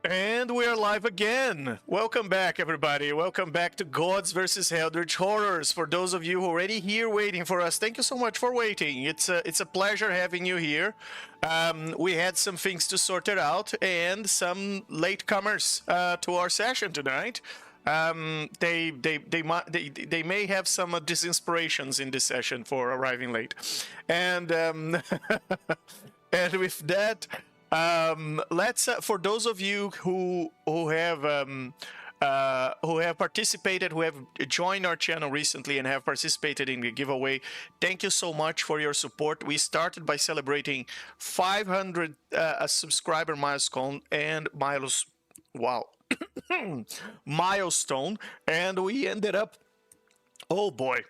And we are live again. Welcome back, everybody. Welcome back to Gods versus Eldritch Horrors. For those of you who are already here waiting for us, thank you so much for waiting. It's a pleasure having you here. We had some things to sort it out and some latecomers to our session tonight. They may have some disinspirations in this session for arriving late, and and with that. Let's for those of you who have participated, who have joined our channel recently and have participated in the giveaway, thank you so much for your support. We started by celebrating 500 subscriber milestone and milestone, and we ended up, oh boy.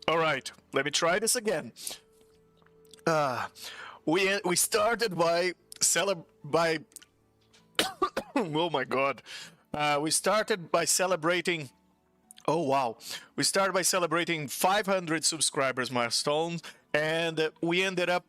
All right. Let me try this again. We started by oh my god. We started by celebrating. Oh wow. We started by celebrating 500 subscribers milestone, and we ended up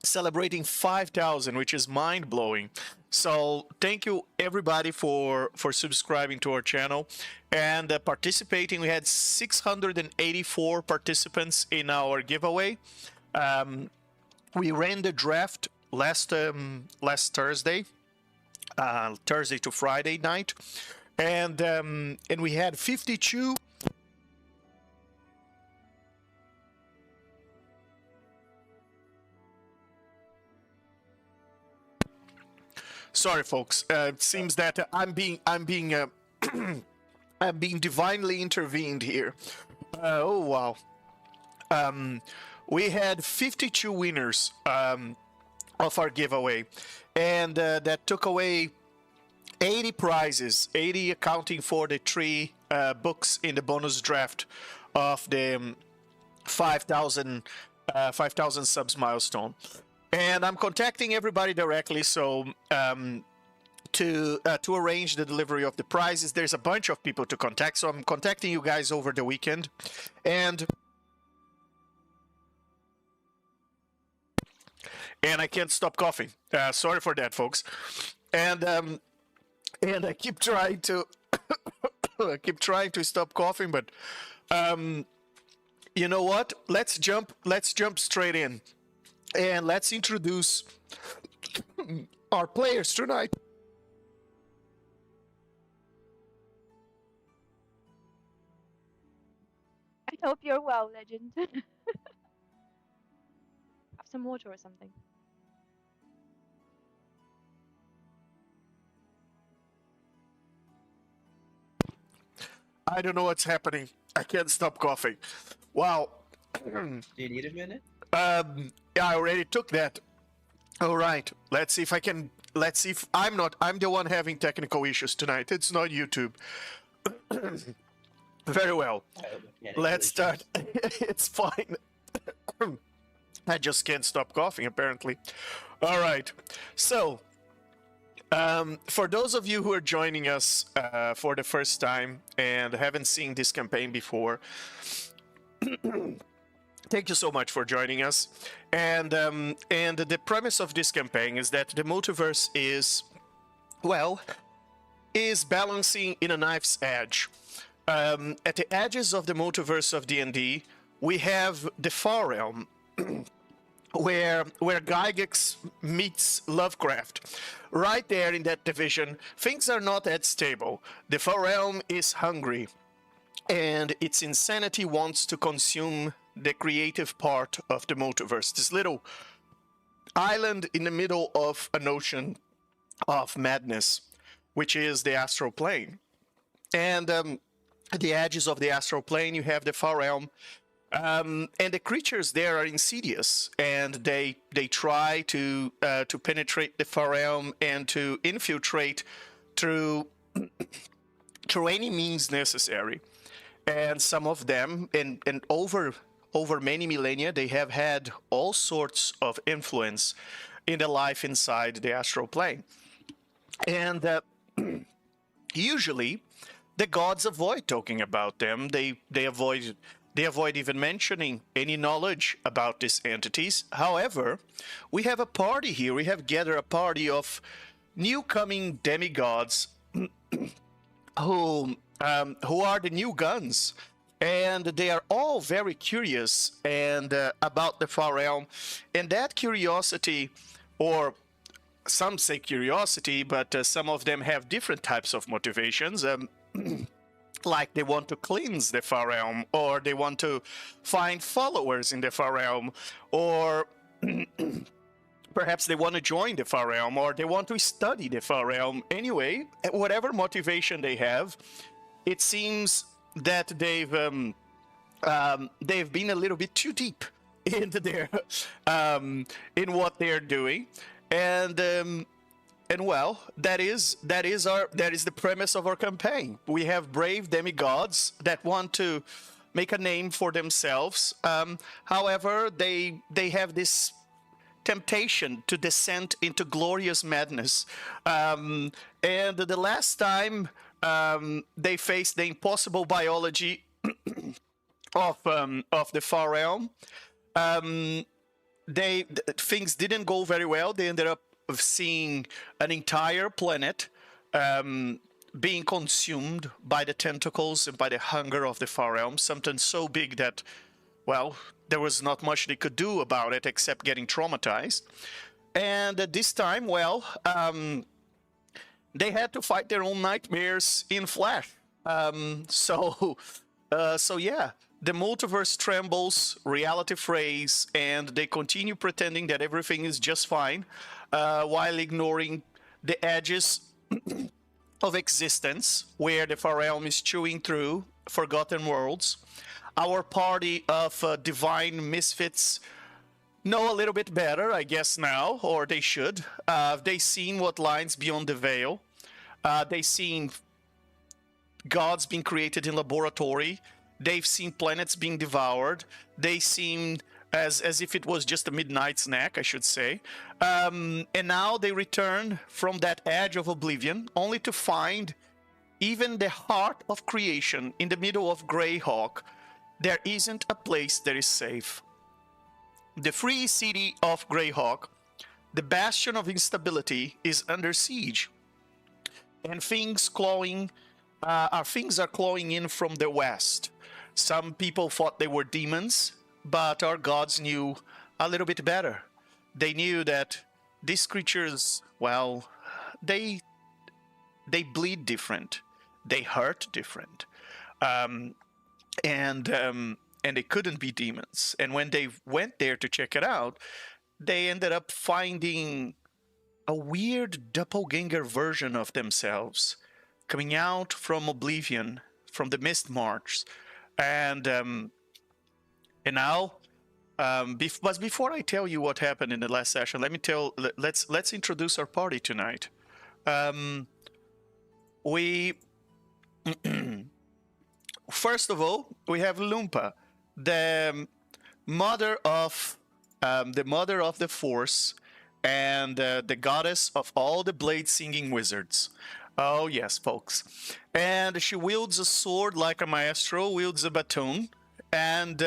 celebrating 5,000, which is mind-blowing. So thank you everybody for subscribing to our channel and participating. We had 684 participants in our giveaway. We ran the draft last Thursday, Thursday to Friday night, and we had 52. Sorry, folks. It seems that I'm being I'm being divinely intervened here. Oh wow. We had 52 winners of our giveaway, and that took away 80 prizes, 80 accounting for the 3 books in the bonus draft of the 5,000 subs milestone. And I'm contacting everybody directly, so to arrange the delivery of the prizes. There's a bunch of people to contact, so I'm contacting you guys over the weekend. And I can't stop coughing. Sorry for that, folks. And I keep trying to stop coughing, but you know what? Let's jump straight in. And let's introduce our players tonight. I hope you're well, Legend. Have some water or something. I don't know what's happening. I can't stop coughing. Wow. Do you need a minute? Yeah, I already took that. All right. Let's see if I can. Let's see if I'm the one having technical issues tonight. It's not YouTube. Very well. Let's start. It's fine. I just can't stop coughing, apparently. All right. So, for those of you who are joining us for the first time and haven't seen this campaign before, thank you so much for joining us. And the premise of this campaign is that the multiverse is balancing in a knife's edge. At the edges of the multiverse of D&D, we have the Far Realm, where Gygax meets Lovecraft. Right there in that division, things are not that stable. The Far Realm is hungry, and its insanity wants to consume the creative part of the multiverse. This little island in the middle of an ocean of madness, which is the astral plane. And at the edges of the astral plane, you have the Far Realm, and the creatures there are insidious, and they try to penetrate the Far Realm and to infiltrate through any means necessary. And some of them, and over many millennia, they have had all sorts of influence in the life inside the astral plane. And usually, the gods avoid talking about them. They avoid They avoid even mentioning any knowledge about these entities. However, we have a party here. We have gathered a party of new coming demigods who are the new guns, and they are all very curious and about the far realm, and that curiosity, or some say curiosity, but some of them have different types of motivations. Like they want to cleanse the far realm, or they want to find followers in the far realm, or perhaps they want to join the far realm, or they want to study the far realm. Anyway, whatever motivation they have, it seems that they've been a little bit too deep into their in what they're doing, and well, that is the premise of our campaign. We have brave demigods that want to make a name for themselves. However, they have this temptation to descend into glorious madness. And the last time they faced the impossible biology of the far realm, things didn't go very well. They ended up seeing an entire planet being consumed by the tentacles and by the hunger of the far realm, something so big that, well, there was not much they could do about it except getting traumatized. And at this time, well, they had to fight their own nightmares in flesh. So yeah, the multiverse trembles, reality frays, and they continue pretending that everything is just fine, while ignoring the edges of existence, where the far realm is chewing through forgotten worlds. Our party of divine misfits know a little bit better, I guess now, or they should. They've seen what lies beyond the veil. They've seen gods being created in laboratory. They've seen planets being devoured. They've seen as if it was just a midnight snack, I should say. And now they return from that edge of oblivion, only to find even the heart of creation in the middle of Greyhawk. There isn't a place that is safe. The free city of Greyhawk, the bastion of instability, is under siege, and things are clawing in from the west. Some people thought they were demons, but our gods knew a little bit better. They knew that these creatures, well, they bleed different, they hurt different, and they couldn't be demons. And when they went there to check it out, they ended up finding a weird doppelganger version of themselves coming out from oblivion, from the mist march. And now, but before I tell you what happened in the last session, let's introduce our party tonight. We first of all, we have Lumpa, the mother of the Force, and the goddess of all the blade-singing wizards. Oh yes, folks. And she wields a sword like a maestro wields a baton, and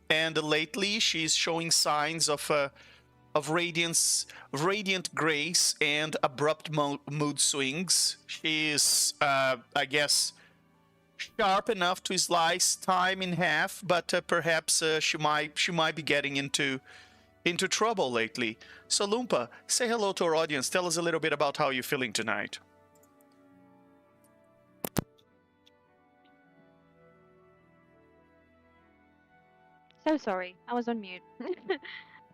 lately she's showing signs of radiant grace and abrupt mood swings. She's, I guess, sharp enough to slice time in half, but perhaps she might be getting into trouble lately. So Lumpa, say hello to our audience. Tell us a little bit about how you're feeling tonight. So sorry, I was on mute.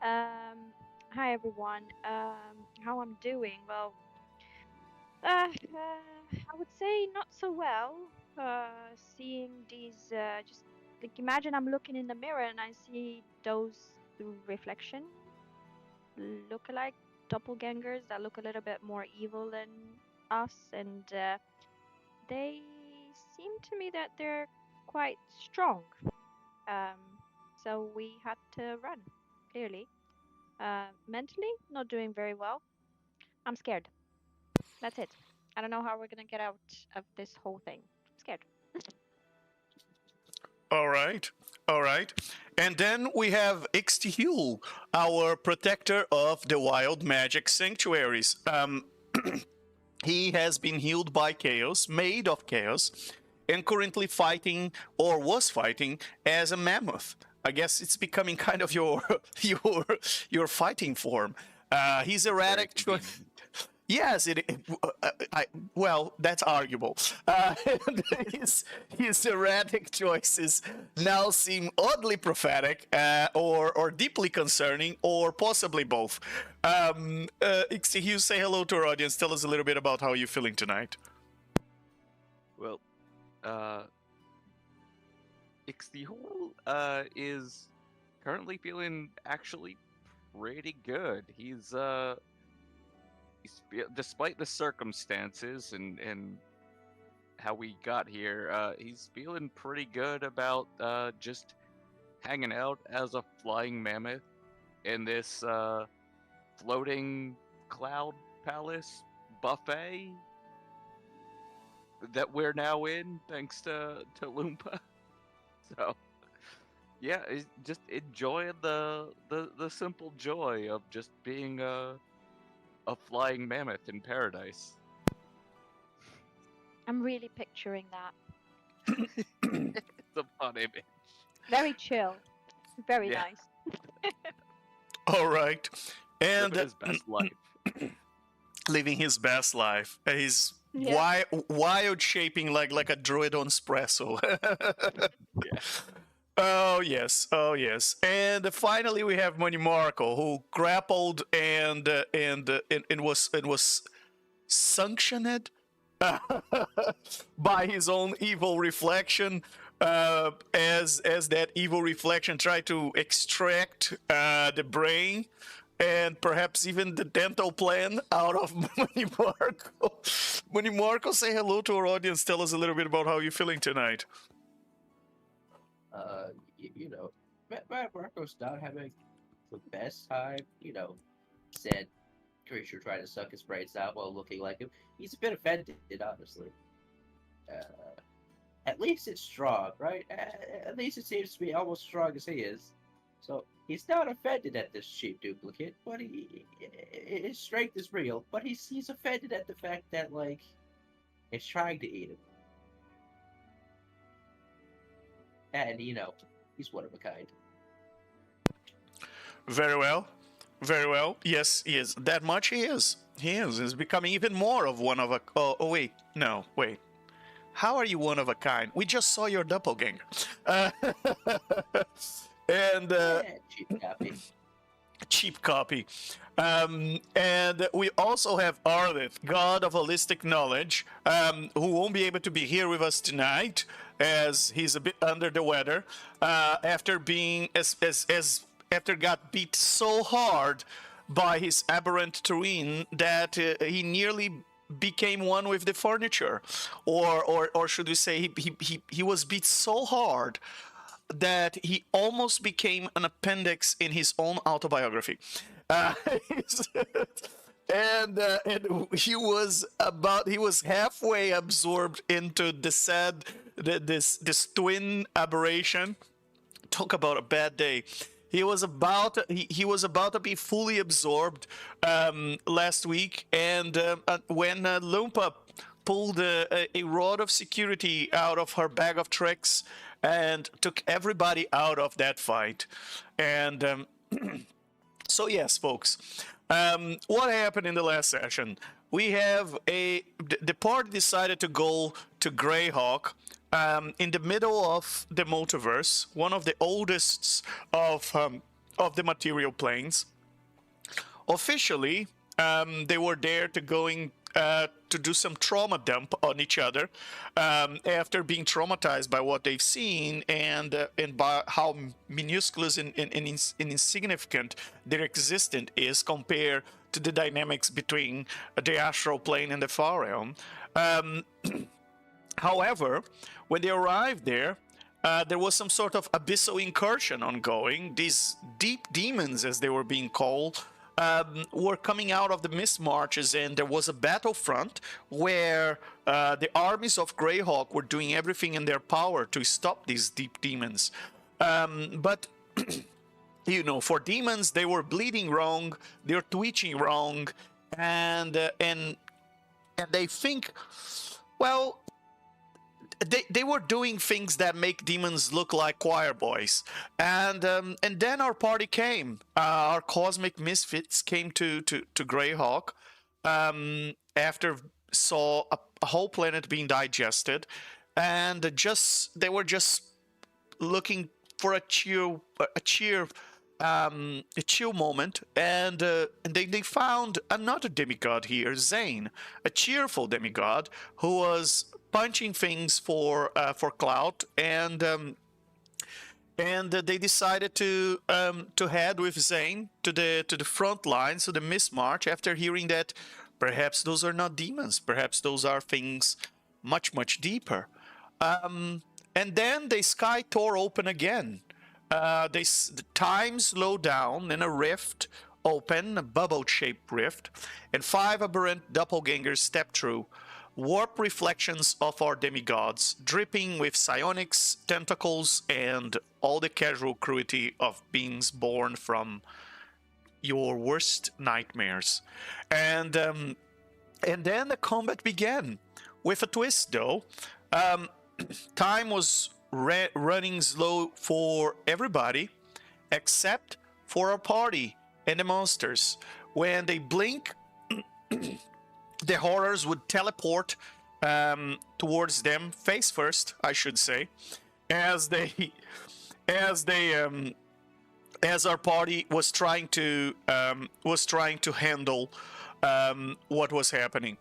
Hi everyone. How I'm doing? Well, I would say not so well. Seeing these, just like imagine I'm looking in the mirror and I see those reflection look-alike doppelgangers that look a little bit more evil than us, and they seem to me that they're quite strong. So we had to run, clearly. Mentally, not doing very well. I'm scared. That's it. I don't know how we're gonna get out of this whole thing. I'm scared. All right. All right. And then we have Ixtihul, our protector of the wild magic sanctuaries. He has been healed by chaos, made of chaos, and currently fighting, or was fighting, as a mammoth. I guess it's becoming kind of your your fighting form. He's erratic. Yes, well, that's arguable. And his erratic choices now seem oddly prophetic, or deeply concerning, or possibly both. Hugh, say hello to our audience. Tell us a little bit about how you're feeling tonight. Well, Ixtihol is currently feeling actually pretty good. Despite the circumstances and how we got here, he's feeling pretty good about just hanging out as a flying mammoth in this floating cloud palace buffet that we're now in, thanks to Loompa. So, yeah, it's just enjoying the simple joy of just being a flying mammoth in paradise. I'm really picturing that. It's a fun image. Very chill. Very Yeah. nice. All right. And Living his best life. living his best life. He's Yeah. wild shaping like a druid on espresso. Yeah. Oh yes, oh yes. And finally, we have Money Marco, who grappled and was sanctioned by his own evil reflection. As that evil reflection tried to extract the brain and perhaps even the dental plan out of Money Marco. Money Marco, say hello to our audience. Tell us a little bit about how you're feeling tonight. Marco's not having the best time. Said creature trying to suck his brains out while looking like him. He's a bit offended, honestly. At least it's strong, right? At least it seems to be almost as strong as he is. So he's not offended at this cheap duplicate, but his strength is real. But he's offended at the fact that it's trying to eat him. And he's one of a kind. Very well. Very well. Yes, he is. That much he is. He is. He's becoming even more of one of a... Oh, wait. No, wait. How are you one of a kind? We just saw your doppelganger. And... cheap copy. Cheap copy. And we also have Arlith, god of holistic knowledge, who won't be able to be here with us tonight, as he's a bit under the weather, after being after got beat so hard by his aberrant terrain that he nearly became one with the furniture, or should we say he was beat so hard that he almost became an appendix in his own autobiography. And he was halfway absorbed into this twin aberration. Talk about a bad day. He was about to be fully absorbed last week, and when Loompa pulled a rod of security out of her bag of tricks and took everybody out of that fight. And so yes, folks, what happened in the last session? We have the party decided to go to Greyhawk in the middle of the Multiverse, one of the oldest of the material planes. Officially, they were there to do some trauma dump on each other after being traumatized by what they've seen and by how minuscule and insignificant their existence is compared to the dynamics between the astral plane and the far realm. However, when they arrived there, there was some sort of abyssal incursion ongoing. These deep demons, as they were being called, were coming out of the mist marches, and there was a battlefront where the armies of Greyhawk were doing everything in their power to stop these deep demons. But you know, for demons, they were bleeding wrong, they're twitching wrong, and they think, well, they were doing things that make demons look like choir boys, and then our party came. Our cosmic misfits came to Greyhawk, after saw a whole planet being digested, and they were just looking for a chill moment, and they found another demigod here, Zane, a cheerful demigod who was punching things for clout, and they decided to head with Zane to the front lines, to the Mist March, after hearing that perhaps those are not demons, perhaps those are things much deeper. And then the sky tore open again. The time slowed down and a rift opened, a bubble-shaped rift, and 5 aberrant doppelgangers stepped through, warp reflections of our demigods, dripping with psionics, tentacles, and all the casual cruelty of beings born from your worst nightmares. And then the combat began, with a twist though. Time was running slow for everybody except for our party and the monsters. When they blink, the horrors would teleport towards them face first, I should say, as our party was trying to handle what was happening.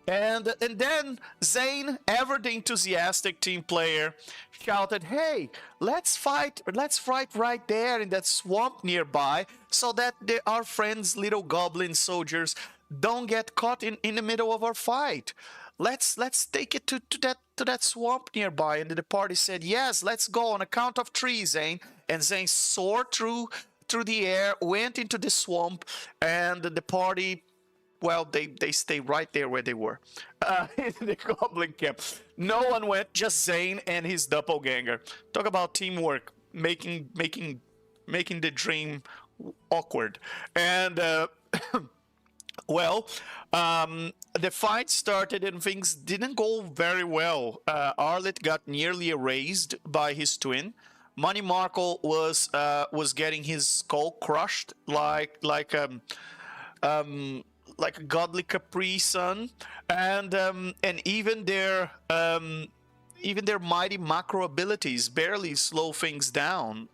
And then Zane, ever the enthusiastic team player, shouted, "Hey, let's fight right there in that swamp nearby, so that our friends, little goblin soldiers, don't get caught in the middle of our fight. Let's take it to that swamp nearby." And the party said, "Yes, let's go on a count of 3, Zane." And Zane soared through the air, went into the swamp, and the party, well, they stay right there where they were, in the goblin camp. No one went, just Zane and his doppelganger. Talk about teamwork, making the dream awkward. And well, the fight started and things didn't go very well. Arlet got nearly erased by his twin. Money Markle was getting his skull crushed like a godly Capri Sun, and even their mighty macro abilities barely slow things down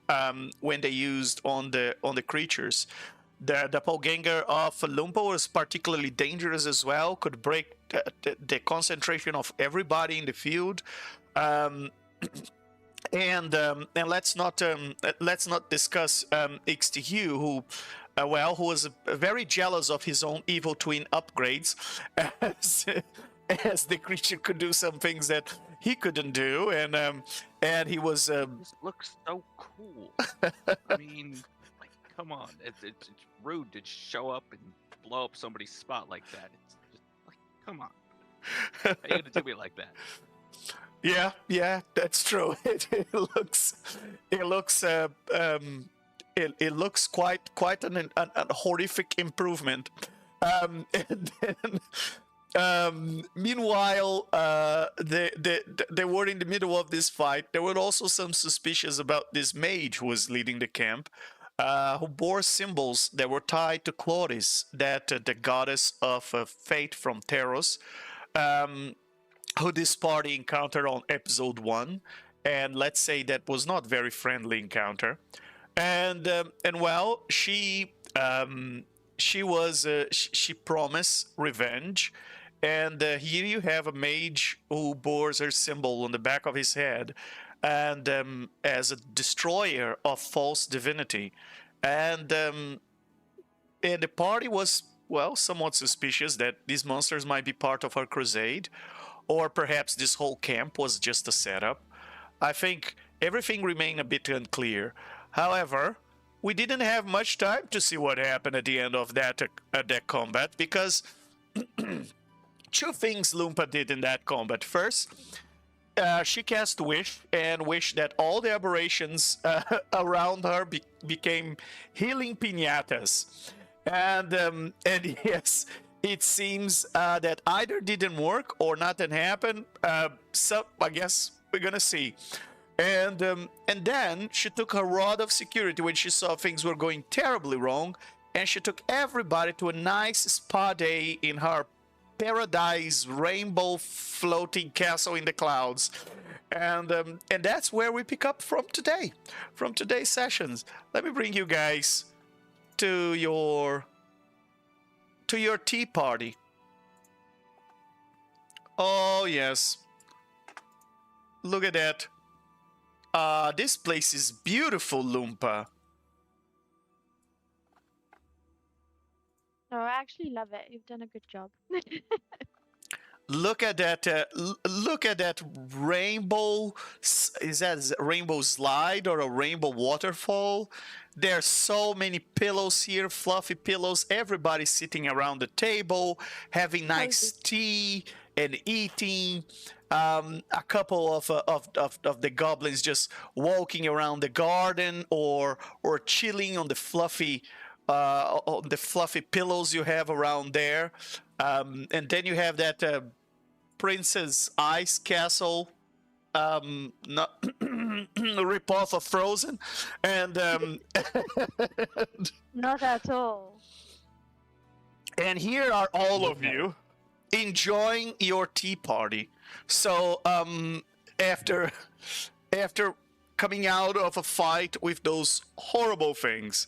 when they used on the creatures. The doppelganger of Lumpo was particularly dangerous as well, could break the concentration of everybody in the field. And let's not discuss Ixtihu, who was very jealous of his own evil twin upgrades, as the creature could do some things that he couldn't do, and he was. This looks so cool. I mean, like, come on, it's rude to show up and blow up somebody's spot like that. It's just like, come on, how are you gonna do me like that? Yeah, that's true. It looks quite an horrific improvement. And then, meanwhile, they were in the middle of this fight. There were also some suspicions about this mage who was leading the camp, who bore symbols that were tied to Chloris, that the goddess of fate from Teros, who this party encountered on episode 1, and let's say that was not very friendly encounter. And well, she promised revenge, and here you have a mage who bores her symbol on the back of his head, and as a destroyer of false divinity, and the party was, well, somewhat suspicious that these monsters might be part of our crusade, or perhaps this whole camp was just a setup. I think everything remained a bit unclear. However, we didn't have much time to see what happened at the end of that combat, because 2 things Lumpa did in that combat. First, she cast wish and wished that all the aberrations around her became healing piñatas, and yes, it seems that either didn't work or nothing happened. So I guess we're gonna see. And then she took her rod of security when she saw things were going terribly wrong, and she took everybody to a nice spa day in her paradise rainbow floating castle in the clouds. And that's where we pick up from today, from today's sessions. Let me bring you guys to your tea party. Oh yes, look at that. This place is beautiful, Loompa. No, I actually love it. You've done a good job. Look at that! Look at that rainbow. Is that a rainbow slide or a rainbow waterfall? There's so many pillows here, fluffy pillows. Everybody sitting around the table, having nice tea and eating. A couple of the goblins just walking around the garden or chilling on the fluffy pillows you have around there. And then you have that Princess Ice Castle not ripoff of Frozen, and Not at all. and here are all of you enjoying your tea party. So after coming out of a fight with those horrible things,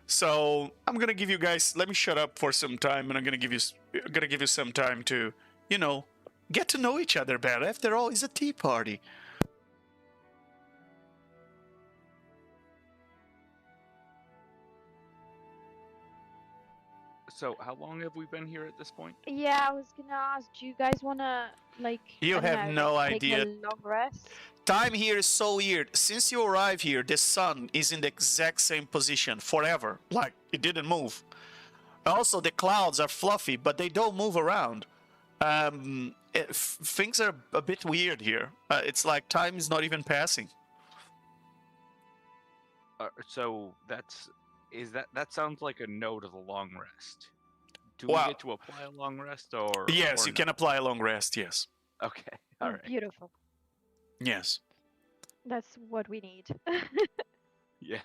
so I'm gonna give you guys. Let me shut up for some time, and I'm gonna give you some time to, get to know each other better. After all, it's a tea party. So, how long have we been here at this point? Yeah, I was gonna ask, do you guys wanna You I don't have know, no take idea. a long rest? Time here is so weird. Since you arrived here, the sun is in the exact same position forever. Like, it didn't move. Also, the clouds are fluffy, but they don't move around. Things are a bit weird here. It's like time is not even passing. So that sounds like a no to the long rest. Do Wow. we get to apply a long rest, or Yes, or you no? can apply a long rest, yes. Okay, all right. Beautiful. Yes. That's what we need. Yeah.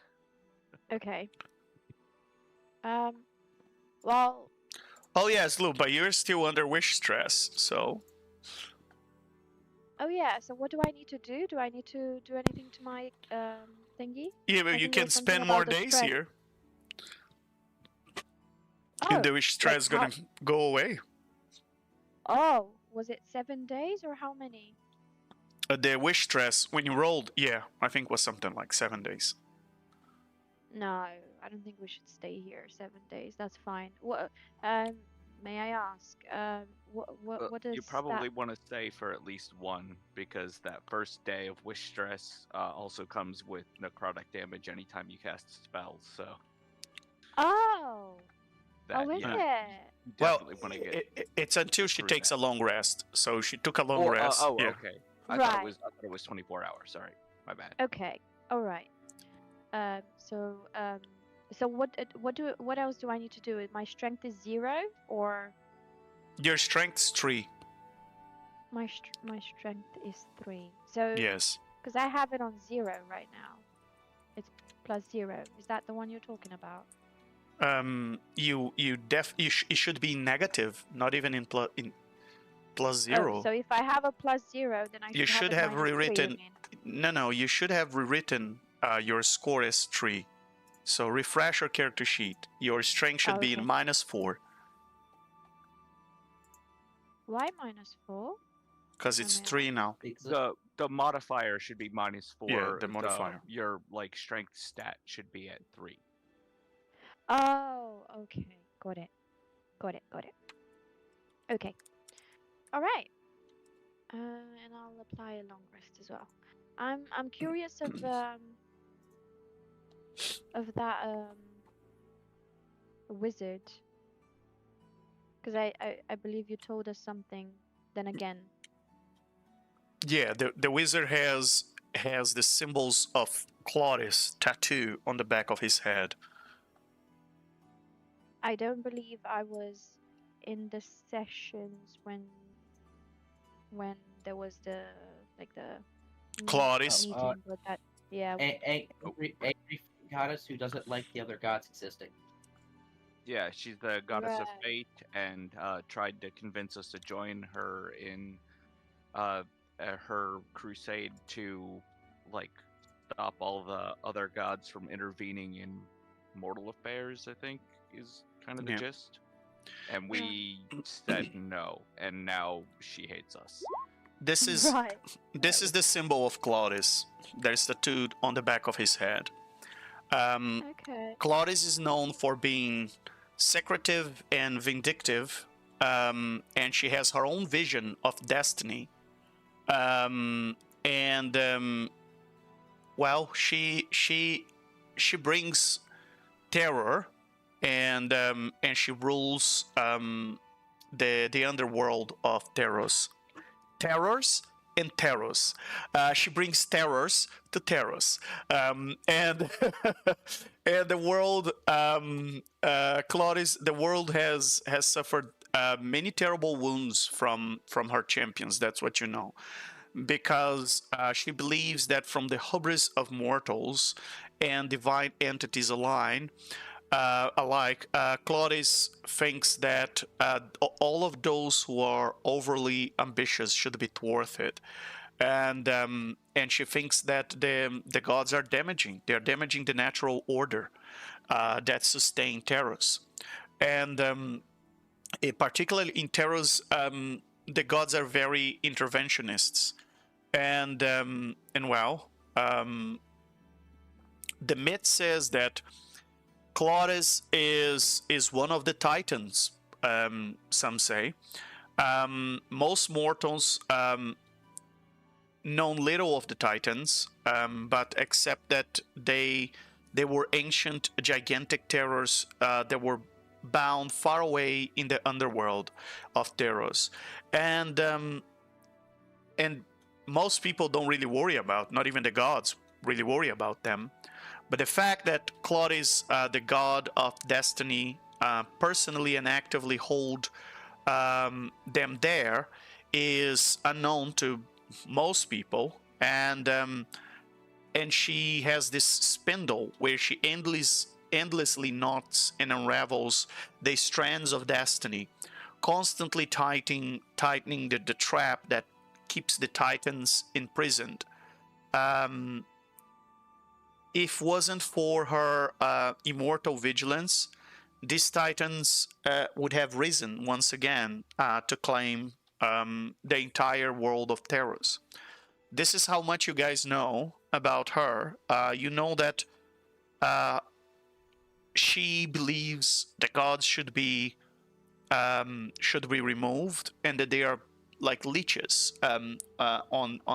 Okay. Well, Oh yes, Lou, but you're still under wish stress, so... oh yeah, so what do I need to do? Do I need to do anything to my thingy? Yeah, I but you think can there's something spend more about the days stress. here. Oh, And the wish stress is gonna go away. oh, was it 7 days or how many? The wish stress, when you rolled, yeah, I think was something like 7 days. No, I don't think we should stay here 7 days. That's fine. What? May I ask? What is You probably that? want to stay for at least one, because that first day of wish stress also comes with necrotic damage anytime you cast spells. So Oh, that oh, is you it? definitely want to get. It's until she through takes a that. long rest. So she took a long rest. Yeah. Okay. I Right. thought it was 24 hours. Sorry, my bad. Okay. All right. So what else do I need to do? My strength is 0 or Your strength's 3. my strength is 3. So Yes. because I have it on 0 right now, it's +0. Is that the one you're talking about? It should be negative, not even in +0. Oh, so if I have a +0, then I You should have have it -3, you rewritten. mean? No, you should have rewritten your score as 3. So refresh your character sheet. Your strength should be in Okay. -4 Why -4? because it's Oh, man. 3 now. Because The modifier should be -4. Yeah, the modifier. Your strength stat should be at 3. Oh, okay. Got it. Okay. All right. And I'll apply a long rest as well. I'm curious of that wizard, because I believe you told us something. Then again, Yeah, the wizard has the symbols of Claudius tattoo on the back of his head. I don't believe I was in the sessions when there was the like the Claudius. meeting with that. Yeah. Angry goddess who doesn't like the other gods existing. Yeah, she's the goddess of Right. fate, and tried to convince us to join her in her crusade to like stop all the other gods from intervening in mortal affairs. I think is kind of the Yeah. gist. And we said no, and now she hates us. This is Right. this is the symbol of Claudius. There's tattooed on the back of his head. Okay. Claudius is known for being secretive and vindictive, and she has her own vision of destiny. And well, she brings terror, and she rules the underworld of terrors and terrors. She brings terrors to terrors, and and the world, Claudius, the world has suffered many terrible wounds from her champions. That's what you know, because she believes that from the hubris of mortals and divine entities alike, Claudius thinks that all of those who are overly ambitious should be thwarted, and she thinks that the gods are damaging. They are damaging the natural order that sustain Terros, and particularly in Terros, the gods are very interventionists, and well, the myth says that Claudius is one of the titans. Some say. Most mortals know little of the titans, but accept that they were ancient, gigantic terrors that were bound far away in the underworld of Theros, and most people don't really worry about. Not even the gods really worry about them. But the fact that Claudius, the god of destiny, personally and actively hold them there is unknown to most people, and she has this spindle where she endlessly knots and unravels the strands of destiny, constantly tightening the trap that keeps the titans imprisoned. If wasn't for her immortal vigilance, these titans would have risen once again to claim the entire world of Theros. This is how much you guys know about her. You know that she believes the gods should be removed, and that they are like leeches on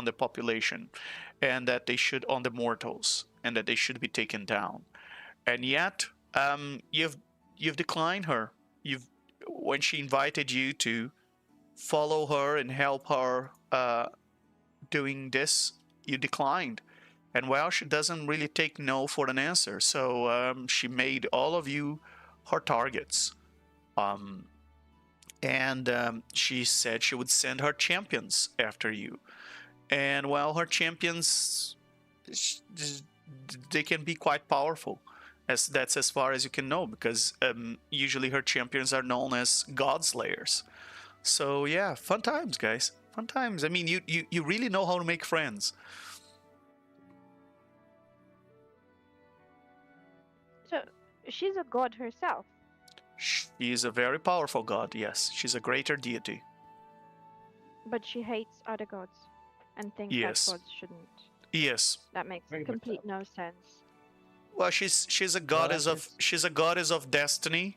the population, and that they should on the mortals, and that they should be taken down. And yet, you've declined her. When she invited you to follow her and help her doing this, you declined. And well, she doesn't really take no for an answer. So she made all of you her targets. And she said she would send her champions after you. And well, her champions, they can be quite powerful. That's as far as you can know, because usually her champions are known as god slayers. So yeah, fun times, guys. Fun times. I mean, you really know how to make friends. So she's a god herself. She is a very powerful god, yes. She's a greater deity. But she hates other gods and thinks Yes. that gods shouldn't. Yes. That makes Very much complete so. no sense. Well, she's a goddess of that's- she's a goddess of destiny,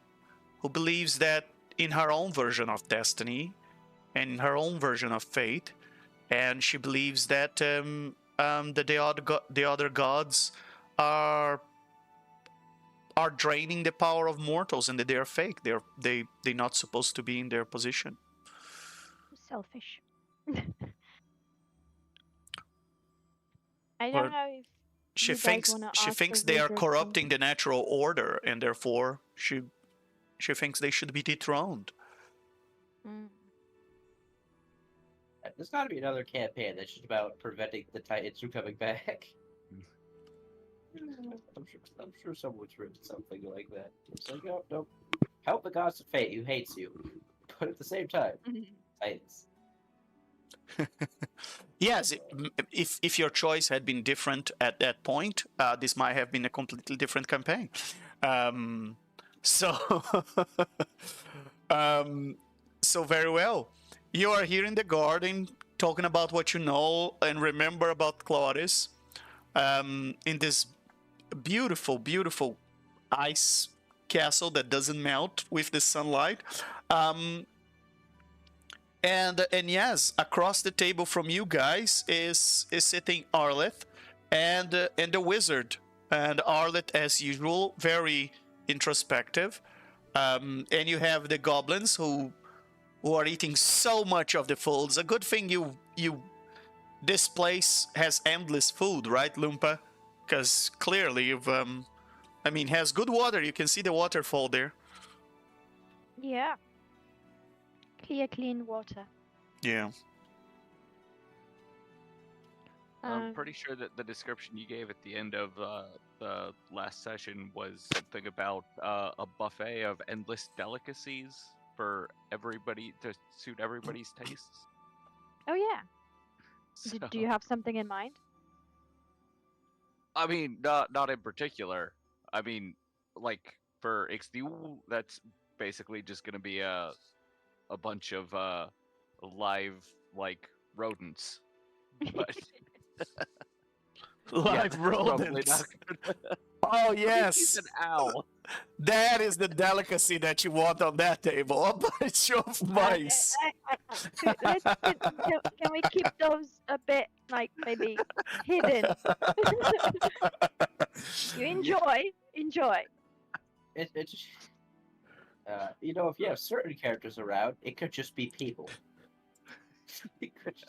who believes that in her own version of destiny, and in her own version of fate, and she believes that that the other gods are draining the power of mortals, and that they are fake. They're not supposed to be in their position. Selfish. I Or don't know if she you guys thinks want to she ask thinks the they are wizard corrupting the natural order, and therefore she thinks they should be dethroned. Mm. There's got to be another campaign that's just about preventing the Titans from coming back. I'm sure someone's written something like that. It's like, oh, no, help the gods of fate who hates you, but at the same time, Titans. Yes, if your choice had been different at that point, this might have been a completely different campaign. So, so very well. You are here in the garden talking about what you know and remember about Claudius, in this beautiful, beautiful ice castle that doesn't melt with the sunlight. And yes, across the table from you guys is sitting Arleth and the wizard. And Arleth, as usual, very introspective. And you have the goblins who are eating so much of the food. It's a good thing this place has endless food, right, Lumpa? Because clearly you've has good water. You can see the waterfall there. Yeah. Clear, clean water. Yeah. I'm pretty sure that the description you gave at the end of the last session was something about a buffet of endless delicacies for everybody to suit everybody's tastes. Oh yeah. So, Do you have something in mind? I mean, not in particular. I mean, like for Ixtiu, that's basically just gonna be a bunch of live like rodents. But Live probably rodents. not gonna... Oh He's yes, an owl. that is the delicacy that you want on that table. A bunch of mice. Can we keep those a bit, like, maybe hidden? You enjoy. It's if you have certain characters around, it could just be people.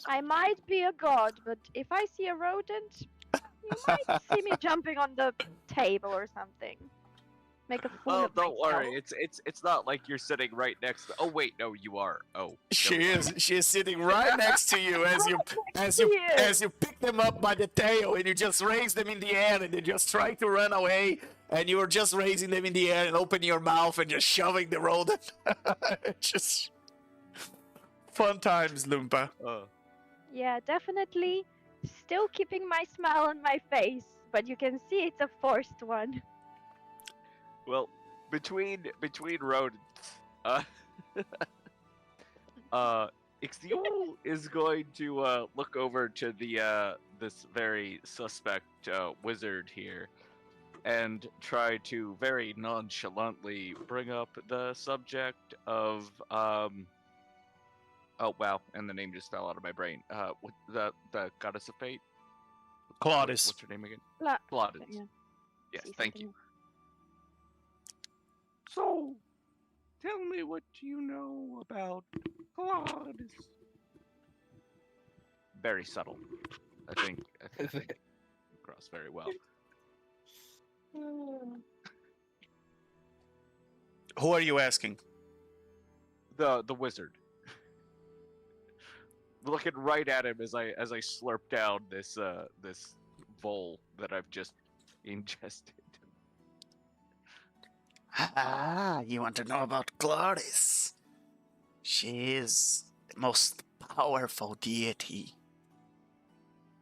I might be a god, but if I see a rodent, you might see me jumping on the table or something. Make a fool of don't myself. worry. It's not like you're sitting right next to... Oh wait, no, you are. Oh, She never is. She is sitting right next to you as you pick them up by the tail and you just raise them in the air and they just try to run away and you are just raising them in the air and opening your mouth and just shoving the rodent. Just fun times, Lumpa. Yeah, definitely. Still keeping my smile on my face, but you can see it's a forced one. Well, between rodents, Ixtiol is going to look over to the this very suspect wizard here, and try to very nonchalantly bring up the subject of oh wow, and the name just fell out of my brain. What the goddess of fate? Claudius. What's her name again? Claudius. Claudius. Yeah. Yes, See thank something. you. So, tell me what you know about Claudius. Very subtle. I think across very well. Who are you asking? The wizard. Looking right at him as I slurp down this this vole that I've just ingested. Ah, you want to know about Claudius? She is the most powerful deity.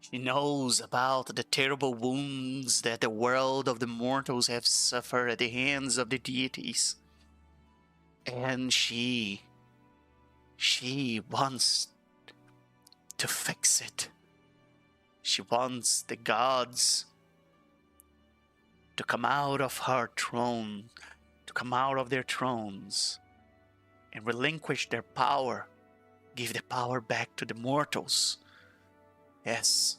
She knows about the terrible wounds that the world of the mortals have suffered at the hands of the deities. And she wants to fix it. She wants the gods to come out of her throne, to come out of their thrones and relinquish their power, give the power back to the mortals. Yes,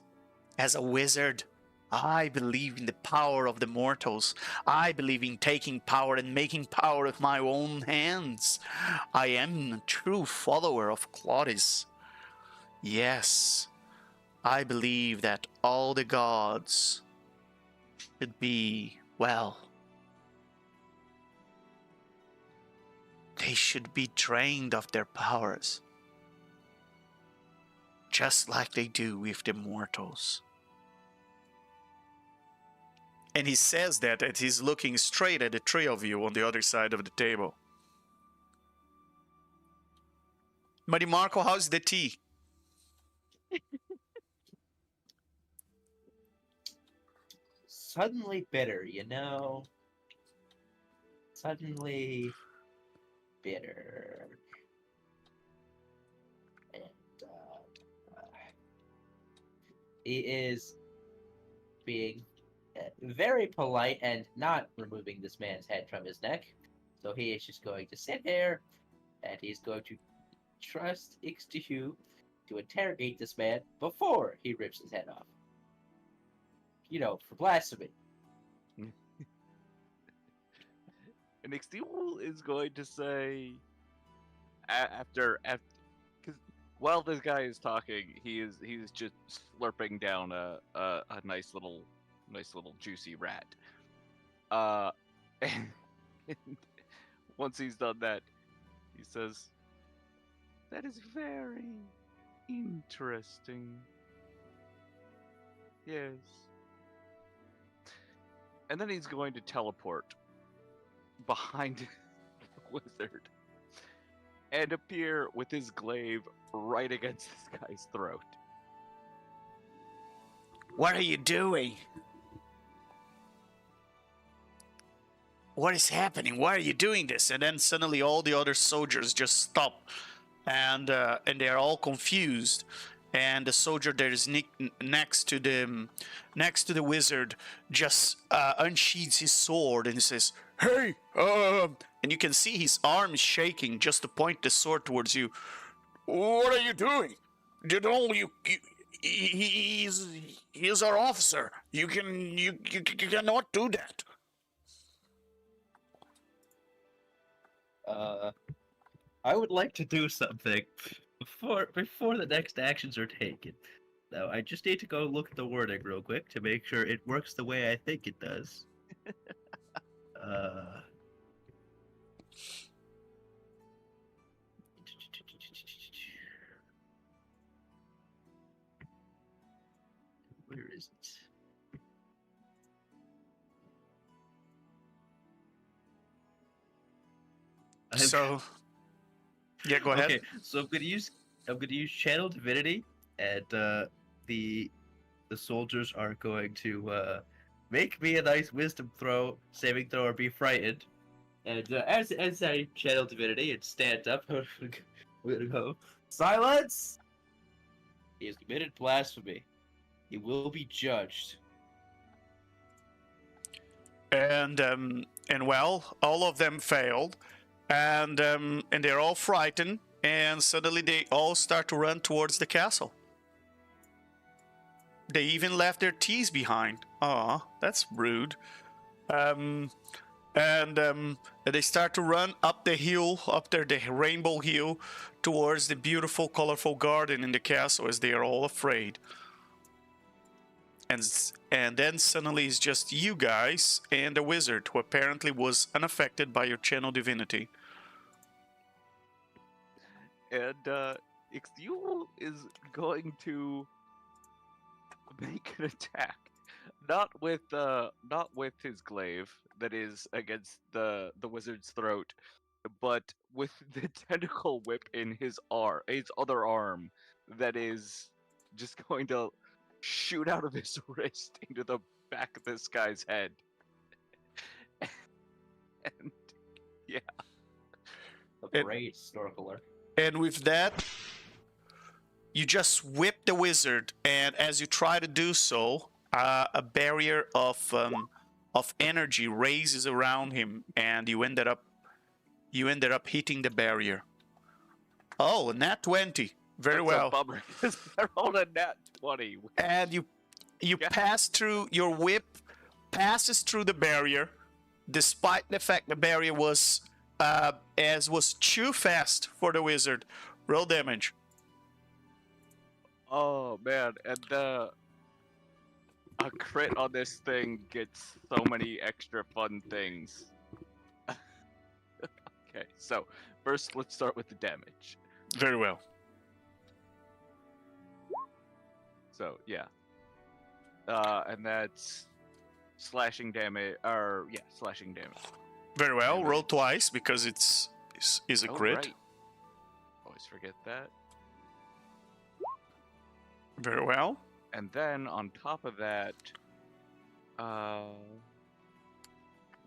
as a wizard, I believe in the power of the mortals. I believe in taking power and making power with my own hands. I am a true follower of Claudius. Yes, I believe that all the gods should be, well, they should be drained of their powers, just like they do with the mortals. And he says that as he's looking straight at the three of you on the other side of the table. Buddy Marco, how's the tea? Suddenly bitter, you know? Suddenly bitter. And, he is being very polite and not removing this man's head from his neck. So he is just going to sit there, and he's going to trust Ixtihu to interrogate this man before he rips his head off. You know, for blasphemy. And Ixtihu is going to say, after, because while this guy is talking, he's just slurping down a nice little juicy rat. And once he's done that, he says, "That is very interesting. Yes." And then he's going to teleport behind the wizard and appear with his glaive right against this guy's throat. What are you doing? What is happening? Why are you doing this? And then suddenly all the other soldiers just stop, and they're all confused. And the soldier that is next to the wizard just unsheathes his sword and he says, "Hey!" And you can see his arm is shaking just to point the sword towards you. "What are you doing? He's our officer. You cannot do that." I would like to do something before the next actions are taken. Now, I just need to go look at the wording real quick to make sure it works the way I think it does. Where is it? So, yeah, go ahead. Okay, so I'm gonna use channel divinity, and the soldiers are going to make me a nice wisdom saving throw, or be frightened. And as I channel divinity and stand up, we're gonna go, "Silence! He has committed blasphemy. He will be judged." And well, all of them failed, and they're all frightened, and suddenly they all start to run towards the castle. They even left their teas behind. Aw, that's rude. And they start to run up the hill, up there, the rainbow hill, towards the beautiful, colorful garden in the castle, as they are all afraid. And then suddenly it's just you guys and the wizard, who apparently was unaffected by your channel divinity. And Ixtihu is going to make an attack, not with his glaive that is against the wizard's throat, but with the tentacle whip in his other arm, that is just going to shoot out of his wrist into the back of this guy's head. And yeah, A great snorkeler. And with that, you just whip the wizard, and as you try to do so, a barrier of energy raises around him, and you ended up hitting the barrier. Oh, a nat 20. Very that's well. A bummer. I rolled a nat 20. And you pass through, your whip passes through the barrier, despite the fact the barrier was too fast for the wizard. Roll damage. Oh man, and a crit on this thing gets so many extra fun things. Okay, so first let's start with the damage. Very well. So yeah, and that's slashing damage, or yeah, slashing damage. Very well. Damage. Roll twice because is a Oh, crit. right. Always forget that. Very well. And then on top of that,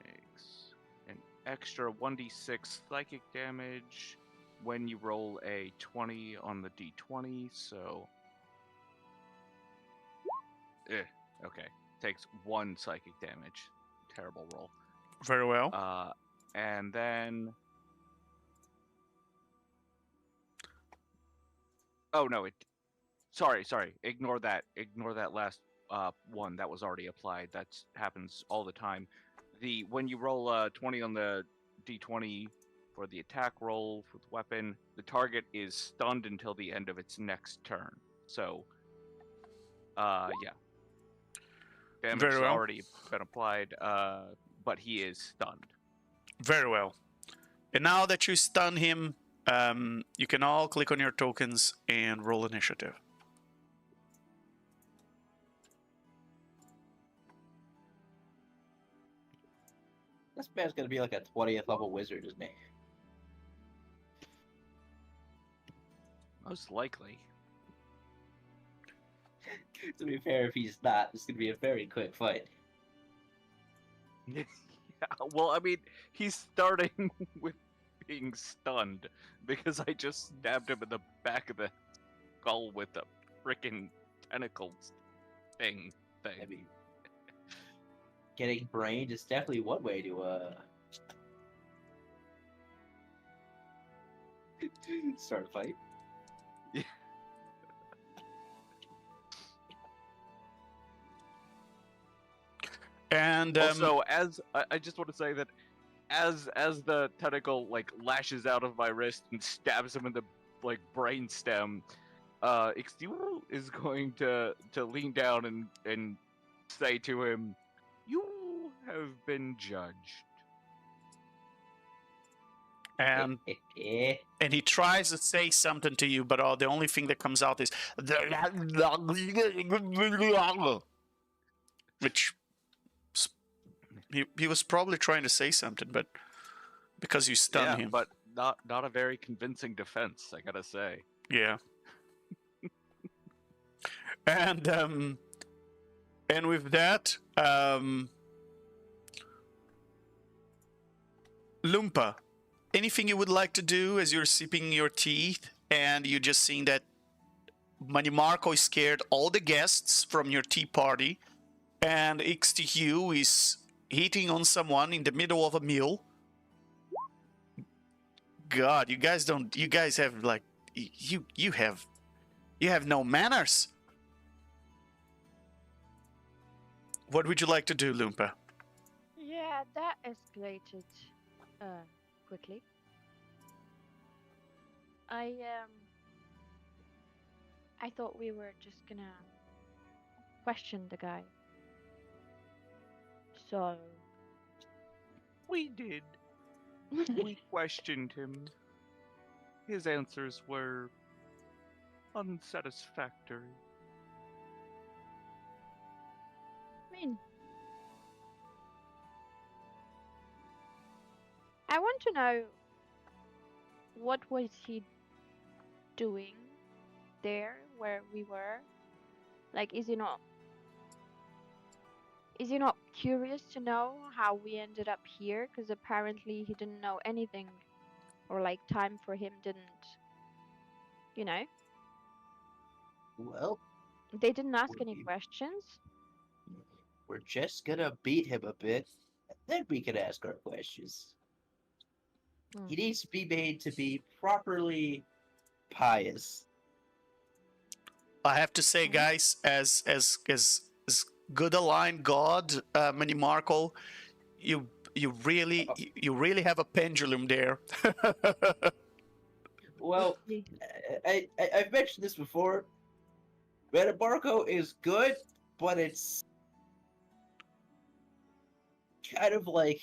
makes an extra 1d6 psychic damage when you roll a 20 on the d20. So, okay, takes 1 psychic damage. Terrible roll. Very well. And then, oh no, it. Sorry. Ignore that. Ignore that last one that was already applied. That happens all the time. When you roll 20 on the d20 for the attack roll with weapon, the target is stunned until the end of its next turn. So, yeah, damage Very has well. already been applied, but he is stunned. Very well. And now that you stun him, you can all click on your tokens and roll initiative. This man's gonna be like a 20th level wizard, isn't he? Most likely. To be fair, if he's not, it's gonna be a very quick fight. Yeah, well, I mean, he's starting with being stunned because I just stabbed him in the back of the skull with a freaking tentacles thing. I mean, getting brained is definitely one way to start a fight. And Also, as I just want to say that as the tentacle like lashes out of my wrist and stabs him in the like brain stem, Xtu is going to lean down and say to him, "You have been judged." and he tries to say something to you, but the only thing that comes out is which he was probably trying to say something, but because you stun him. But not a very convincing defense, I gotta say. Yeah. And with that, Lumpa, anything you would like to do as you're sipping your teeth and you just seeing that Manimarco scared all the guests from your tea party, and XTQ is hitting on someone in the middle of a meal. God, you guys have like, you have no manners. What would you like to do, Lumpa? Yeah, that escalated quickly. I thought we were just gonna question the guy. So We did. We questioned him. His answers were unsatisfactory. I want to know, what was he doing there where we were? Like, is he not curious to know how we ended up here? Because apparently he didn't know anything, or like time for him didn't, you know? Well, They didn't ask any we- questions. we're just gonna beat him a bit, and then we can ask our questions. He needs to be made to be properly pious. I have to say, guys, as good a line God, Manimarco, you really have a pendulum there. Well, I've mentioned this before. Metabarco is good, but it's kind of like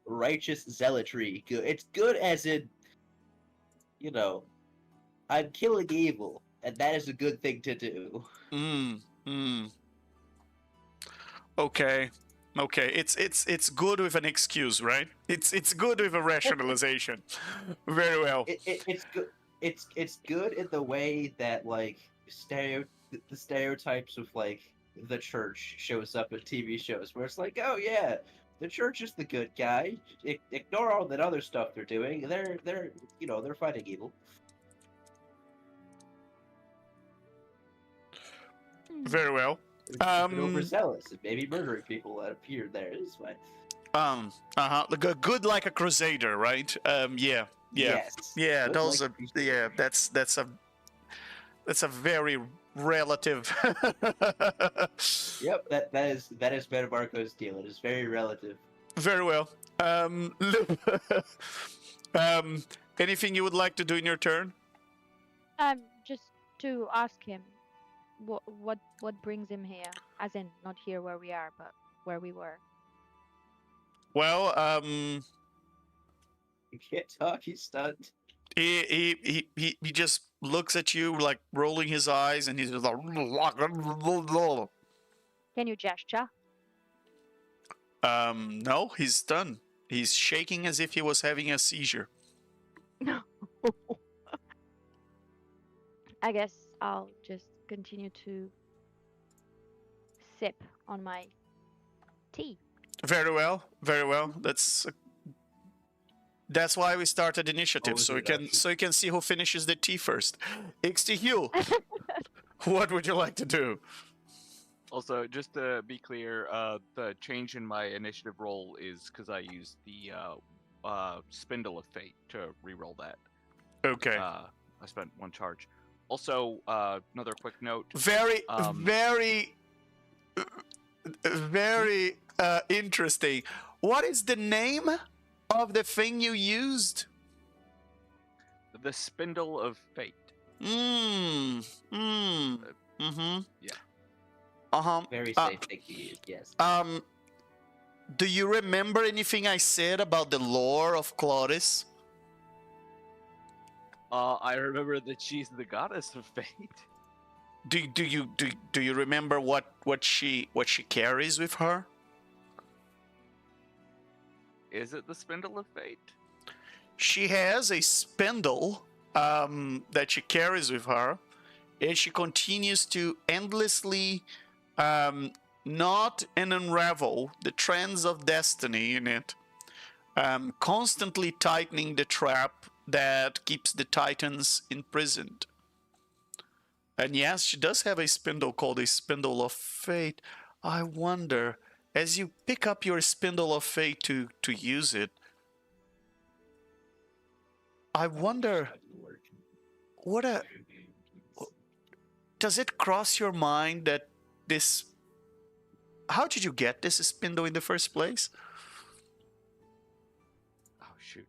righteous zealotry. Good. It's good as in, you know, I'm killing evil, and that is a good thing to do. Okay. Okay. It's good with an excuse, right? It's good with a rationalization. Very well. It's good. It's good in the way that like the stereotypes of like the church shows up in TV shows, where it's like, oh yeah, the church is the good guy. Ignore all that other stuff they're doing. They're they're fighting evil. Very well. A bit overzealous and maybe murdering people that appear there is fine. Like a good like a crusader, right? Yeah. Yes. Yeah, Good those like are a crusader. yeah, that's a very relative. Yep, that is Metabarco's deal. It is very relative. Very well. Anything you would like to do in your turn? Just to ask him, what brings him here? As in, not here where we are, but where we were. Well, You can't talk. He's stunned. he just looks at you like rolling his eyes, and he's just like. Can you gesture? No, he's done. He's shaking as if he was having a seizure. No. I guess I'll just continue to sip on my tea. Very well, very well. That's why we started initiative, Always so we good can option. see who finishes the tea first. XT what would you like to do? Also, just to be clear, the change in my initiative roll is because I used the Spindle of Fate to reroll that. Okay. I spent 1 charge. Also, another quick note. Very interesting. What is the name of the thing you used? The Spindle of Fate. Mm-hmm. Yeah. Very safe thing to use. Yes. Do you remember anything I said about the lore of Cloris? I remember that she's the goddess of fate. Do you remember what she carries with her? Is it the Spindle of Fate? She has a spindle that she carries with her, and she continues to endlessly knot and unravel the trends of destiny in it, constantly tightening the trap that keeps the titans imprisoned. And yes, she does have a spindle called a Spindle of Fate. I wonder, as you pick up your Spindle of Fate to use it, I wonder, does it cross your mind that this... How did you get this spindle in the first place? Oh shoot!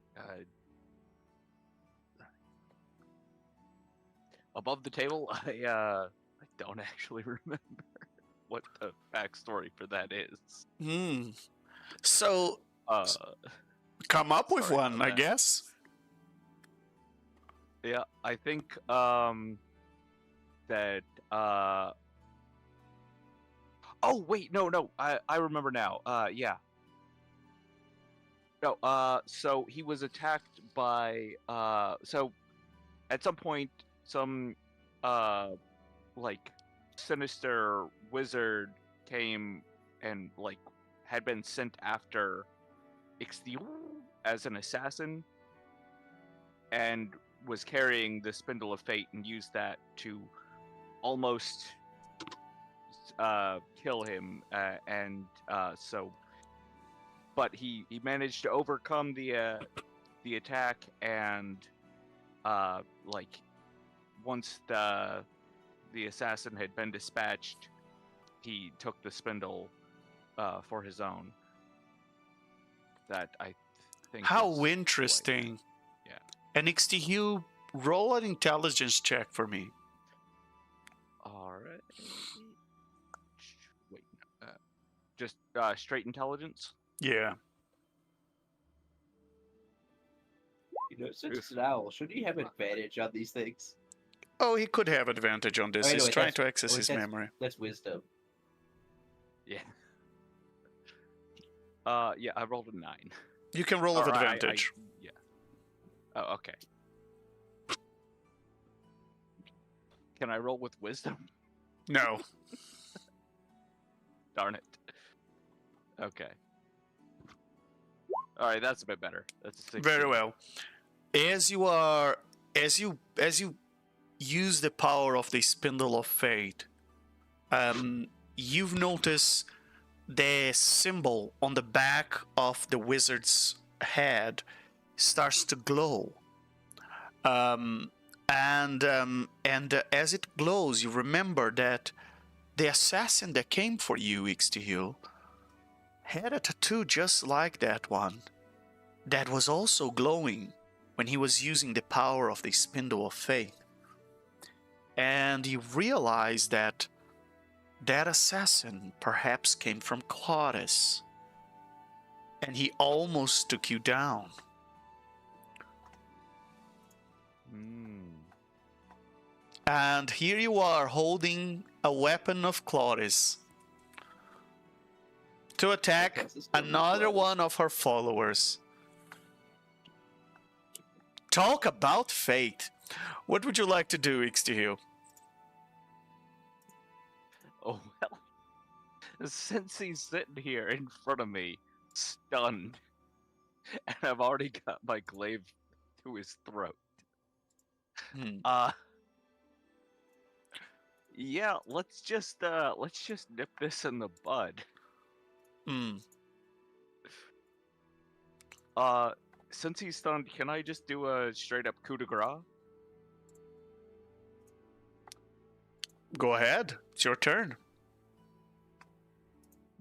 Above the table, I don't actually remember what the backstory for that is. So, come up with sorry one, about I that. guess. Yeah, I think that oh wait, no, I remember now. Yeah. No, so he was attacked by so at some point some like sinister wizard came and like had been sent after Ixthiel as an assassin and was carrying the Spindle of Fate and used that to almost kill him, but he managed to overcome the attack, and like once the assassin had been dispatched, he took the spindle for his own. That I think. How interesting. Yeah. And XTU, roll an intelligence check for me. All right. Just straight intelligence. Yeah. You know, since it's an owl, should he have advantage on these things? Oh, he could have advantage on this. Oh, wait, He's wait, trying that's- to access wait, his that's- memory. That's wisdom. Yeah. Yeah, I rolled a 9. You can roll with Or advantage. Yeah. Oh, okay. Can I roll with wisdom? No. Darn it. Okay. All right, that's a bit better. That's a 16. Very well. As you use the power of the spindle of fate, you've noticed the symbol on the back of the wizard's head starts to glow. And as it glows, you remember that the assassin that came for you, Ixtihu, had a tattoo just like that one, that was also glowing when he was using the power of the spindle of fate. And you realize that that assassin perhaps came from Claudius, and he almost took you down. And here you are holding a weapon of Claudius to attack That's the story of another Claudius. one of her followers. Talk about fate. What would you like to do, Ixtihu? Oh, well. Since he's sitting here in front of me, stunned, and I've already got my glaive to his throat. Yeah, let's just nip this in the bud. Since he's stunned, can I just do a straight up coup de grace? Go ahead. It's your turn.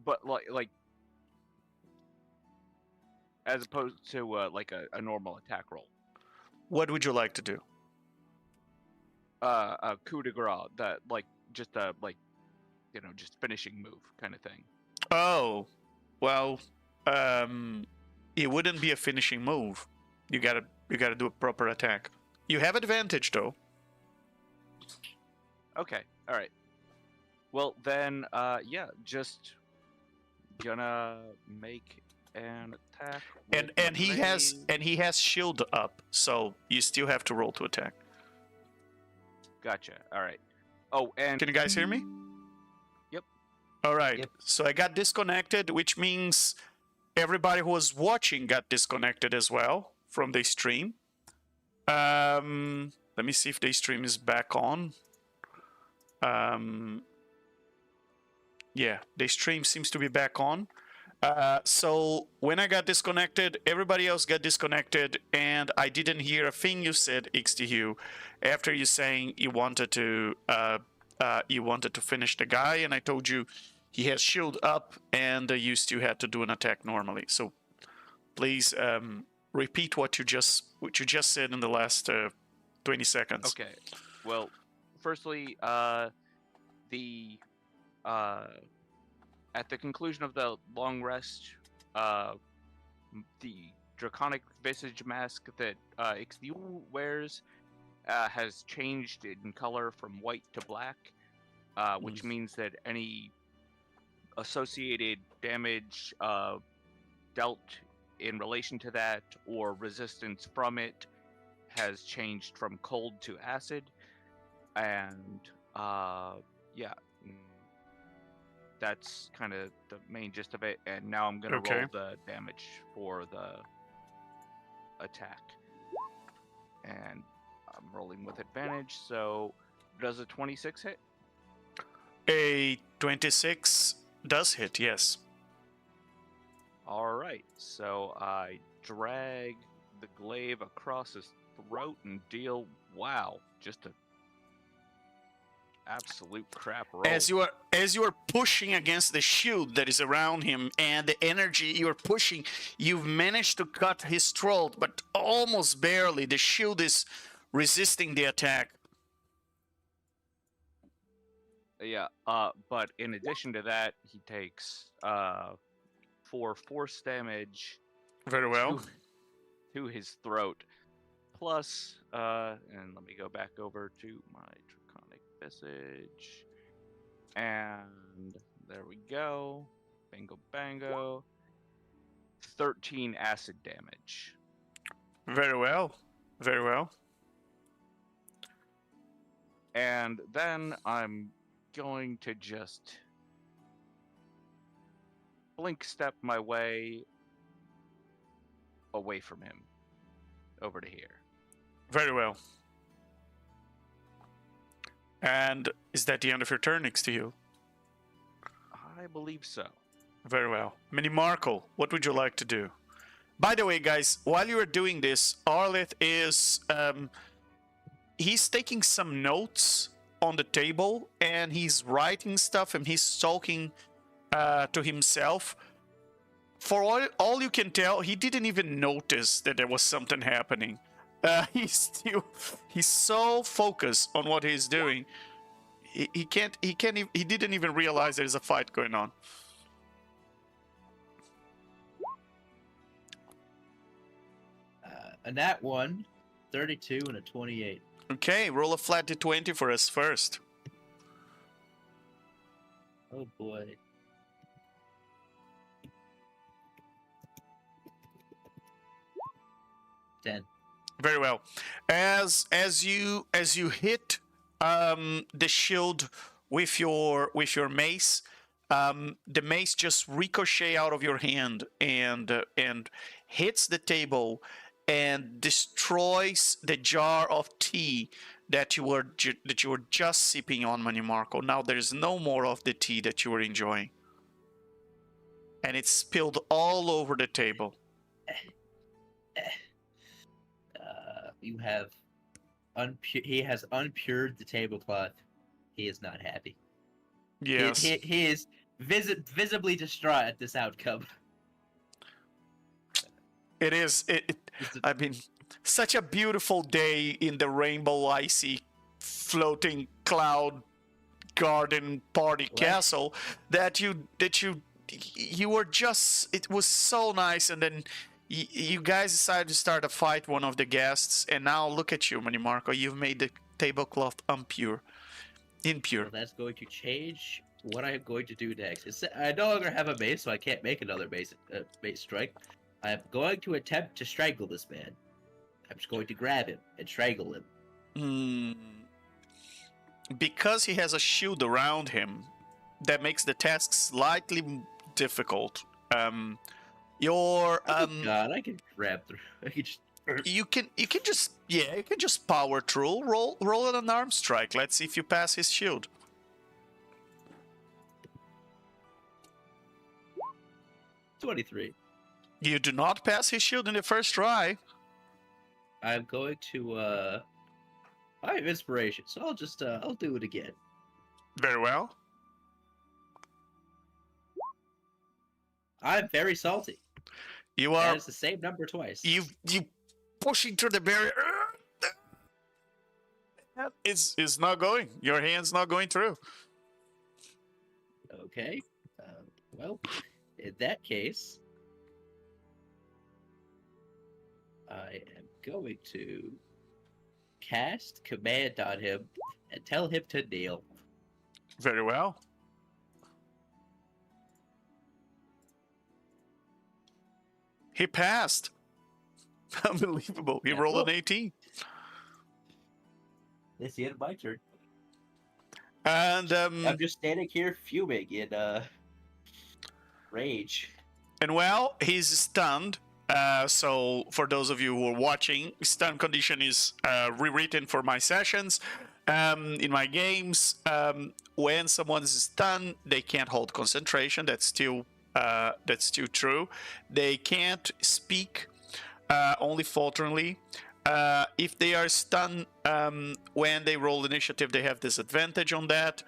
But like as opposed to like a normal attack roll. What would you like to do? A coup de grace, that like just a just finishing move kind of thing. Oh, well, it wouldn't be a finishing move. You gotta do a proper attack. You have advantage though. Okay, all right. Well then, yeah, just gonna make an attack. And with and my he has glaive. shield up, so you still have to roll to attack. Gotcha. All right. Oh, and Can you guys hear me? Yep. All right. Yep. So I got disconnected, which means everybody who was watching got disconnected as well from the stream. Let me see if the stream is back on. Yeah, the stream seems to be back on. So when I got disconnected, everybody else got disconnected, and I didn't hear a thing you said, Ixtihu, after you saying you wanted to finish the guy, and I told you he has shield up, and you still had to do an attack normally. So please repeat what you just said in the last 20 seconds. okay. Well, firstly, at the conclusion of the long rest, the draconic visage mask that Ixtihu wears has changed in color from white to black, which means that any associated damage dealt in relation to that or resistance from it has changed from cold to acid, and yeah. That's kind of the main gist of it, and now I'm gonna Okay. roll the damage for the attack, and I'm rolling with advantage. So, does a 26 hit? A 26 does hit, yes. All right. So I drag the glaive across his throat and deal. Wow, just a absolute crap roll. As you are pushing against the shield that is around him and the energy you are pushing, you've managed to cut his throat, but almost barely. The shield is resisting the attack. Yeah. But in addition to that, he takes 4 force damage Very well. to his throat. Plus, and let me go back over to my draconic visage, and there we go. Bingo, bango. 13 acid damage. Very well. Very well. And then I'm going to just blink step my way away from him over to here. Very well. And is that the end of your turn next to you? I believe so. Very well. Mini Marco, what would you like to do? By the way, guys, while you are doing this, Arleth is he's taking some notes on the table and he's writing stuff and he's talking to himself. For all you can tell, he didn't even notice that there was something happening. He's so focused on what he's doing. He didn't even realize there's a fight going on. A nat 1, 32, and a 28. Okay, roll a flat d20 for us first. Oh boy. Ten. Very well. As you hit the shield with your mace, the mace just ricochet out of your hand and hits the table and destroys the jar of tea that you were just sipping on, Mani Marco. Now there's no more of the tea that you were enjoying, and it's spilled all over the table. You have he has unpured the tablecloth. He is not happy. Yes. He is visibly distraught at this outcome. It is. I mean, such a beautiful day in the rainbow, icy, floating cloud garden party castle that you were just. It was so nice, and then you guys decided to start a fight one of the guests, and now look at you, Mani Marco. You've made the tablecloth impure. Well, that's going to change what I'm going to do next. I no longer have a mace, so I can't make another mace strike. I'm going to attempt to strangle this man. I'm just going to grab him and strangle him. Because he has a shield around him, that makes the task slightly difficult. God, I can grab through. I can just. You can just power through. Roll an unarmed strike. Let's see if you pass his shield. 23. You do not pass his shield in the first try. I'm going to I have inspiration, so I'll just I'll do it again. Very well. I'm very salty. You are. It's the same number twice. You pushing through the barrier. It's not going. Your hand's not going through. Okay. Well, in that case, I am going to cast command on him and tell him to kneel. Very well. He passed. Unbelievable. He rolled an 18. It's the end of my turn. And I'm just standing here fuming in rage. And well, he's stunned. So for those of you who are watching, stun condition is rewritten for my sessions. In my games, when someone's stunned, they can't hold concentration. That's still true. They can't speak, only falteringly. If they are stunned when they roll initiative, they have disadvantage on that.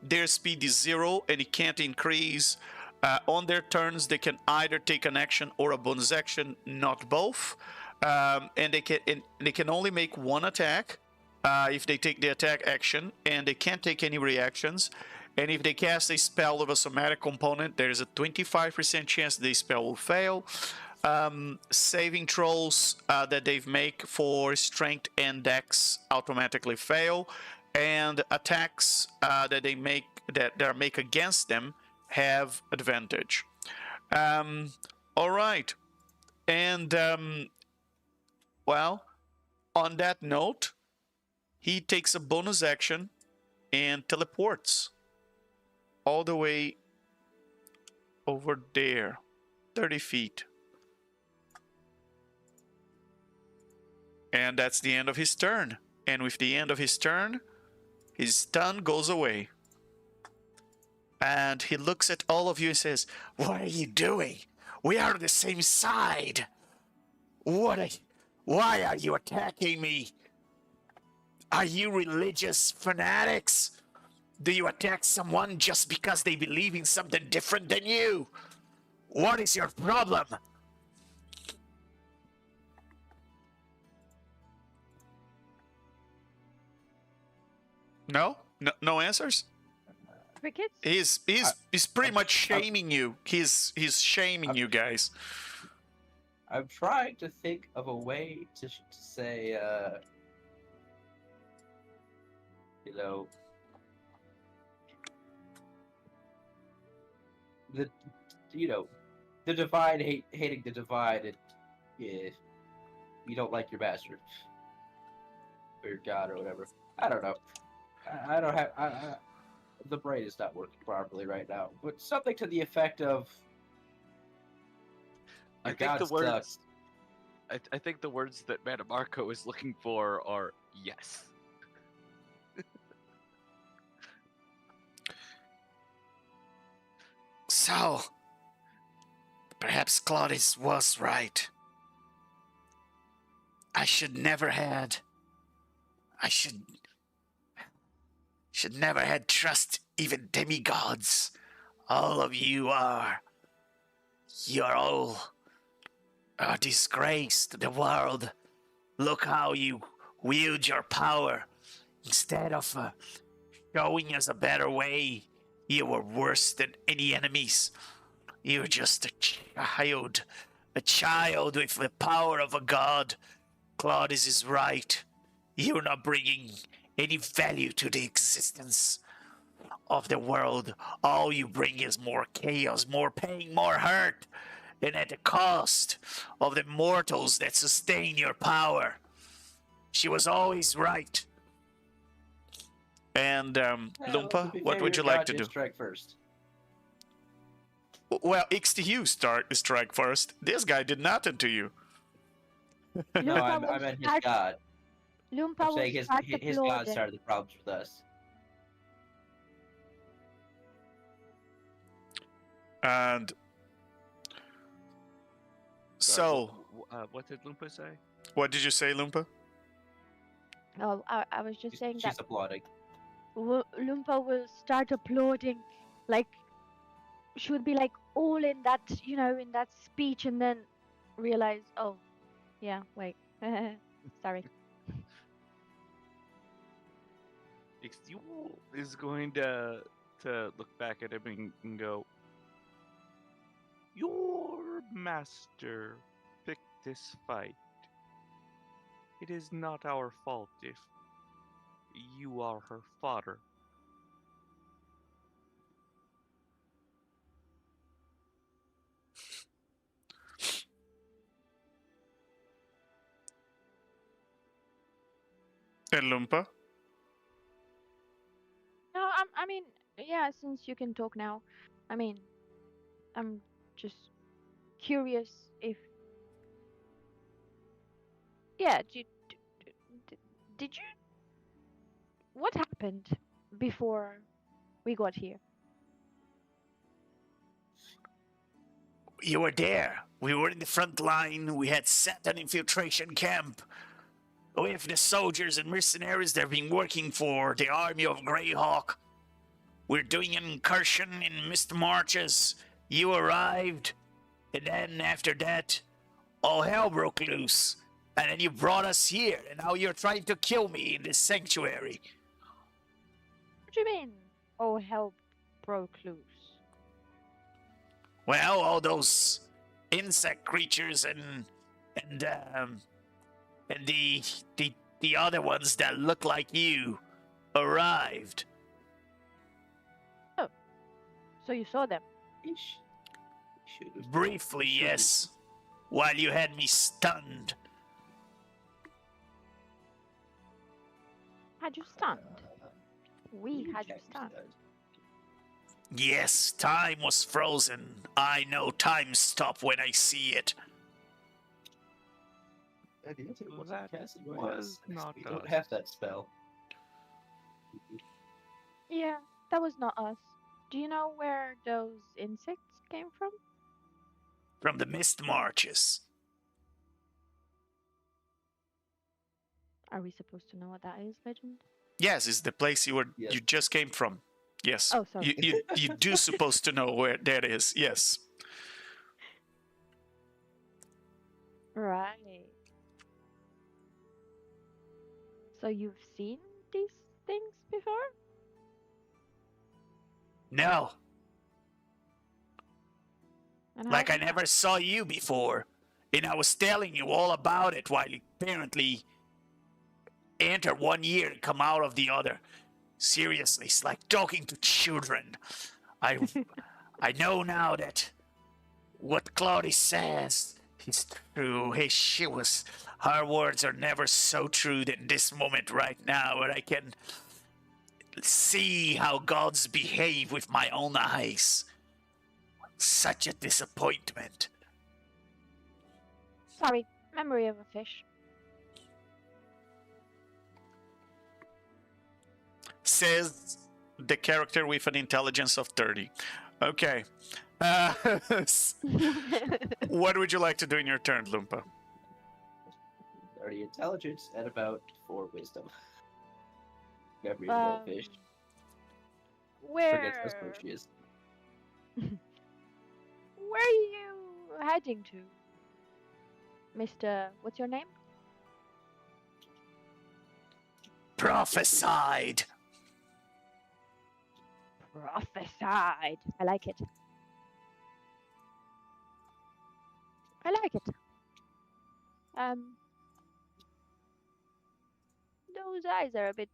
Their speed is 0 and it can't increase. On their turns, they can either take an action or a bonus action, not both. And they can only make one attack. if they take the attack action, and they can't take any reactions. And if they cast a spell with a somatic component, there's a 25% chance the spell will fail. Saving throws that they make for strength and dex automatically fail, and attacks that they make that are make against them have advantage. All right, and well, on that note, he takes a bonus action and teleports all the way over there, 30 feet. And that's the end of his turn. And with the end of his turn, his stun goes away. And he looks at all of you and says, "What are you doing? We are on the same side. Why are you attacking me? Are you religious fanatics? Do you attack someone just because they believe in something different than you? What is your problem?" No? No answers? Crickets? He's pretty much shaming you. He's shaming you guys. I'm trying to think of a way to say, you know, the divine hating the divine, and yeah, you don't like your master or your god or whatever. I don't know. I don't have. The brain is not working properly right now. But something to the effect of. I think the words. I think the words that Madame Marco is looking for are yes. So, perhaps Claudius was right. I should never had trust even demigods. All of you are all a disgrace to the world. Look how you wield your power. Instead of showing us a better way, you were worse than any enemies. You're just a child with the power of a god. Claudius is right. You're not bringing any value to the existence of the world. All you bring is more chaos, more pain, more hurt, and at the cost of the mortals that sustain your power. She was always right. And Lumpa, what would you like to do? Strike first. Well, XTU strike first. This guy did nothing to you. No, I meant his god. Lumpa I'm will saying his god started the problems with us. And so, what did Lumpa say? What did you say, Lumpa? Oh, I was just saying She's that applauding. Lumpa will start applauding, like she would be like all in that, in that speech, and then realize, oh, yeah, wait, sorry. XTU is going to look back at him and go, "Your master picked this fight. It is not our fault if you are her father." And Lumpa? No, I mean, yeah, since you can talk now, I mean, I'm just curious if, yeah, did you, what happened before we got here? You were there. We were in the front line. We had set an infiltration camp with the soldiers and mercenaries that have been working for the army of Greyhawk. We're doing an incursion in Mist Marches. You arrived, and then after that, all hell broke loose. And then you brought us here, and now you're trying to kill me in this sanctuary. What do you mean? Oh, hell broke loose. Well, all those insect creatures and the other ones that look like you arrived. So you saw them? Briefly, yes. While you had me stunned. Had you stunned? We had you stunned. Yes, time was frozen. I know time stop when I see it. That was not We don't us. have that spell. Yeah, that was not us. Do you know where those insects came from? From the mist marches. Are we supposed to know what that is, Legend? Yes, it's the place you Yes. just came from. Yes. Oh, sorry. You do supposed to know where that is. Yes. Right. So you've seen these things before? No, And how like do I you know? never saw you before, and I was telling you all about it while you apparently enter one ear and come out of the other. Seriously, it's like talking to children. I know now that what Claudia says is true. Her words are never so true than this moment right now, where I can see how gods behave with my own eyes. Such a disappointment. Sorry, memory of a fish. Says the character with an intelligence of 30. Okay. What would you like to do in your turn, Lumpa? 30 intelligence and about 4 wisdom. Memory of a fish. Forgets how Where? smart she is. Where are you heading to, Mr. What's your name? Prophesied. Prophesied. I like it. I like it. Those eyes are a bit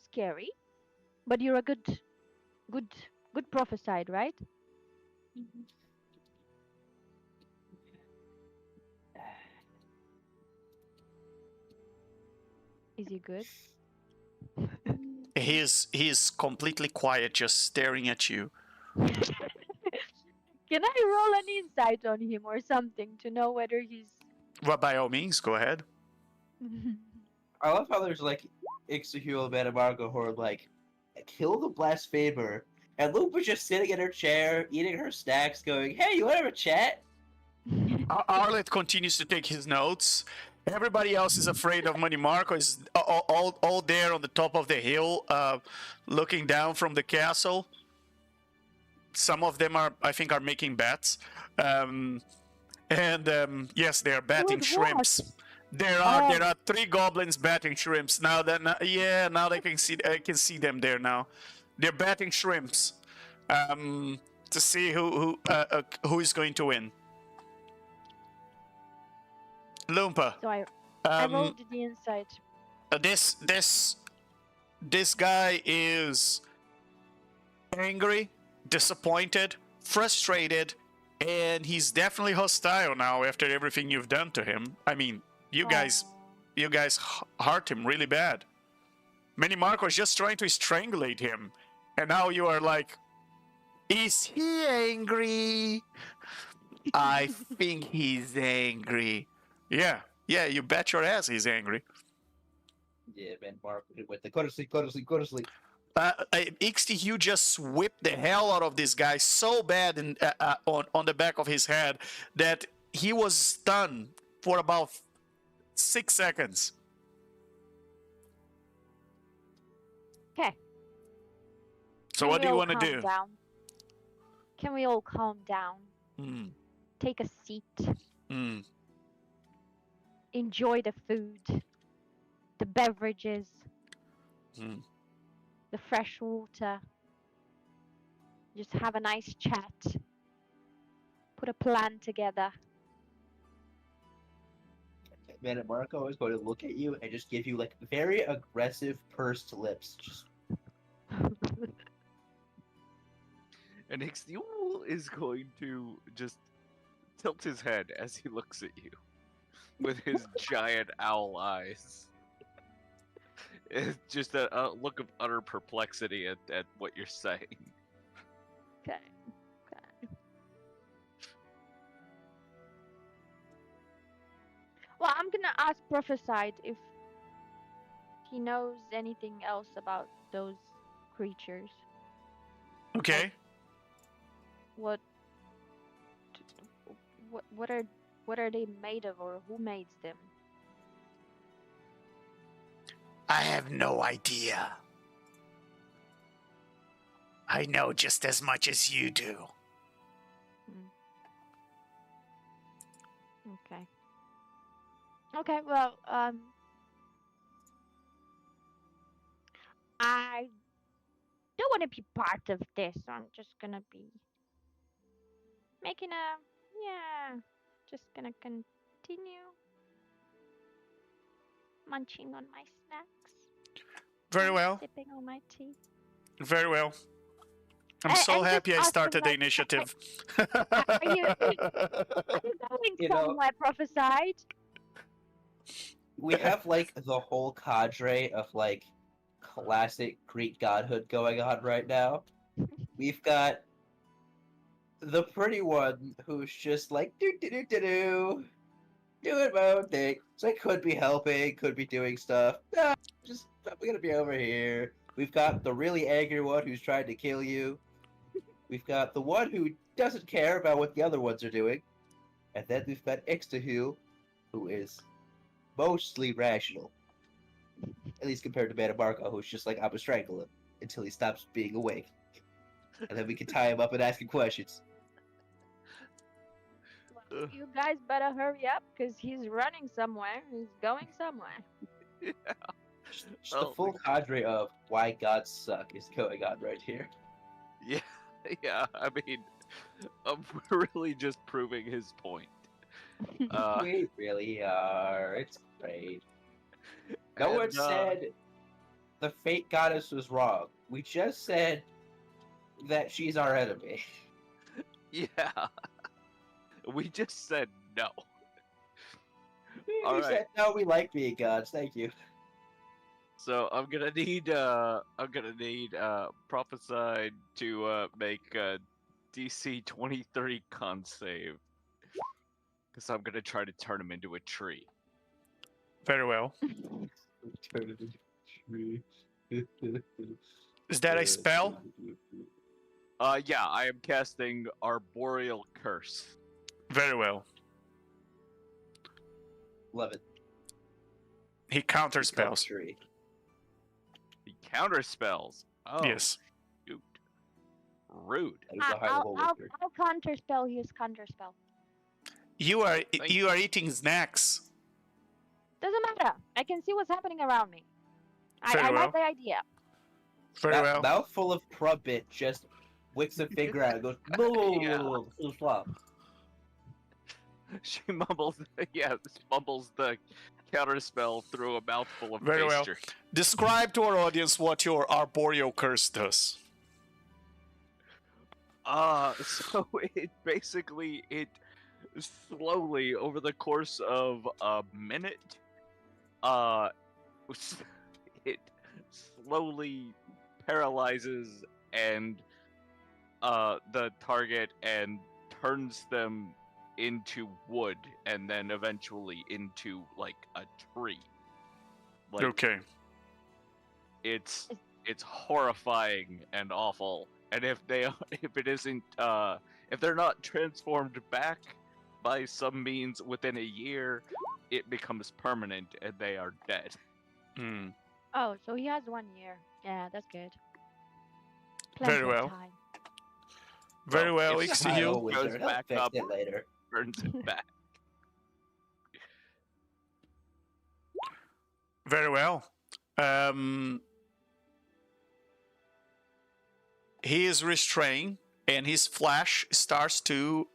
scary, but you're a good prophesied, right? Is he good? He's completely quiet, just staring at you. Can I roll an insight on him or something to know whether he's? Well, by all means, go ahead. I love how there's like Ixahul and Metamargo who are like, kill the blasphemer. And Luke was just sitting in her chair, eating her snacks, going, hey, you want to have a chat? Arlet continues to take his notes. Everybody else is afraid of Money Marco. Is all there on the top of the hill, looking down from the castle. Some of them are, I think, are making bets. Yes, they are batting With shrimps. what? There are 3 goblins batting shrimps now. Now they can see. I can see them there now. They're batting shrimps to see who is going to win. Lumpa. So I rolled the insight. This guy is angry, disappointed, frustrated, and he's definitely hostile now after everything you've done to him. I mean, you guys hurt him really bad. Manny Marco is just trying to strangulate him, and now you are like, is he angry? I think he's angry. Yeah, you bet your ass he's angry. Yeah, man, Marco with the go to sleep, go to sleep, go to sleep. XTU just whipped the hell out of this guy so bad on the back of his head that he was stunned for about 6 seconds. Okay. So what do you want to do? can we all calm down? Mm. Take a seat. Mm. Enjoy the food, the beverages, Mm. the fresh water. Just have a nice chat. Put a plan together. Man, Marco is going to look at you and just give you like very aggressive pursed lips. Just And Ixtiel is going to just tilt his head as he looks at you with his giant owl eyes. It's just a look of utter perplexity at what you're saying. Okay. Well, I'm gonna ask Prophesied if he knows anything else about those creatures. Okay. What what are they made of, or who made them? I have no idea. I know just as much as you do. Okay. Okay, well, I don't want to be part of this, so I'm just gonna be making just gonna continue munching on my snacks. Very and well. Sipping on my tea. Very well. I'm And so just happy I ask started the them, like, initiative. Are you going You know- somewhere, Prophesied? we have like the whole cadre of like classic Greek godhood going on right now. We've got the pretty one who's just like doing my own thing. So I could be helping, could be doing stuff. No, I'm gonna be over here. We've got the really angry one who's trying to kill you. We've got the one who doesn't care about what the other ones are doing. And then we've got Ixtahu, who is mostly rational. At least compared to Metamarco, who's just like, I'm gonna strangle him until he stops being awake. And then we can tie him up and ask him questions. Well, you guys better hurry up, because he's running somewhere. He's going somewhere. Yeah. Just the full cadre of why gods suck is going on right here. Yeah, yeah. I mean, I'm really just proving his point. We really are. It's great. No one said the fate goddess was wrong. We just said that she's our enemy. Yeah. We just said no. We All right. said no, we like being gods. Thank you. So I'm gonna need Prophesied to make a DC 23 con save. Because I'm gonna try to turn him into a tree. Very well. Is that a spell? Yeah, I am casting Arboreal Curse. Very well. Love it. He counters spells. Tree. He counter spells. Oh, Yes. shoot. Rude. That is a high level wizard. I'll counterspell his counterspell. You are Thank you are eating snacks. Doesn't matter. I can see what's happening around me. Very I well. like the idea. Very well. Mouthful of crumpet just wicks a finger out and goes, no, stop. She mumbles, mumbles the counterspell through a mouthful of Very well. pastry. Describe to our audience what your arboreal curse does. So it basically, it slowly, over the course of a minute, it slowly paralyzes and the target and turns them into wood and then eventually into like a tree. Like, Okay. it's horrifying and awful. And if they're not transformed back by some means within a year, it becomes permanent and they are dead. Hmm. Oh, so he has 1 year. Yeah, that's good. Very Plenty of well. time. Very well, if Ix, the to you. I'll goes wizard. I'll back fix up, it later. turns it back. Very well. He is restrained, and his flesh starts to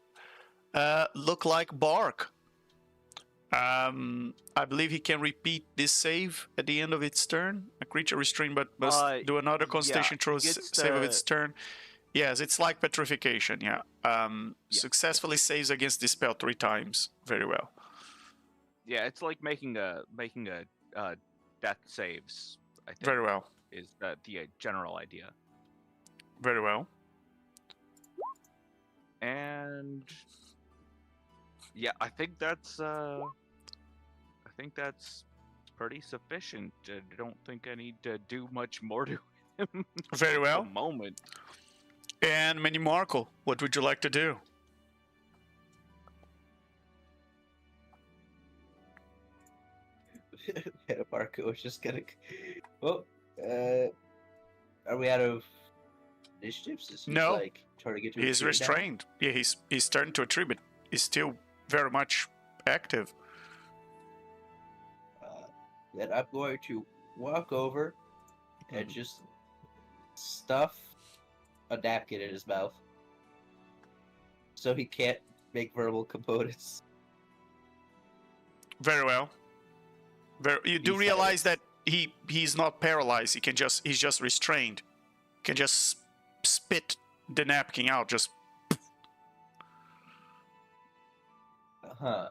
look like bark. I believe he can repeat this save at the end of its turn. A creature restrained but must do another Constitution yeah, throw he gets save of to- its turn. Yes, it's like petrification. Yeah. Successfully saves against this spell 3 times. Very well. Yeah, it's like making a death saves. I think Very well. is the general idea. Very well. And yeah, I think that's pretty sufficient. I don't think I need to do much more to him Very at well. the moment. And Mini Markle, what would you like to do? Marco is just gonna. Well, are we out of initiatives? Is he No. like trying to get to? He's retreat now? restrained. Yeah, he's turned to a tree, but he's still very much active. Then I'm going to walk over and just stuff a napkin in his mouth so he can't make verbal components. Very well. You do He's realize that he's not paralyzed. He's just restrained. Can just spit the napkin out. Just Huh.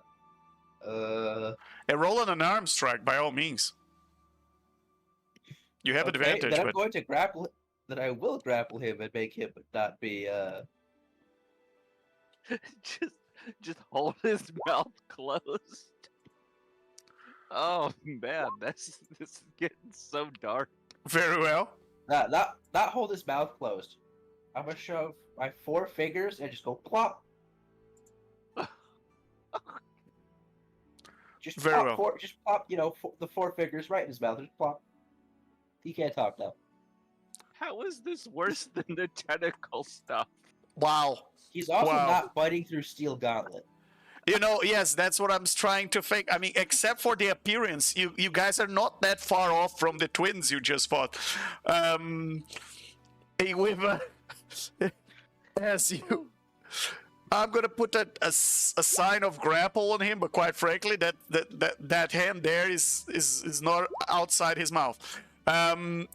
and roll on an arm strike by all means. You have Okay, advantage, then I'm but going to grapple. Then I will grapple him and make him not be. just hold his mouth closed. Oh man, this is getting so dark. very well. Not hold his mouth closed. I'm gonna shove my 4 fingers and just go plop. Just Very plop well. just plop. The 4 fingers right in his mouth. Just plop. He can't talk now. How is this worse than the tentacle stuff? Wow. He's also Wow. not biting through steel gauntlet. Yes, that's what I'm trying to think. I mean, except for the appearance, you guys are not that far off from the twins you just fought. As you, I'm gonna put a sign of grapple on him, but quite frankly, that hand there is not outside his mouth. And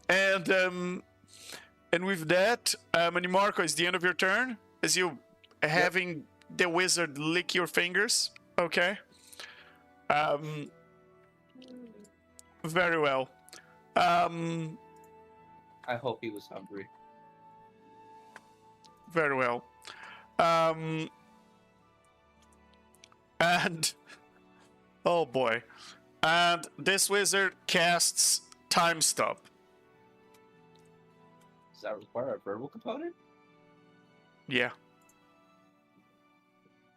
with that, Mani Marco, is the end of your turn? As you having the wizard lick your fingers, okay? Very well. I hope he was hungry. Very well. And oh boy. And this wizard casts Time Stop. Does that require a verbal component? Yeah.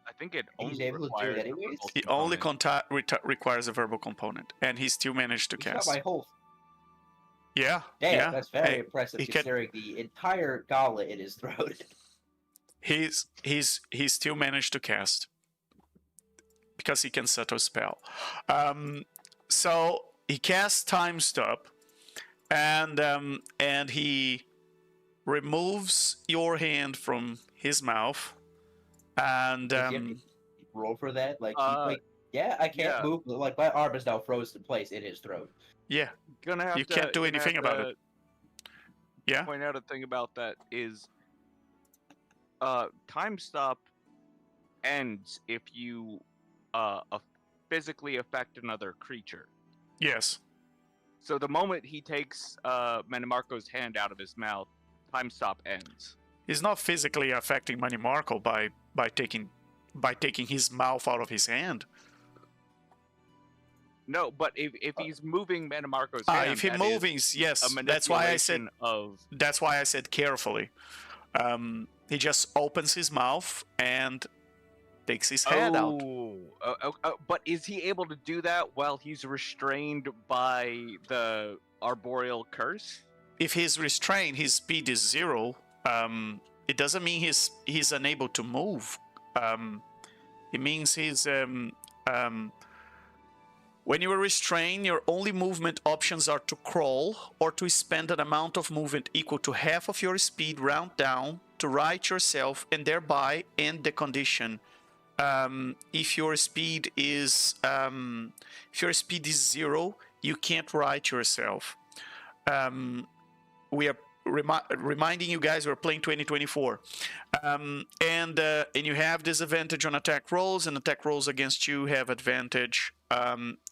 I think it He's only able to do it requires a anyways? verbal He only component. requires a verbal component, and he still managed to He's got cast. my whole. Yeah. Damn, yeah. that's very Hey, impressive he can- considering the entire gauntlet in his throat. He's still managed to cast because he can set a spell. So he casts Time Stop, and he removes your hand from his mouth, and Does he have to roll for that? Like I can't yeah. move. Like my arm is now frozen in place in his throat. yeah, Gonna have you to, can't do gonna anything have about to it. Yeah. Point out a thing about that is time stop ends if you physically affect another creature. Yes. So the moment he takes Manimarco's hand out of his mouth, time stop ends. He's not physically affecting Mani Marco by taking his mouth out of his hand. No, but if he's moving Manimarco's hand, If he that is moves, yes. a That's why I said. manipulation of That's why I said carefully. He just opens his mouth and takes his head out. But is he able to do that while he's restrained by the arboreal curse? If he's restrained, his speed is 0. it doesn't mean he's unable to move. It means he's when you are restrained, your only movement options are to crawl or to spend an amount of movement equal to half of your speed round down to right yourself and thereby end the condition. If your speed is 0, you can't right yourself. We are reminding you guys we're playing 2024, and you have disadvantage on attack rolls, and attack rolls against you have advantage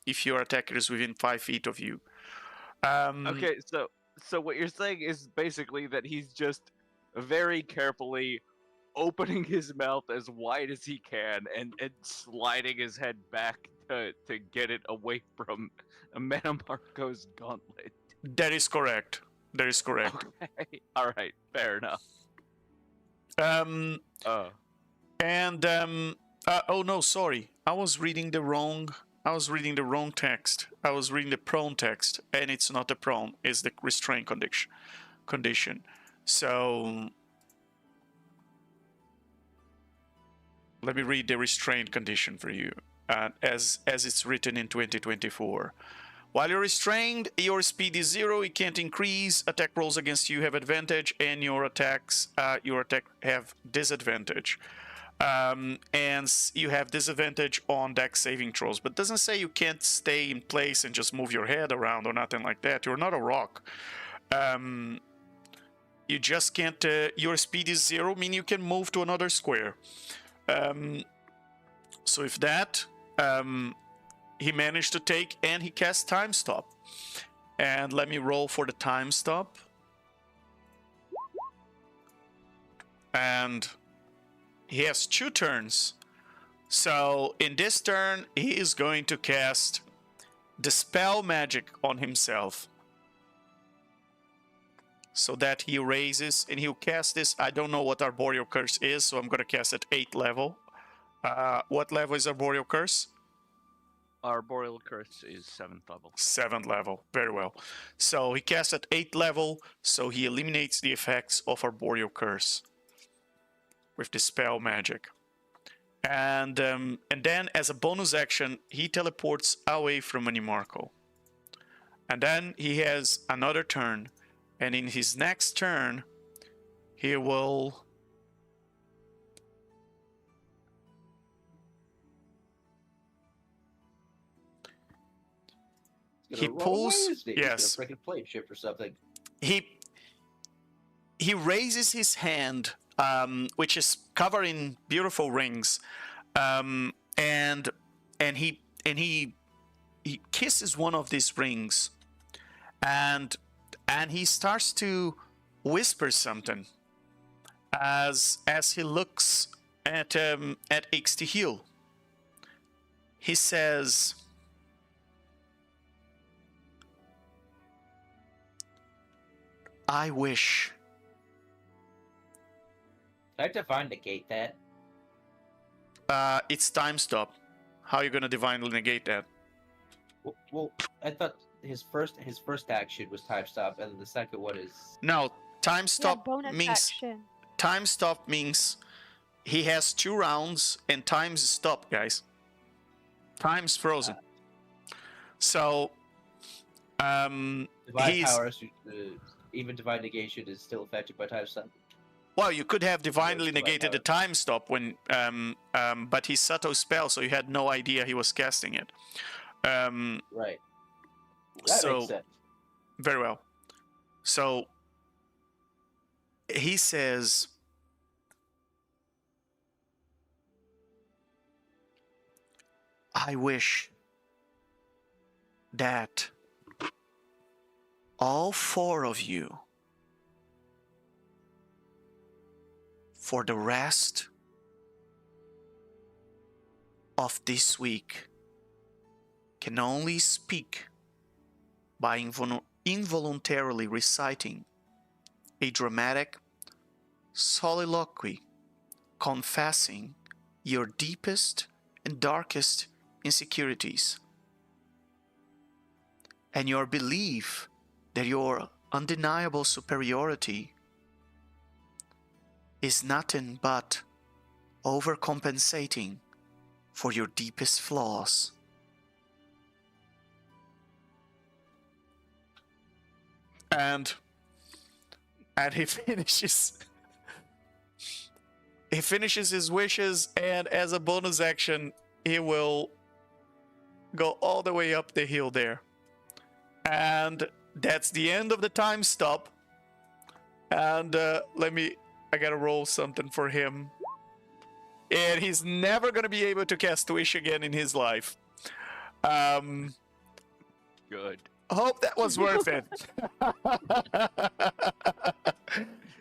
if your attacker is within 5 feet of you. Okay, so what you're saying is basically that he's just very carefully opening his mouth as wide as he can and sliding his head back to get it away from Manamarco's gauntlet. That is correct. That is correct. Okay. All right. Fair enough. Oh no, sorry. I was reading the wrong text. I was reading the prone text, and it's not the prone. It's the restraint condition. So let me read the restraint condition for you, as it's written in 2024. While you're restrained, your speed is 0. It can't increase. Attack rolls against you have advantage, and your attack have disadvantage. And you have disadvantage on dex saving throws, but doesn't say you can't stay in place and just move your head around or nothing like that. You're not a rock. You just can't. Your speed is 0, meaning you can move to another square. So if that. He managed to take, and he cast time stop. And let me roll for the time stop. And he has 2 turns. So in this turn, he is going to cast Dispel Magic on himself. So that he raises, and he'll cast this. I don't know what Arboreal Curse is, so I'm going to cast at 8th level. What level is Arboreal Curse? Arboreal Curse is 7th level. 7th level, very well. So he casts at 8th level, so he eliminates the effects of Arboreal Curse with Dispel Magic. And then, as a bonus action, he teleports away from Manamarco. And then he has another turn, and in his next turn, he will... He pulls. Yes. Freaking plate shift or something. He raises his hand, which is covered in beautiful rings, and he kisses one of these rings, and he starts to whisper something as he looks at Ixtihil. He says, I wish. Can I divine negate that? It's time stop. How are you gonna divinely negate that? Well, I thought his first action was time stop, and the second one is No, time stop bonus means action. time stop means he has 2 rounds and time's stopped, guys. Time's frozen. So divine powers. Even divine negation is still affected by time stop. Well, you could have divinely Divine negated the power. time stop when, but he's subtle spell, so you had no idea he was casting it. Right. That makes sense. Very well. So he says, I wish that all 4 of you, for the rest of this week, can only speak by involuntarily reciting a dramatic soliloquy confessing your deepest and darkest insecurities and your belief that your undeniable superiority is nothing but overcompensating for your deepest flaws. And he finishes his wishes, and as a bonus action, he will go all the way up the hill there. And that's the end of the time stop. And I gotta roll something for him. And he's never gonna be able to cast Wish again in his life. Good. Hope that was worth it.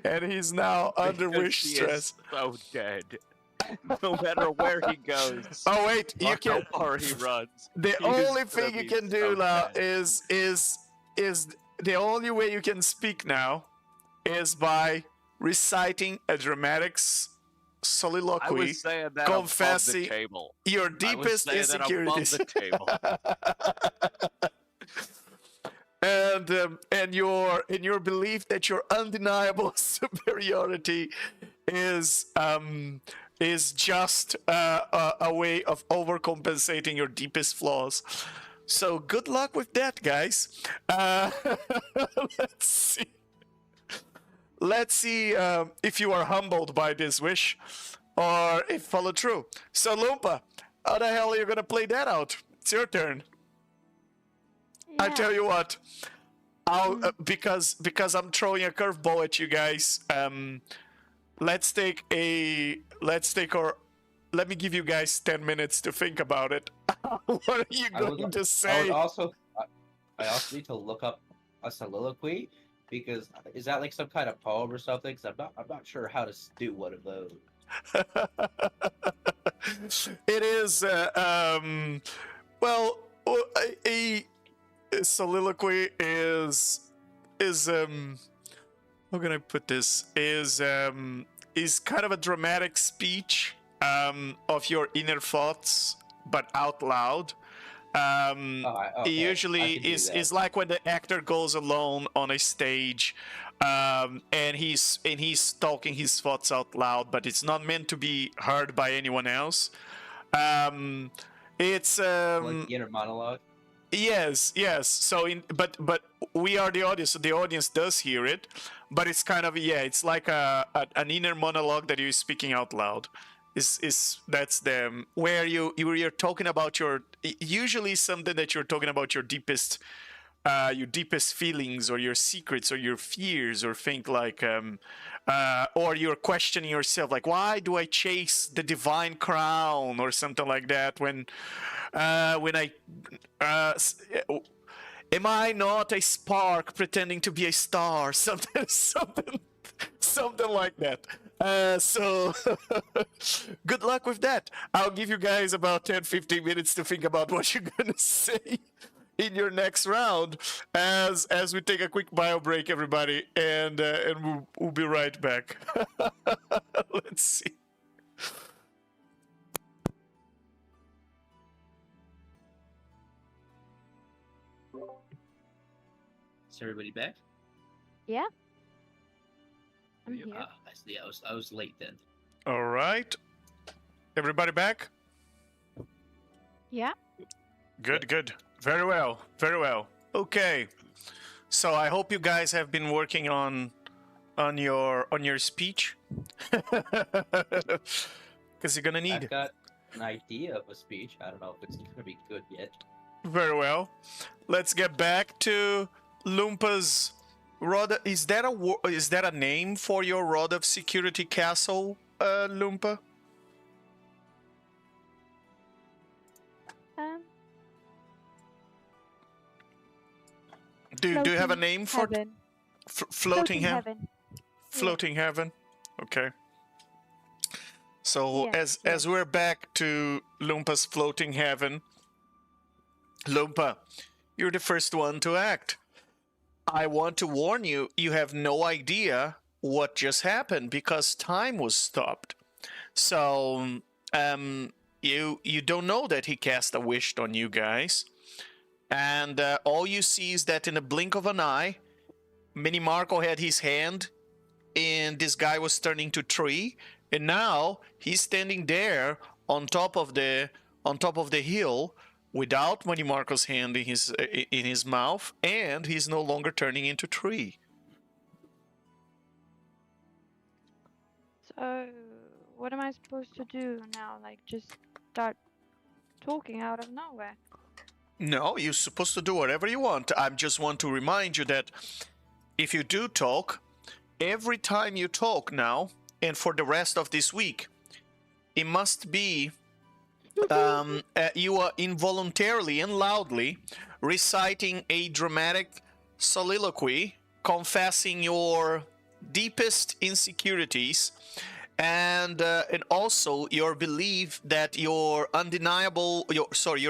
And he's now under Because wish he stress. is so dead. No matter where he goes. Oh wait, you or can. how far he runs. The he is only gonna thing you be can do so now dead. is the only way you can speak now is by reciting a dramatic I soliloquy, was saying that confessing above the table. your I was deepest saying that above insecurities. the table. And your belief that your undeniable superiority is just a way of overcompensating your deepest flaws. So good luck with that, guys. Let's see if you are humbled by this wish or if follow through. So Lumpa, how the hell are you gonna play that out? It's your turn. I Yeah. tell you what, I'll because I'm throwing a curveball at you guys. Let me give you guys 10 minutes to think about it. What are you going to say? I also need to look up a soliloquy, because is that like some kind of poem or something? Because I'm not sure how to do one of those. It is well, a soliloquy is how can I put this? Is kind of a dramatic speech of your inner thoughts, but out loud. Okay, Usually I can do is that. like when the actor goes alone on a stage, and he's talking his thoughts out loud, but it's not meant to be heard by anyone else. It's Like the inner monologue. Yes. So but we are the audience, so the audience does hear it, but it's kind of it's like an inner monologue that you're speaking out loud. That's them where you're talking about usually something that you're talking about your deepest feelings or your secrets or your fears, or think like or you're questioning yourself, like, why do I chase the divine crown or something like that when I am I not a spark pretending to be a star? Something like that. So good luck with that. I'll give you guys about 10-15 minutes to think about what you're gonna say in your next round as we take a quick bio break, everybody, and we'll be right back. Let's see. Is everybody back? Yeah. I'm here. I see. I was late then. All right, everybody back? Yeah. Good. Very well. Okay. So I hope you guys have been working on your speech, because you're gonna need. I've got an idea of a speech. I don't know if it's gonna be good yet. Very well. Let's get back to Lumpa's rod. Is that a name for your rod of security castle, Lumpa? Do you have a name for heaven. floating heaven? heaven. Floating heaven. Okay. So Yeah, as we're back to Lumpa's floating heaven, Lumpa, you're the first one to act. I want to warn you, you have no idea what just happened because time was stopped. So you don't know that he cast a wish on you guys. And all you see is that in a blink of an eye, Mini Marco had his hand and this guy was turning to tree, and now he's standing there on top of the hill without Money Marco's hand in his mouth, and he's no longer turning into tree. So, what am I supposed to do now? Like, just start talking out of nowhere? No, you're supposed to do whatever you want. I just want to remind you that if you do talk, every time you talk now, and for the rest of this week, it must be you are involuntarily and loudly reciting a dramatic soliloquy, confessing your deepest insecurities, and also your belief that your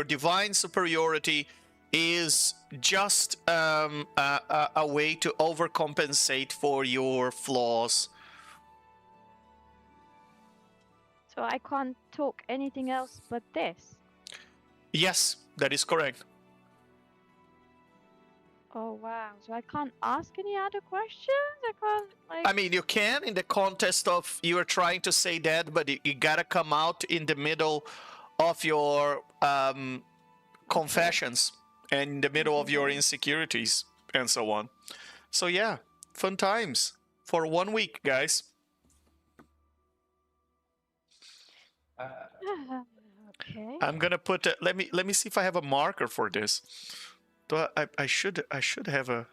divine superiority is just a way to overcompensate for your flaws. So I can't talk anything else but this? Yes, that is correct. Oh wow, so I can't ask any other questions? I can't, like... I mean, you can in the context of you are trying to say that, but you gotta come out in the middle of your confessions and in the middle of your insecurities and so on. So yeah, fun times for 1 week, guys. Okay. I'm gonna put. Let me see if I have a marker for this. I should have a.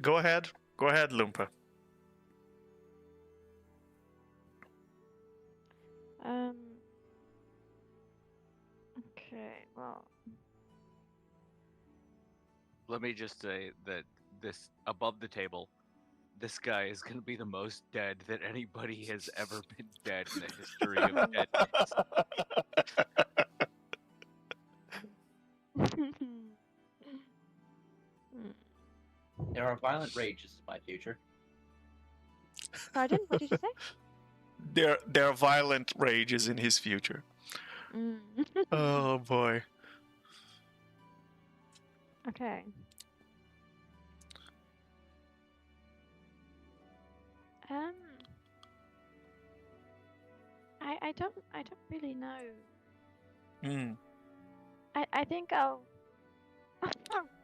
Go ahead, Lumpa. Okay. Well. Let me just say that this above the table, this guy is going to be the most dead that anybody has ever been dead in the history of deadness. There are violent rages in my future. Pardon? What did you say? There are violent rages in his future. Oh boy. Okay. I don't really know. I think I'll...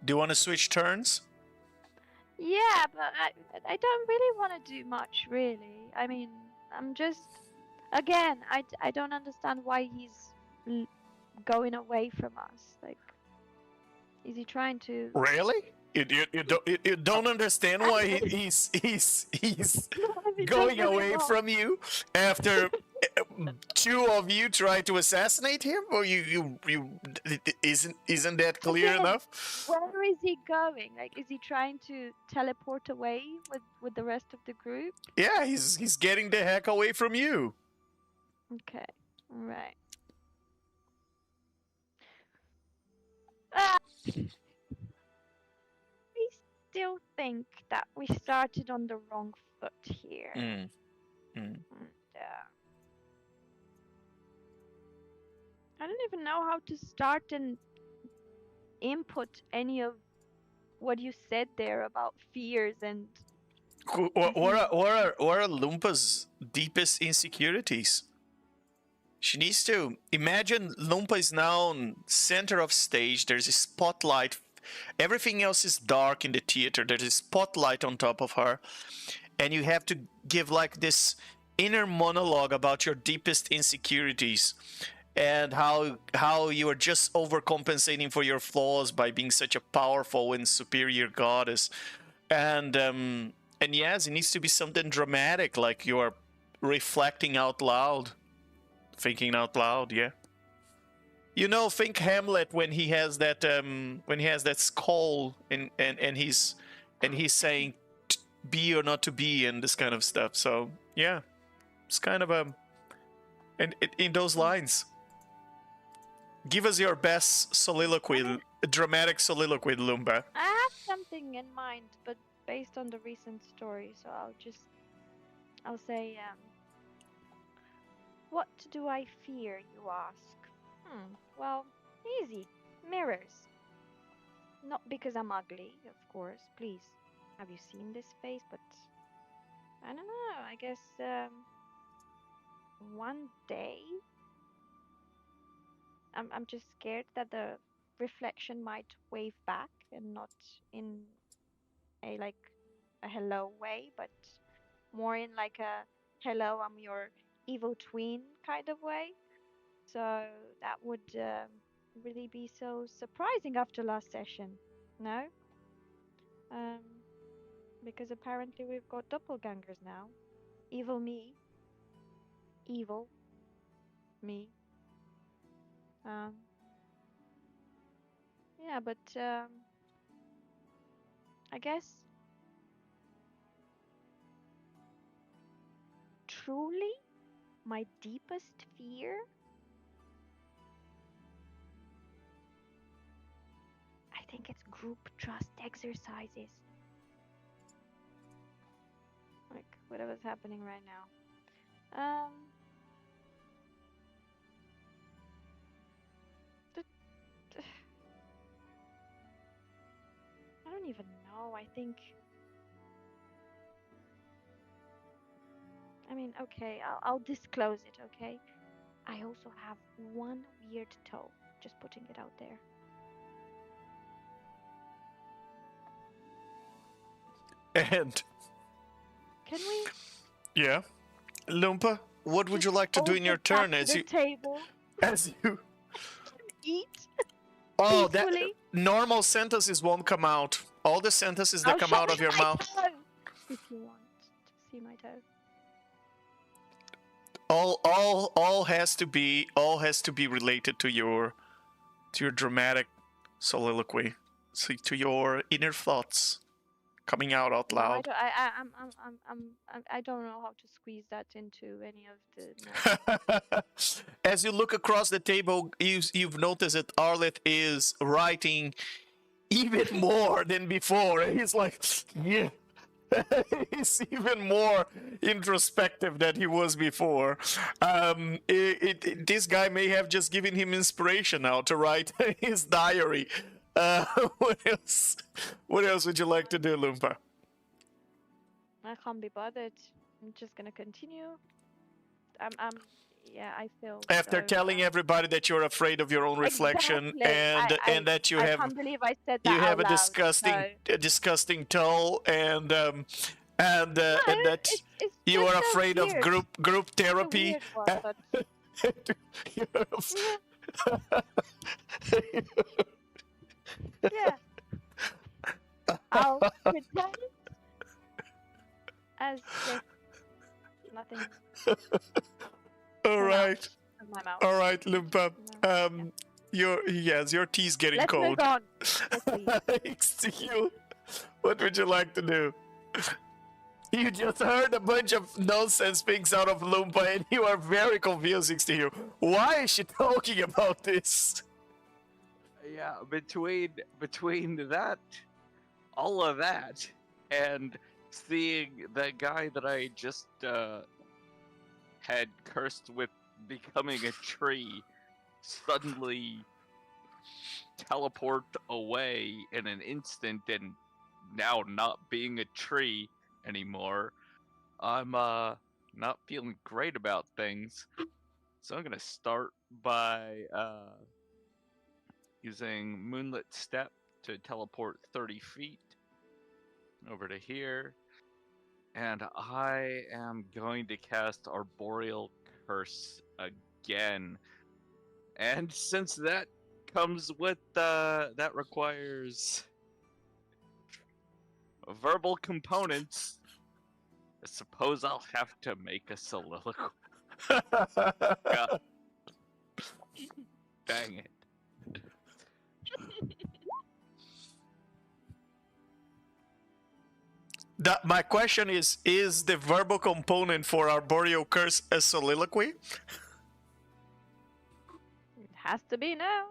Do you want to switch turns? Yeah, but I don't really want to do much, really. I mean, I'm just... Again, I don't understand why he's going away from us. Like, is he trying to... Really? You don't understand why he's going away from you after two of you try to assassinate him? Or you isn't that clear enough? Where is he going? Like, is he trying to teleport away with the rest of the group? Yeah, he's getting the heck away from you. Okay, all right. We still think that we started on the wrong foot here. And, I don't even know how to start and input any of what you said there about fears and... What are Lumpa's deepest insecurities? She needs to imagine Lumpa is now in center of stage. There's a spotlight. Everything else is dark in the theater. There's a spotlight on top of her. And you have to give like this inner monologue about your deepest insecurities and how you are just overcompensating for your flaws by being such a powerful and superior goddess. And yes, it needs to be something dramatic, like you are reflecting out loud. Thinking out loud, yeah. You know, think Hamlet when he has that skull and he's saying be or not to be and this kind of stuff. So yeah, it's kind of and in those lines. Give us your best soliloquy, dramatic soliloquy, Lumba. I have something in mind, but based on the recent story, so I'll say, what do I fear, you ask? Well, easy. Mirrors. Not because I'm ugly, of course. Please, have you seen this face? But I don't know. I guess one day I'm just scared that the reflection might wave back and not in a like a hello way, but more in like a hello, I'm your evil twin kind of way. So that would really be so surprising after last session, no? Um, because apparently we've got doppelgangers now. Evil me, evil me. Um, yeah, but I guess truly my deepest fear, I think it's group trust exercises. Like whatever's happening right now. Th- th- I don't even know. I mean, okay, I'll disclose it, okay? I also have one weird toe. Just putting it out there. And Can we yeah, Lumpa, what would you just like to do all in your get back turn to as the you table as you? eat Oh, that peacefully? normal sentences won't come out. All the sentences that I'll come show out of you your my mouth, toe if you want to see my toe. all has to be related to your dramatic soliloquy, so to your inner thoughts coming out No, I loud. don't. I don't know how to squeeze that into any of the. No. As you look across the table, you've noticed that Arleth is writing even more than before. He's like, yeah. He's even more introspective than he was before. This guy may have just given him inspiration now to write his diary. What else? What else would you like to do, Lumpa? I can't be bothered. I'm just gonna continue. Yeah, I feel After so. telling everybody that you're afraid of your own reflection, Exactly. and that I can't believe I said that you have out a loud. So. disgusting toe, and No, that it's you just are a afraid of weird. group It's a therapy. weird one, but You're af- yeah. I'll pretend as if nothing all came out right, of my mouth. all right, Lumpa. Yeah. Your tea's getting Let's cold. move on. Yes, please. Thanks to you. What would you like to do? You just heard a bunch of nonsense things out of Lumpa, and you are very confused to you. Why is she talking about this? Yeah, between that, all of that, and seeing the guy that I just had cursed with becoming a tree suddenly teleport away in an instant and now not being a tree anymore, I'm not feeling great about things. So I'm gonna start by using Moonlit Step to teleport 30 feet over to here. And I am going to cast Arboreal Curse again. And since that comes with, that requires verbal components, I suppose I'll have to make a soliloquy. God. Dang it. My question is the verbal component for Arboreal Curse a soliloquy? It has to be now.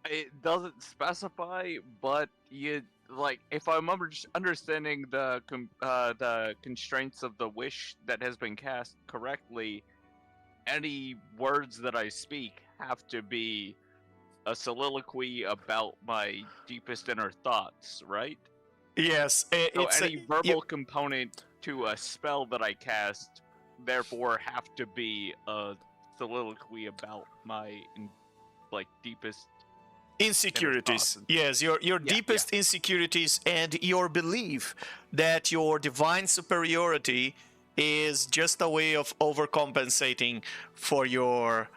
It doesn't specify, but you like if I'm understanding the constraints of the wish that has been cast correctly, any words that I speak have to be a soliloquy about my deepest inner thoughts, right? Yes, So any verbal component to a spell that I cast, therefore have to be a soliloquy about my deepest Insecurities. and- Yes, your Yeah, deepest insecurities and your belief that your divine superiority is just a way of overcompensating for your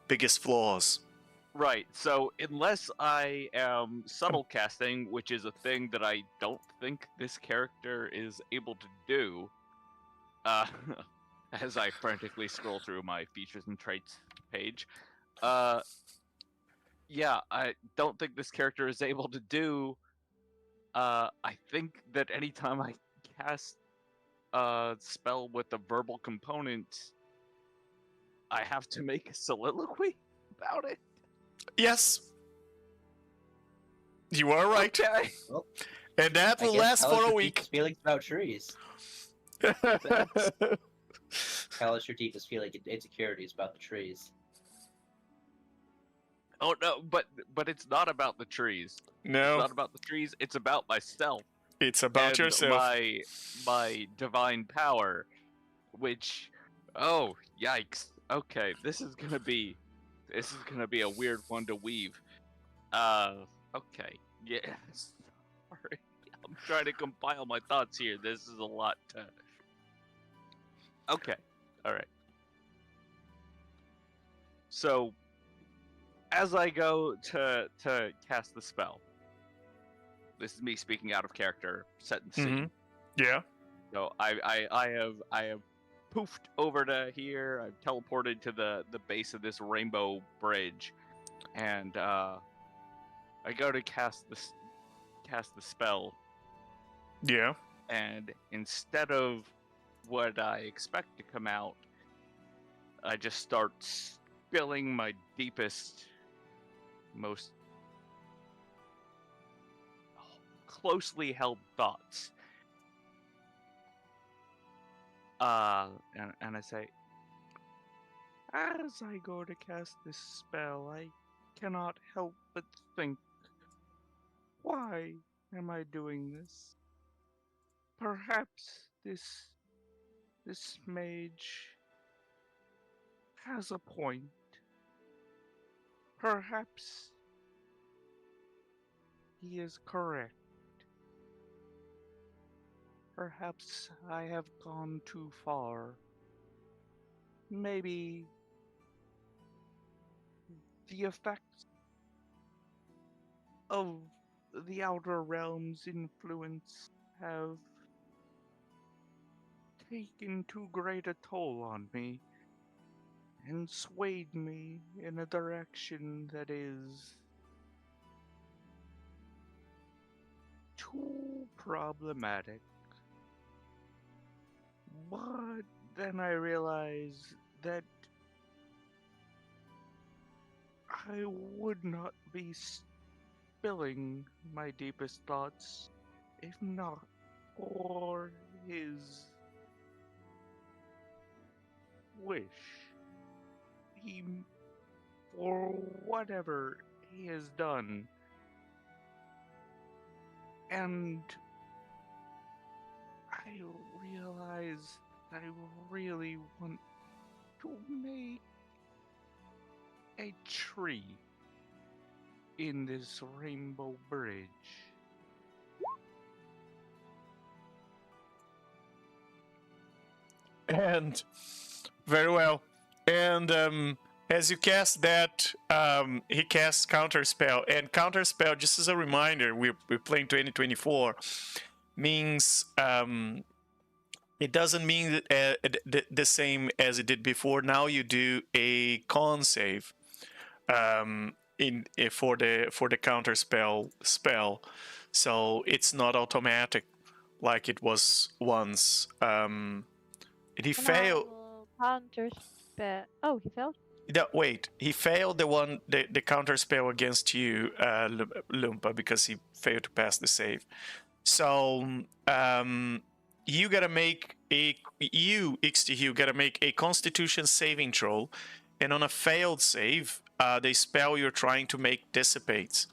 biggest flaws. Right. So unless I am subtle casting, which is a thing that I don't think this character is able to do, uh, as I frantically scroll through my features and traits page, yeah, I don't think this character is able to do. I think that anytime I cast a spell with a verbal component, I have to make a soliloquy about it. Yes, you are right. Okay. Well, And that I will guess last tell us for a your week. deepest feelings about trees. Tell us your deepest feeling insecurities about the trees. Oh no, but it's not about the trees. It's No, not about the trees. It's about myself it's about and yourself. my divine power, which, oh yikes. Okay, this is gonna be a weird one to weave. Okay, yes. Sorry, I'm trying to compile my thoughts here. This is a lot to. Okay, all right. So, as I go to cast the spell, this is me speaking out of character, set in scene. Mhm. Yeah. So I have poofed over to here. I've teleported to the base of this rainbow bridge, and I go to cast the spell, Yeah. and instead of what I expect to come out, I just start spilling my deepest, most closely held thoughts. And I say, as I go to cast this spell, I cannot help but think, why am I doing this? Perhaps this mage has a point. Perhaps he is correct. Perhaps I have gone too far. Maybe the effects of the Outer Realm's influence have taken too great a toll on me and swayed me in a direction that is too problematic. But then I realize that I would not be spilling my deepest thoughts if not for his wish. He, for whatever he has done, and I realize I really want to make a tree in this rainbow bridge. And very well. And as you cast that, he casts counterspell. And counterspell, just as a reminder, we're playing 2024, means it doesn't mean the same as it did before. Now you do a con save for the counterspell spell, so it's not automatic like it was once. He failed. Counter spell. Oh, he failed. Wait, he failed the counter spell against you, Lumpa, because he failed to pass the save. So you gotta make XTU gotta make a Constitution saving throw, and on a failed save, the spell you're trying to make dissipates.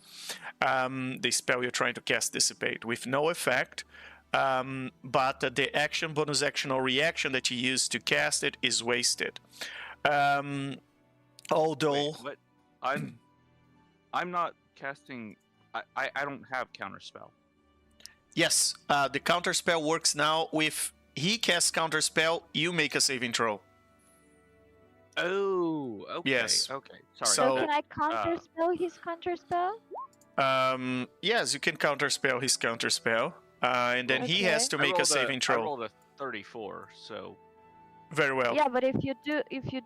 The spell you're trying to cast dissipate with no effect. but the action, bonus action, or reaction that you use to cast it is wasted. Although, Wait, what? I'm not casting. I don't have counterspell. yes, the counter spell works now. If he casts counter spell, you make a saving throw. Oh, okay. Yes. Okay. Sorry. So- So can I counterspell his counterspell? Yes, you can counter spell his counter spell, and then he has to Okay. make a saving I throw. rolled a 34, so Very well. Yeah, but if you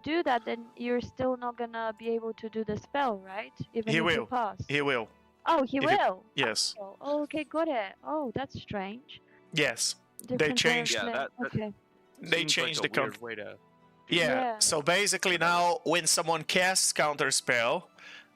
do that, then you're still not gonna be able to do the spell, right? Even He if will. you pass. He will. Oh, he if you- will. Yes. Oh, okay, got it. Oh, that's strange. Yes. Different changed- Yeah, that- Okay. They seems changed like the a counter. weird way to. Yeah. Yeah. So basically now when someone casts counter spell,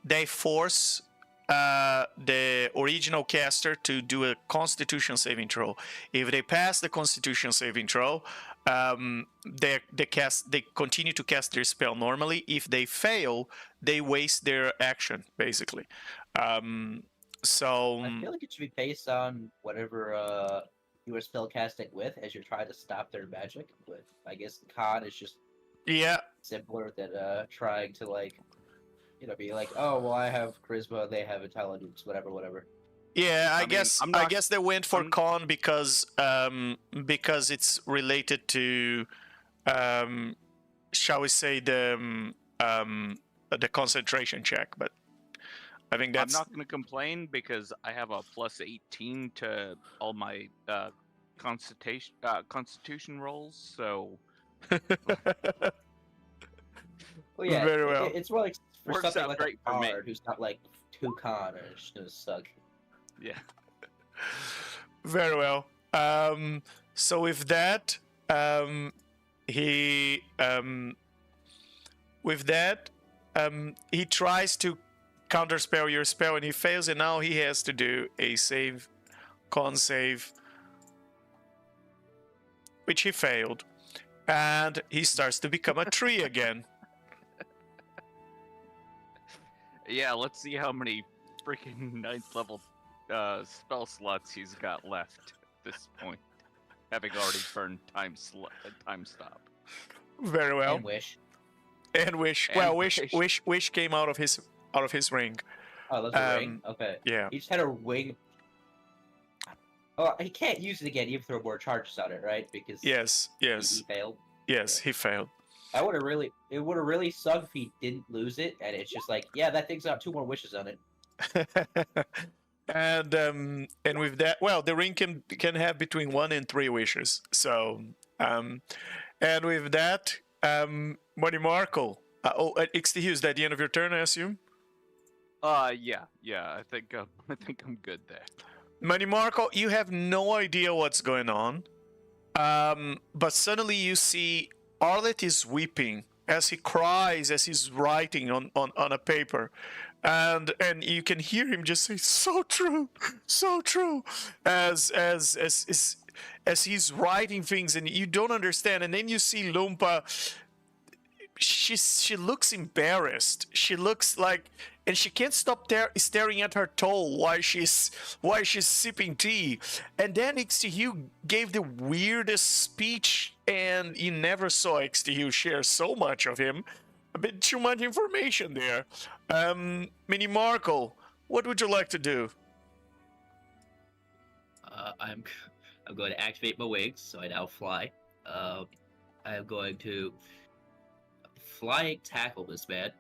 they force the original caster to do a constitution saving throw. If they pass the constitution saving throw, they continue to cast their spell normally. If they fail, they waste their action basically. So I feel like it should be based on whatever you were spell casting with as you're trying to stop their magic. But I guess the con is just yeah, simpler than trying to be like, oh well, I have charisma, they have intelligence, whatever. yeah, I mean, guess I'm I not- guess they went for I'm- con because it's related to shall we say the concentration check, but I think that's I'm not going to complain because I have a plus 18 to all my constitution rolls. So Well, yeah, Very well. It's more like for Works something out like great a for me. bard who's not like too con or it's just gonna suck. yeah. Very well. So with that, he he tries to counterspell your spell and he fails, and now he has to do a con save, which he failed, and he starts to become a tree again. Yeah, let's see how many freaking 9th level spell slots he's got left at this point, having already burned time stop. Very well. And wish. And wish. And Well, wish. wish came out of his ring. Oh, that's a ring. Okay. Yeah. He just had a wing. Oh, he can't use it again. You throw more charges on it, right? Because Yes. he Yes. failed. Yes. He failed. It would have really sucked if he didn't lose it, and it's just like, yeah, that thing's got 2 more wishes on it. And with that, well, the ring can have between 1 and 3 wishes. So and with that, Money Markle. XTU, is that the end of your turn, I assume? Yeah. I think I'm good there. Money Markle, you have no idea what's going on. But suddenly you see Arlet is weeping as he cries, as he's writing on a paper. And you can hear him just say, so true, as he's writing things, and you don't understand. And then you see Lumpa. She looks embarrassed. She looks like, and she can't stop staring at her toe while she's sipping tea. And then XTU gave the weirdest speech, and you never saw XTU share so much of him. A bit too much information there. Mini Markle, what would you like to do? I'm going to activate my wings, so I now fly. I'm going to flying tackle this man.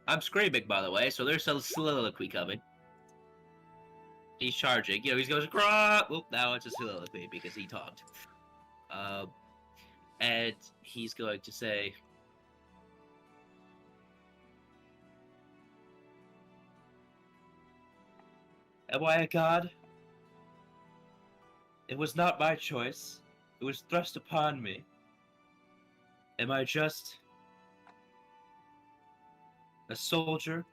I'm screaming, by the way, so there's a soliloquy coming. He's charging. He goes, "Grah!" Well, now it's a soliloquy because he talked. And he's going to say, "Am I a god? It was not my choice. It was thrust upon me. Am I just a soldier?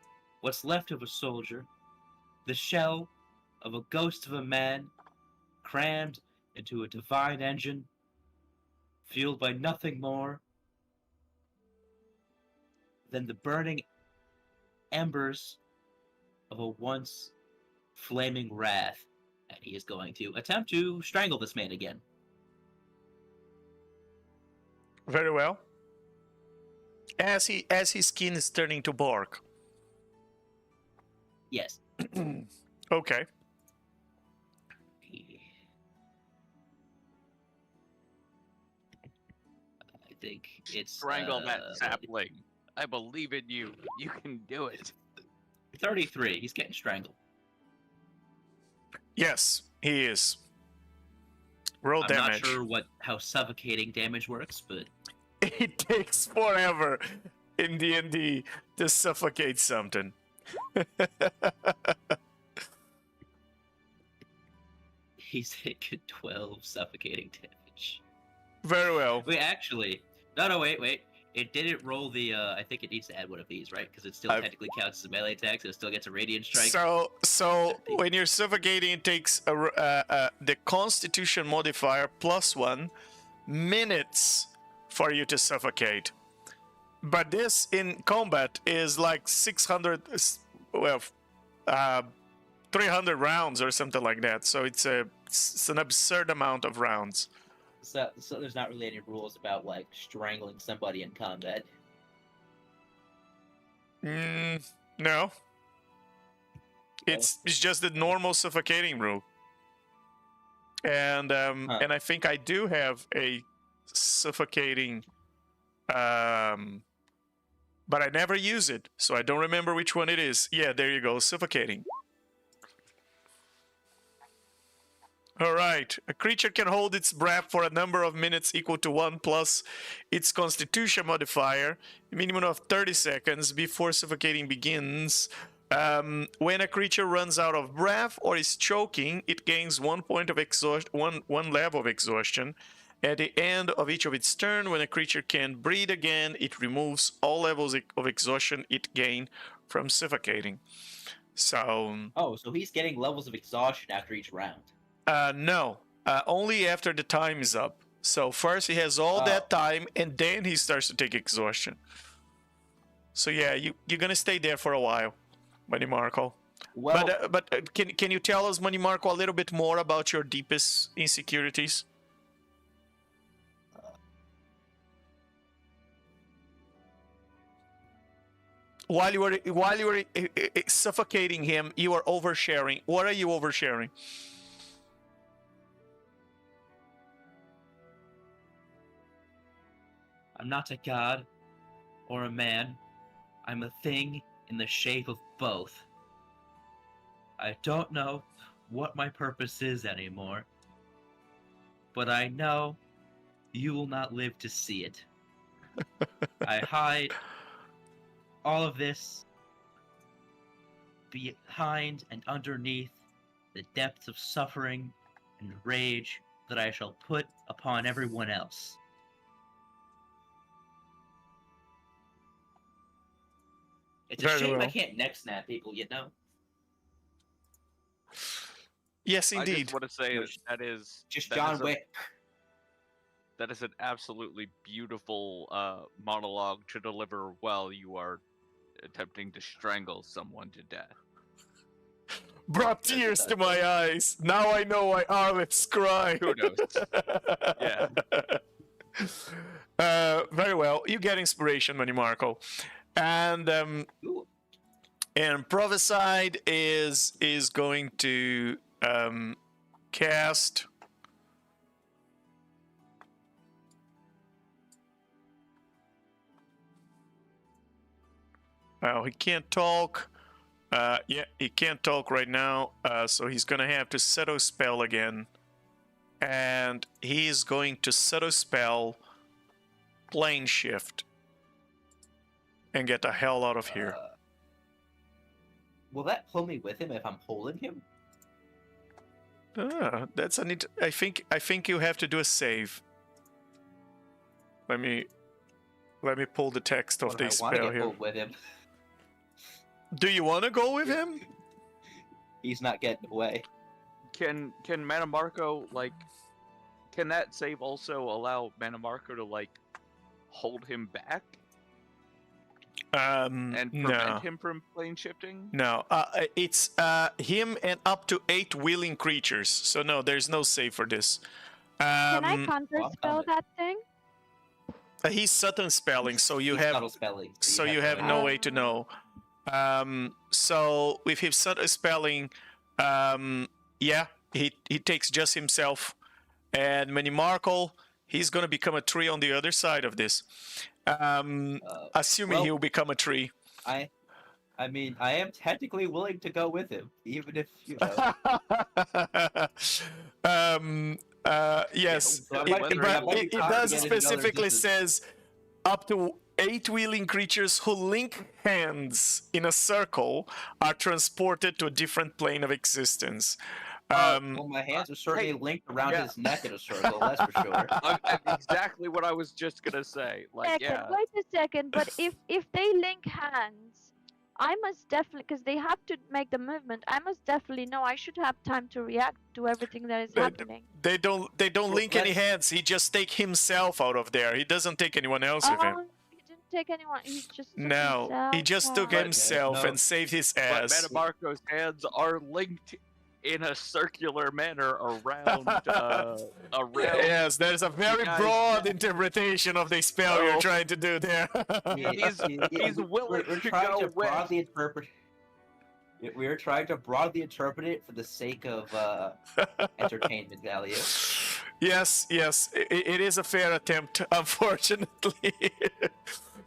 What's left of a soldier? The shell of a ghost of a man, crammed into a divine engine, fueled by nothing more than the burning embers of a once flaming wrath And he is going to attempt to strangle this man again. Very well. As his skin is turning to bark. Yes. Okay. I think it's Strangle that sapling. I believe in you. You can do it. 33. He's getting strangled. Yes, he is. Roll I'm damage. not sure how suffocating damage works, but It takes forever in D&D to suffocate something. he's taken 12 suffocating damage. Very well. Wait, actually, no, wait. It didn't roll the. I think it needs to add one of these, right? Because it still technically counts as a melee attack, so it still gets a radiant strike. So when you're suffocating, it takes the Constitution modifier +1 minutes for you to suffocate. But this in combat is like 600, 300 rounds or something like that. So it's an absurd amount of rounds. So there's not really any rules about like strangling somebody in combat. No. It's just the normal suffocating rule. And and I think I do have a suffocating, but I never use it, so I don't remember which one it is. Yeah, there you go, suffocating. All right. A creature can hold its breath for a number of minutes equal to 1 plus its Constitution modifier, a minimum of 30 seconds before suffocating begins. When a creature runs out of breath or is choking, it gains 1 point of exhaustion, one level of exhaustion. At the end of each of its turn, when a creature can breathe again, it removes all levels of exhaustion it gained from suffocating. So. Oh, so he's getting levels of exhaustion after each round. No, only after the time is up. So first he has all that time, and then he starts to take exhaustion. So yeah, you're gonna stay there for a while, Money Marco. Well, but can you tell us, Money Marco, a little bit more about your deepest insecurities? While you were suffocating him, you were oversharing. What are you oversharing? I'm not a god or a man. I'm a thing in the shape of both. I don't know what my purpose is anymore, but I know you will not live to see it. I hide all of this behind and underneath the depths of suffering and rage that I shall put upon everyone else. It's a shame I can't neck snap people, you know? Yes, I indeed. just want to say that is just John Wick. That is an absolutely beautiful monologue to deliver while you are attempting to strangle someone to death. Brought tears to my eyes. Now I know why Arlips cry. Who knows? Yeah. Very well. You get inspiration, Money Marco. And Prophesied is going to cast well, he can't talk. Yeah, he can't talk right now, so he's gonna have to settle spell again. And he's going to settle spell plane shift and get the hell out of here. Will that pull me with him if I'm holding him? That's a neat. I think you have to do a save. Let me pull the text of the spell here. With him. Do you want to go with him? He's not getting away. Can Mana Marco, like, can that save also allow Mana Marco to, like, hold him back? And No. prevent him from plane shifting? No, it's him and up to 8 willing creatures. So no, there's no save for this. Can I counterspell coming. that thing? He's subtle spelling, so you He's have subtle spelling, so you have no way to know. So with his subtle spelling, yeah, he takes just himself, and Manimarkle, he's gonna become a tree on the other side of this. Assuming well- he'll become a tree. I mean, I am technically willing to go with him, even if you know. Yes, So I it- might but be- I might be it caught does again in another specifically distance. says up to 8 willing creatures who link hands in a circle are transported to a different plane of existence. Well, my hands are certainly linked around yeah. his neck in a circle, that's for sure. Exactly what I was just gonna say. Like, yeah. Wait a second. But if they link hands, I must definitely, because they have to make the movement. I must definitely know. I should have time to react to everything that is happening. They don't Well, link any let's- hands. He just take himself out of there. He doesn't take anyone else with him. Oh, he didn't take anyone. He just took No, he himself. just took Oh. himself no. and saved his But ass. Metamarco's hands are linked in a circular manner around Yes, there's a very guys broad know. interpretation of the spell you're Oh. trying to do there. He's willing We're to trying go to with. broadly interpret. We're trying to broadly interpret it for the sake of entertainment value. Yes, it is a fair attempt, unfortunately.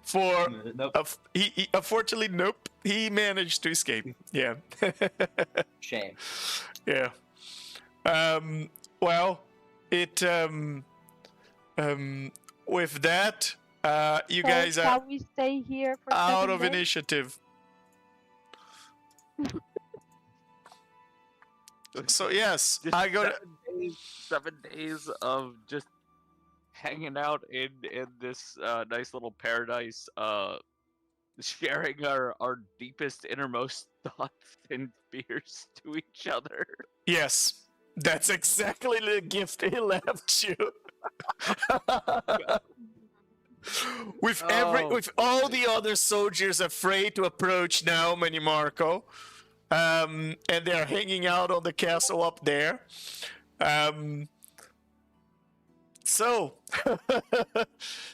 For Nope. unfortunately, nope, he managed to escape. Yeah. Shame. Yeah. Well, it with that, you So guys are shall we stay here for out 7 of days? initiative. So yes, Just I got 7 days of just hanging out in this nice little paradise, sharing our deepest, innermost thoughts and fears to each other. yes. That's exactly the gift he left you. with Oh, with all the other soldiers afraid to approach now, Manimarco, and they're hanging out on the castle up there. So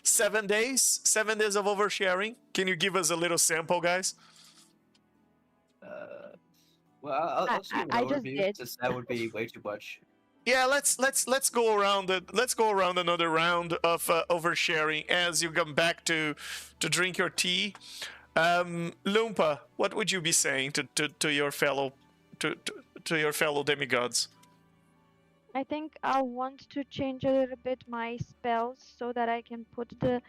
7 days, 7 days of oversharing. Can you give us a little sample, guys? Well, I'll just give an I just overview, did. since that would be way too much. Yeah, let's go around let's go around another round of oversharing as you come back to drink your tea. Lumpa, what would you be saying to your fellow to your fellow demigods? I think I want to change a little bit my spells so that I can put the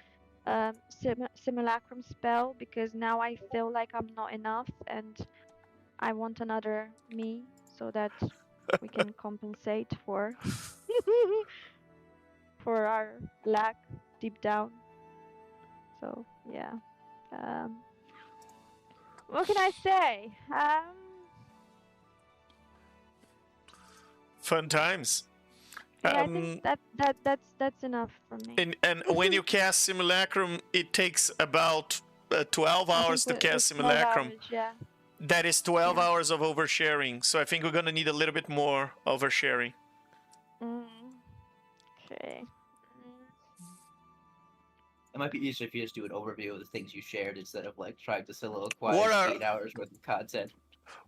simulacrum spell, because now I feel like I'm not enough and I want another me so that we can compensate for for our lack deep down. So yeah. What can I say? Fun times. Yeah, I think that's enough for me. And when you cast simulacrum, it takes about 12 I hours to think cast with 12 simulacrum. hours, yeah. That is 12 Yeah. hours of oversharing. So I think we're gonna need a little bit more oversharing. Okay. It might be easier if you just do an overview of the things you shared instead of like trying to soliloquize What are- 8 hours worth of content.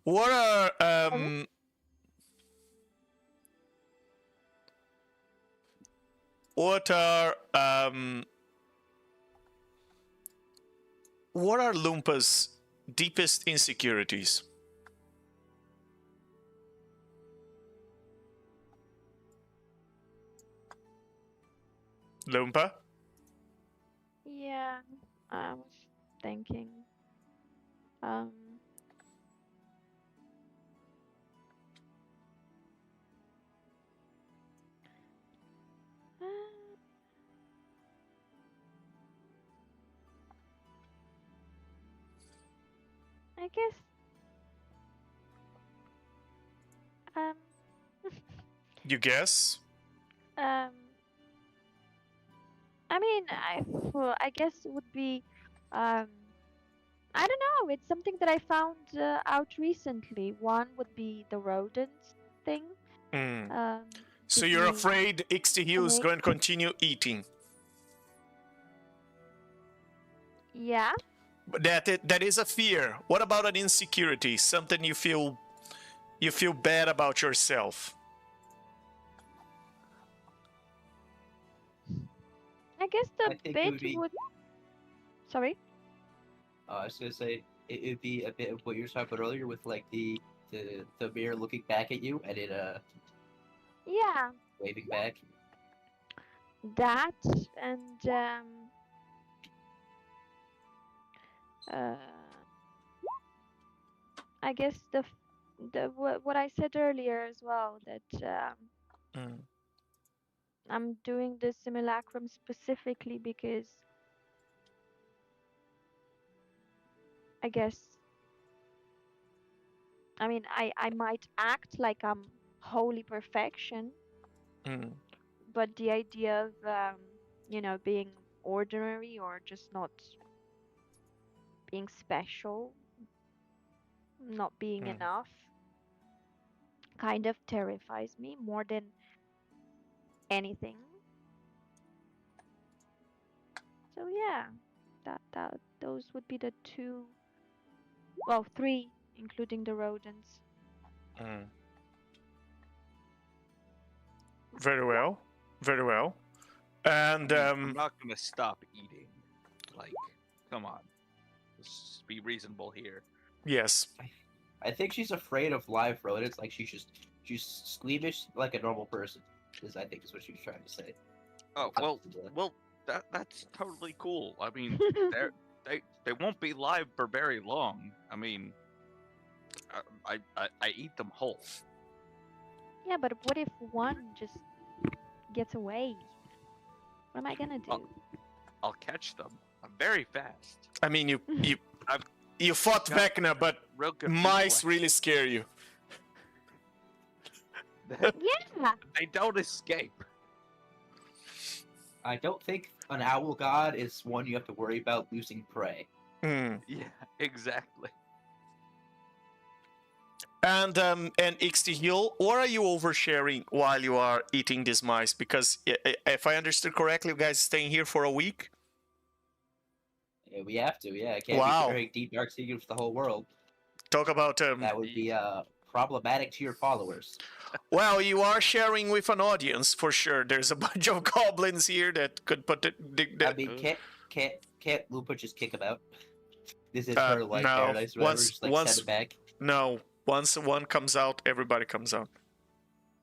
What are what are Lumpa's deepest insecurities? Lumpa? Yeah, I was thinking. Um. I guess. You guess? I mean, I guess it would be, I don't know. It's something that I found out recently. One would be the rodents thing. Mm. Um, So gives you're me afraid Ixtihu is headache. going to continue eating? Yeah. But that is a fear. What about an insecurity? Something you feel bad about yourself? I guess I the think it bit would be. would. Sorry. I was gonna say it would be a bit of what you were talking about earlier with like the mirror looking back at you and it Yeah. waving back. That and uh, I guess what I said earlier as well, that Mm. I'm doing the simulacrum specifically because I guess, I mean, I might act like I'm holy perfection, Mm. but the idea of being ordinary or just not being special, not being Mm. enough, kind of terrifies me more than anything. So yeah, that those would be the two, well, three, including the rodents. Mm. Very well. Very well. And I mean, I'm not gonna stop eating. Like, come on. Let's be reasonable here. yes. I think she's afraid of live rodents. Like she's squeamish like a normal person. I think is what she was trying to say. Oh well, that's totally cool. I mean, they won't be live for very long. I mean, I eat them whole. Yeah, but what if one just gets away? What am I gonna do? I'll catch them. I'm very fast. I mean, I've you fought got Vecna, but real good mice reflex. really scare you. Yeah. They don't escape. I don't think an owl god is one you have to worry about losing prey. Mm. Yeah, exactly. And Ixtihiel, or are you oversharing while you are eating these mice? Because if I understood correctly, you guys staying here for a week. Yeah, we have to. Yeah, can't Wow. be sharing deep dark secrets with the whole world. Talk about That would be problematic to your followers. well, you are sharing with an audience for sure. There's a bunch of goblins here that could put I mean, can't Lupa just kick him out? This is Uh, her like no. paradise, or whatever. Once- Just like once- send it back. no. Once one comes out, everybody comes out.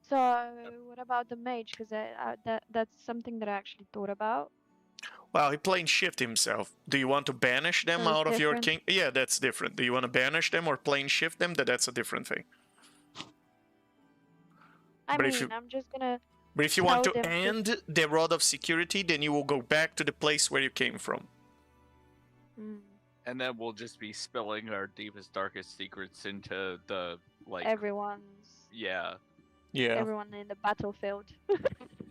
So what about the mage? Because that's something that I actually thought about. Well, he plane shift himself. Do you want to banish them So it's out of your different? king? Yeah, that's different. Do you want to banish them or plane shift them? That's a different thing. I But mean, if you- I'm just gonna. But if you want Tell to them to- end the rod of security, then you will go back to the place where you came from. Mm, And then we'll just be spilling our deepest, darkest secrets into the like. everyone's Yeah, Yeah. everyone in the battlefield.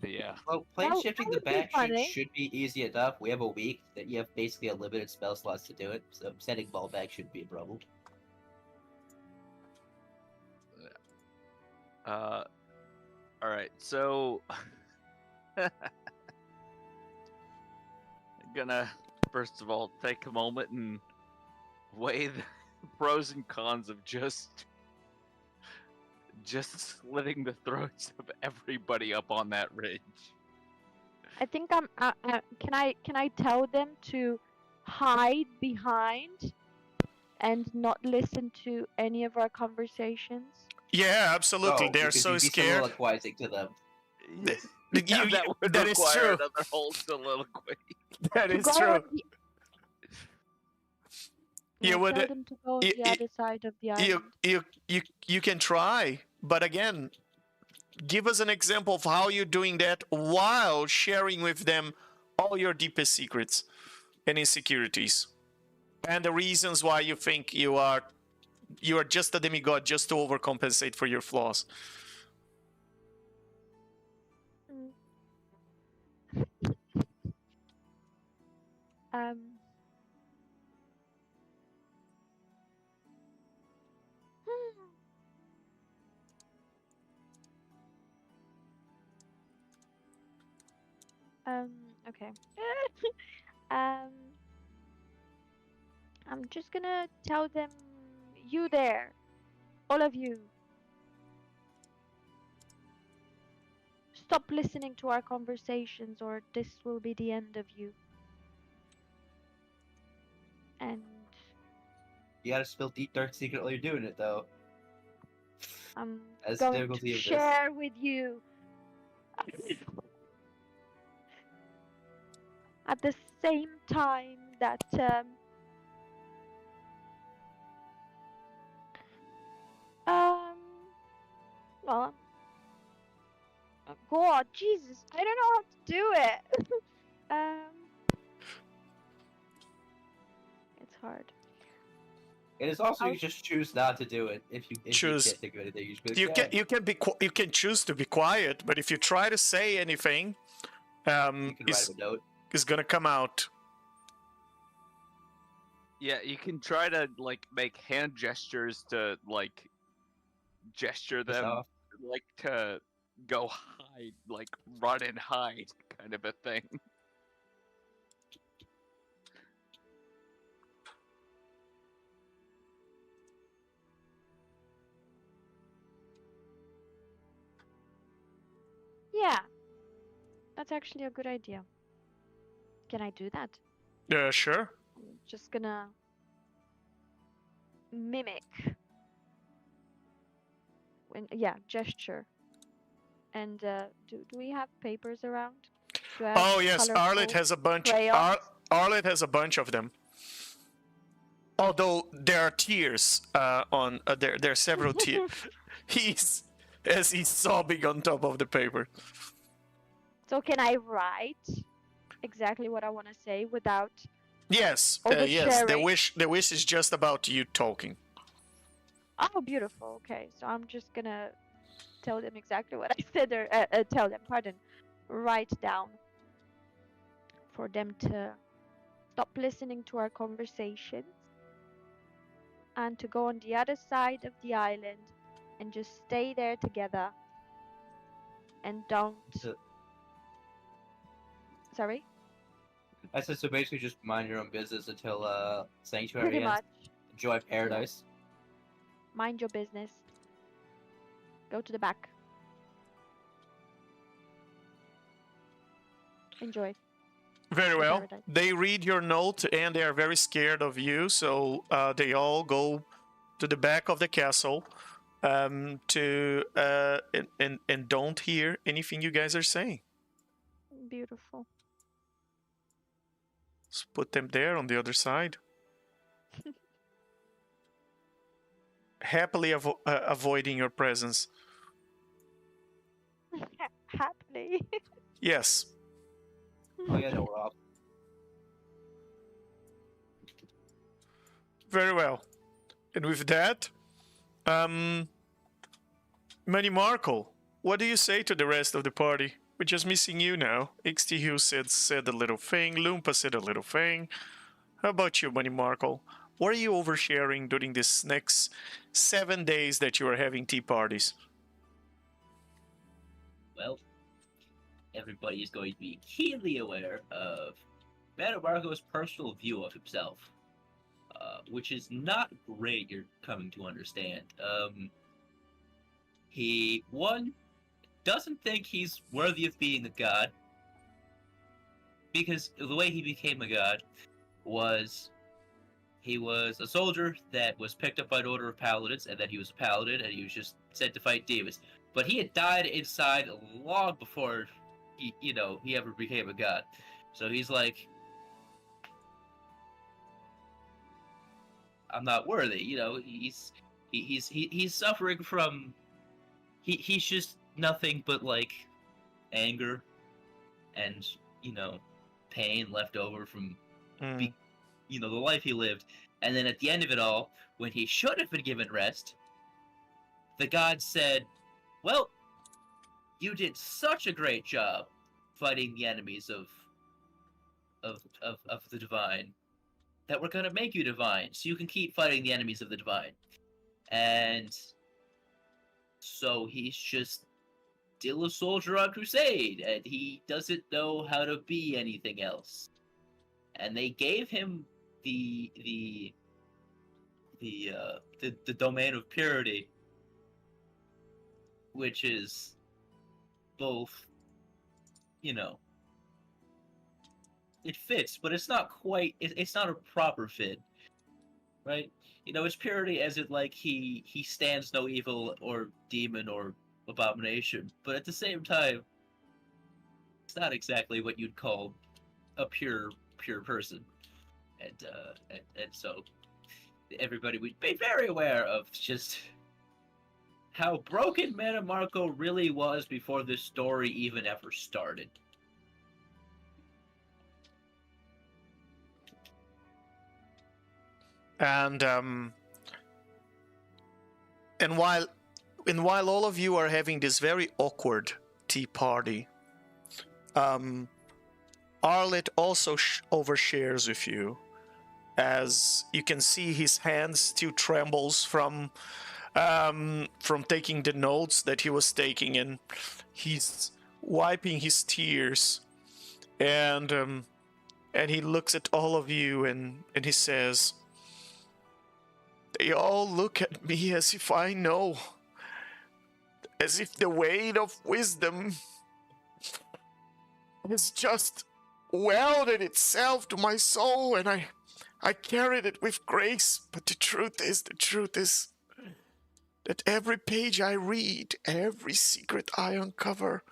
yeah. Well, plane That shifting would the be back funny. should be easy enough. We have a week that you have basically unlimited spell slots to do it, so sending ball back shouldn't be a problem. All right. So, I'm gonna first of all take a moment and weigh the pros and cons of just slitting the throats of everybody up on that ridge. I think I'm. Can I tell them to hide behind and not listen to any of our conversations? Yeah, absolutely. No, They're because so you'd be scared. soliloquizing to them. Yeah, that would that is require true. another whole soliloquy. That To is go true. on the- You I would- tell them to go on you- the other side of the island. You can try, but again, give us an example of how you're doing that while sharing with them all your deepest secrets and insecurities, and the reasons why you think you are just a demigod just to overcompensate for your flaws. Mm. Okay. um, I'm just gonna tell them, you there, all of you, stop listening to our conversations, or this will be the end of you. And You gotta spill deep dark secret while you're doing it, though. I'm That's the going difficulty to of this. share with you at the same time that well, God, Jesus, I don't know how to do it. It's hard. It is also I'll- you just choose not to do it if you Choose. can't think of anything. You just be like, You can choose to be quiet, but if you try to say anything, you can write it's him a note. gonna come out. Yeah, you can try to like make hand gestures to like gesture Just them off. like to go hide, like run and hide kind of a thing. Yeah, that's actually a good idea. Can I do that? Sure. I'm just gonna mimic. Gesture. And do we have papers around? Do I have Oh yes, Arlet colorful has a bunch. crayons? Arlet has a bunch of them. Although there are tears on there are several tears. He's sobbing on top of the paper. So can I write exactly what I want to say without Yes, yes. The wish is just about you talking. Oh, beautiful. Okay, so I'm just gonna tell them exactly what I said, or tell them, pardon, write down for them to stop listening to our conversations and to go on the other side of the island and just stay there together and don't. So- Sorry? I said so. Basically, just mind your own business until sanctuary Pretty ends. much. Enjoy paradise. Mind your business. Go to the back. Enjoy. Very well. Paradise. They read your note and they are very scared of you, so they all go to the back of the castle to and don't hear anything you guys are saying. Beautiful. Let's put them there on the other side. Happily avoiding your presence. Happily. Yes. Oh yeah, no, we're off. Very well. And with that, Money Markle, what do you say to the rest of the party? We're just missing you now. XT said a little thing. Loompa said a little thing. How about you, Money Markle? What are you oversharing during this next 7 days that you are having tea parties? Well, everybody is going to be keenly aware of Metamargo's personal view of himself, which is not great, you're coming to understand. He, one, doesn't think he's worthy of being a god, because the way he became a god was he was a soldier that was picked up by an order of paladins, and then he was a paladin, and he was just sent to fight demons. But he had died inside long before he ever became a god. So he's like, I'm not worthy. He's suffering from. He's just nothing but like anger and pain left over from the life he lived. And then at the end of it all, when he should have been given rest, the gods said, well, you did such a great job fighting the enemies of the divine that we're going to make you divine so you can keep fighting the enemies of the divine. And so he's just still a soldier on crusade, and he doesn't know how to be anything else. And they gave him the domain of purity, which is both, you know, it fits, but it's not quite. It's not a proper fit, right? You know, it's purity as it like he stands no evil or demon or abomination, but at the same time, it's not exactly what you'd call a pure person, and so everybody would be very aware of just how broken Manamarco really was before this story even ever started. And while all of you are having this very awkward tea party, Arlet also overshares with you, as you can see his hands still trembles from taking the notes that he was taking, and he's wiping his tears, and he looks at all of you and he says, "They all look at me as if I know, as if the weight of wisdom has just welded itself to my soul, and I carried it with grace. But the truth is that every page I read, every secret I uncover,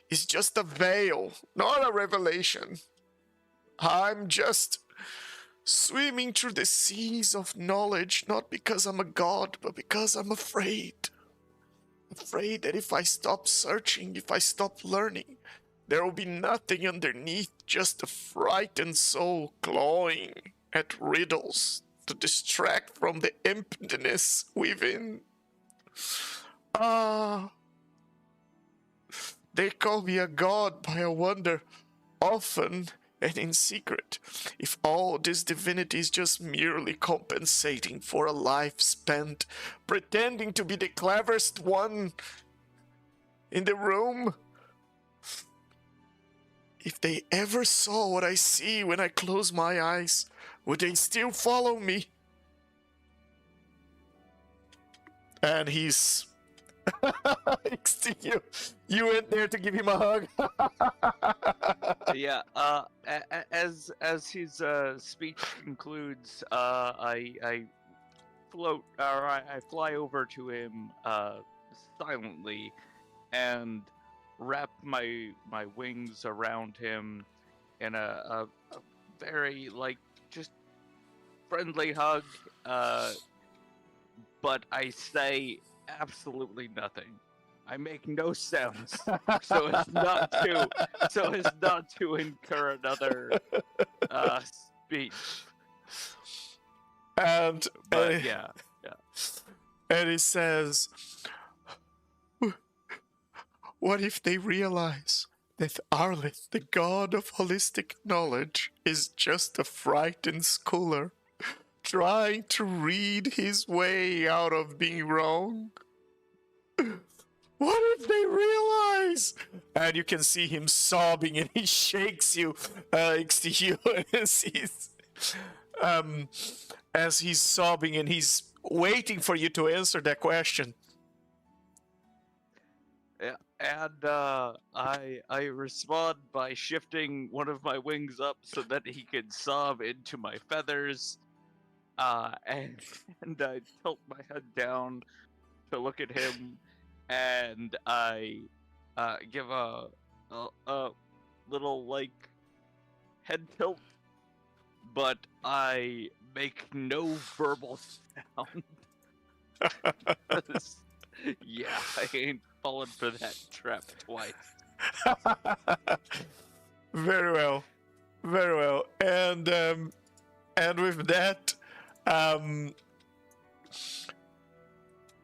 is just a veil, not a revelation. I'm just swimming through the seas of knowledge, not because I'm a god, but because I'm afraid. Afraid that if I stop searching, if I stop learning, there will be nothing underneath, just a frightened soul clawing at riddles to distract from the emptiness within. They call me a god, but I wonder, often and in secret, if all this divinity is just merely compensating for a life spent pretending to be the cleverest one in the room. If they ever saw what I see when I close my eyes, would they still follow me?" And he's... you went there to give him a hug. Yeah. As his speech concludes, I float, or I fly over to him silently, and wrap my wings around him in a very, like, just friendly hug. But I say absolutely nothing. I make no sounds, so as not to incur another speech. And Yeah. And he says, "What if they realize that Arleth, the god of holistic knowledge, is just a frightened schooler trying to read his way out of being wrong? What if they realize?" And you can see him sobbing, and he shakes you, as he's sobbing, and he's waiting for you to answer that question. Yeah, and I respond by shifting one of my wings up so that he can sob into my feathers, and I tilt my head down to look at him, and I give a little, like, head tilt, but I make no verbal sound. Yeah, I ain't fallen for that trap twice. Very well. And with that,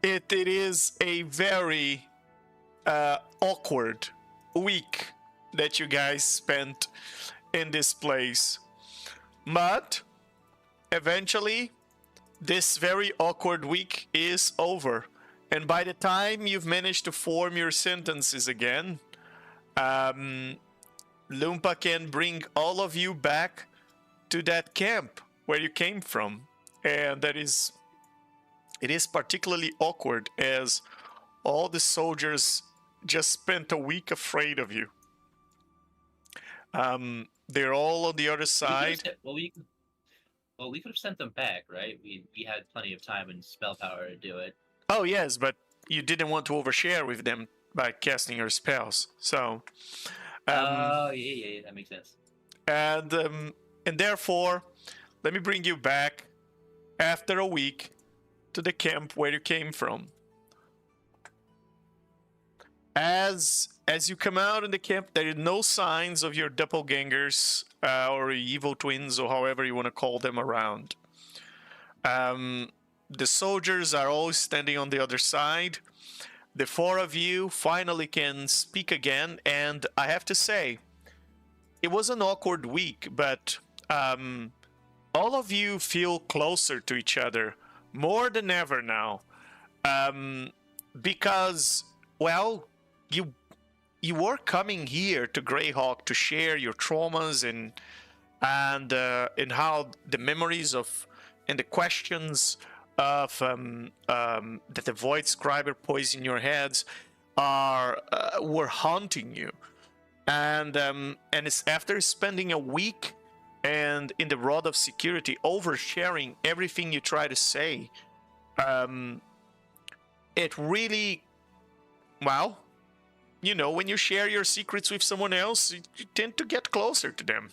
it is a very awkward week that you guys spent in this place. But eventually, this very awkward week is over, And by the time you've managed to form your sentences again, Lumpa can bring all of you back to that camp where you came from. And it is particularly awkward as all the soldiers just spent a week afraid of you. They're all on the other side. We could have sent them back, right? We had plenty of time and spell power to do it. Oh yes, but you didn't want to overshare with them by casting your spells. So yeah, that makes sense. and therefore, let me bring you back after a week to the camp where you came from. As you come out in the camp, there are no signs of your doppelgangers or evil twins, or however you want to call them, around. The soldiers are all standing on the other side. The four of you finally can speak again, and I have to say, it was an awkward week, but all of you feel closer to each other, more than ever now. Because, well, you were coming here to Greyhawk to share your traumas and how the memories of and the questions of that the Void Scriber posed in your heads were haunting you, and it's after spending a week and in the Rod of Security oversharing everything you try to say, it really, well, you know, when you share your secrets with someone else, you tend to get closer to them.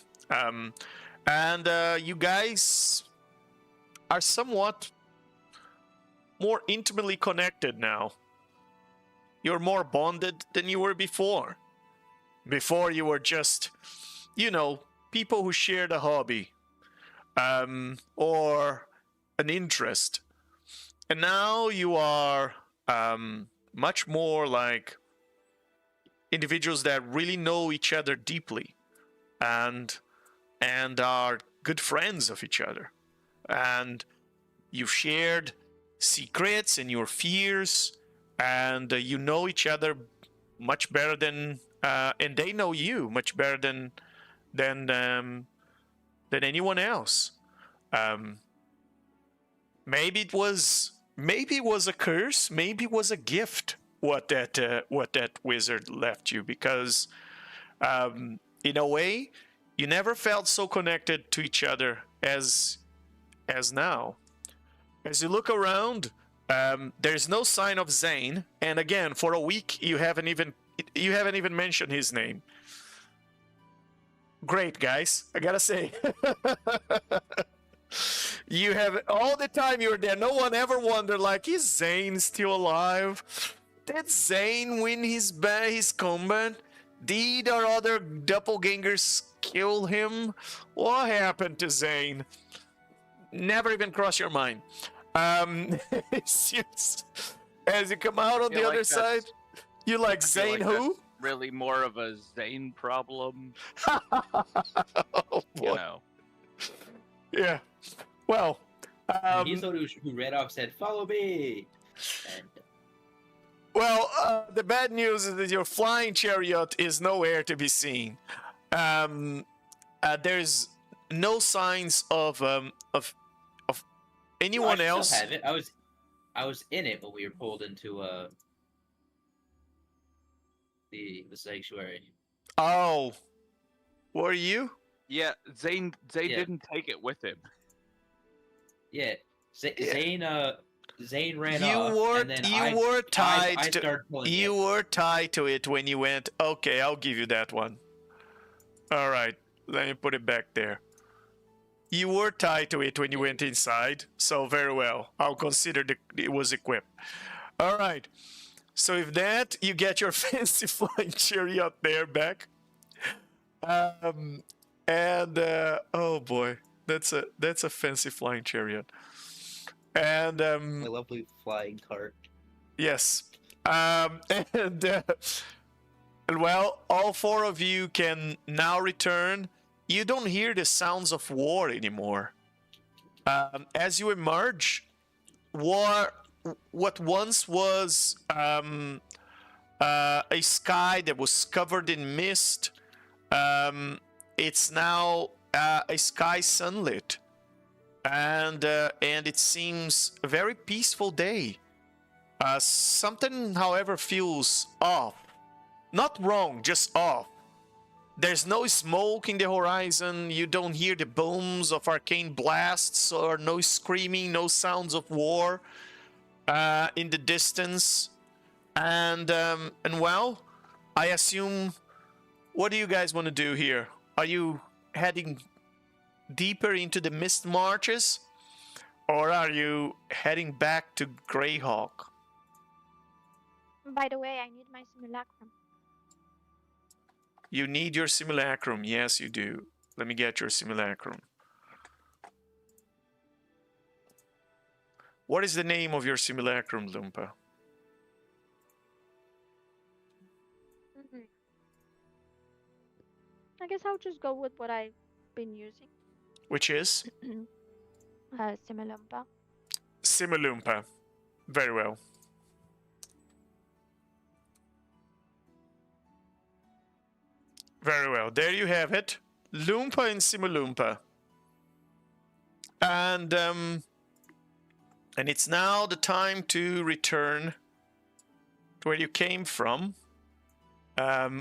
You guys are somewhat more intimately connected now. You're more bonded than you were before. Before you were just, you know, people who shared a hobby or an interest. And now you are much more like individuals that really know each other deeply and are good friends of each other. And you've shared secrets and your fears, and you know each other much better than and they know you much better than anyone else. Maybe it was a curse, maybe it was a gift what that wizard left you, because in a way you never felt so connected to each other as now. As you look around, there's no sign of Zane, and again, for a week you haven't even mentioned his name. Great, guys, I gotta say. You have all the time you were there, no one ever wondered, like, is Zane still alive? Did Zane win his combat? Did our other doppelgangers kill him? What happened to Zane? Never even crossed your mind. As you come out on the other side, you like Zane who? Really more of a Zane problem. Oh, boy. You know. Yeah. Well, he's the one who ran off and said, "Follow me." And well, the bad news is that your flying chariot is nowhere to be seen. There's no signs of anyone else. I still have it. I was in it when we were pulled into the sanctuary. Oh, were you? Yeah, Zane didn't take it with him. Yeah, Zane ran You off. were and then you were tied I to started pulling it. were tied to it when you went. Okay, I'll give you that one. All right, let me put it back there. You were tied to it when you went inside, so very well. I'll consider it was equipped. All right. So if that, you get your fancy flying chariot there back. Oh boy, that's a fancy flying chariot. And My lovely flying cart. yes. And well, all four of you can now return. You don't hear the sounds of war anymore. As you emerge, war what once was a sky that was covered in mist. It's now a sky sunlit, and it seems a very peaceful day. Something, however, feels off. Not wrong, just off. There's no smoke in the horizon. You don't hear the booms of arcane blasts, or no screaming, no sounds of war in the distance. And well, I assume, what do you guys want to do here? Are you heading deeper into the mist marches, or are you heading back to Greyhawk? By the way, I need my simulacrum. You need your simulacrum. Yes, you do. Let me get your simulacrum. What is the name of your simulacrum, Lumpa? I guess I'll just go with what I've been using. Which is? Simulumpa. Simulumpa. Very well. Very well. There you have it. Lumpa and Simulumpa. And it's now the time to return to where you came from.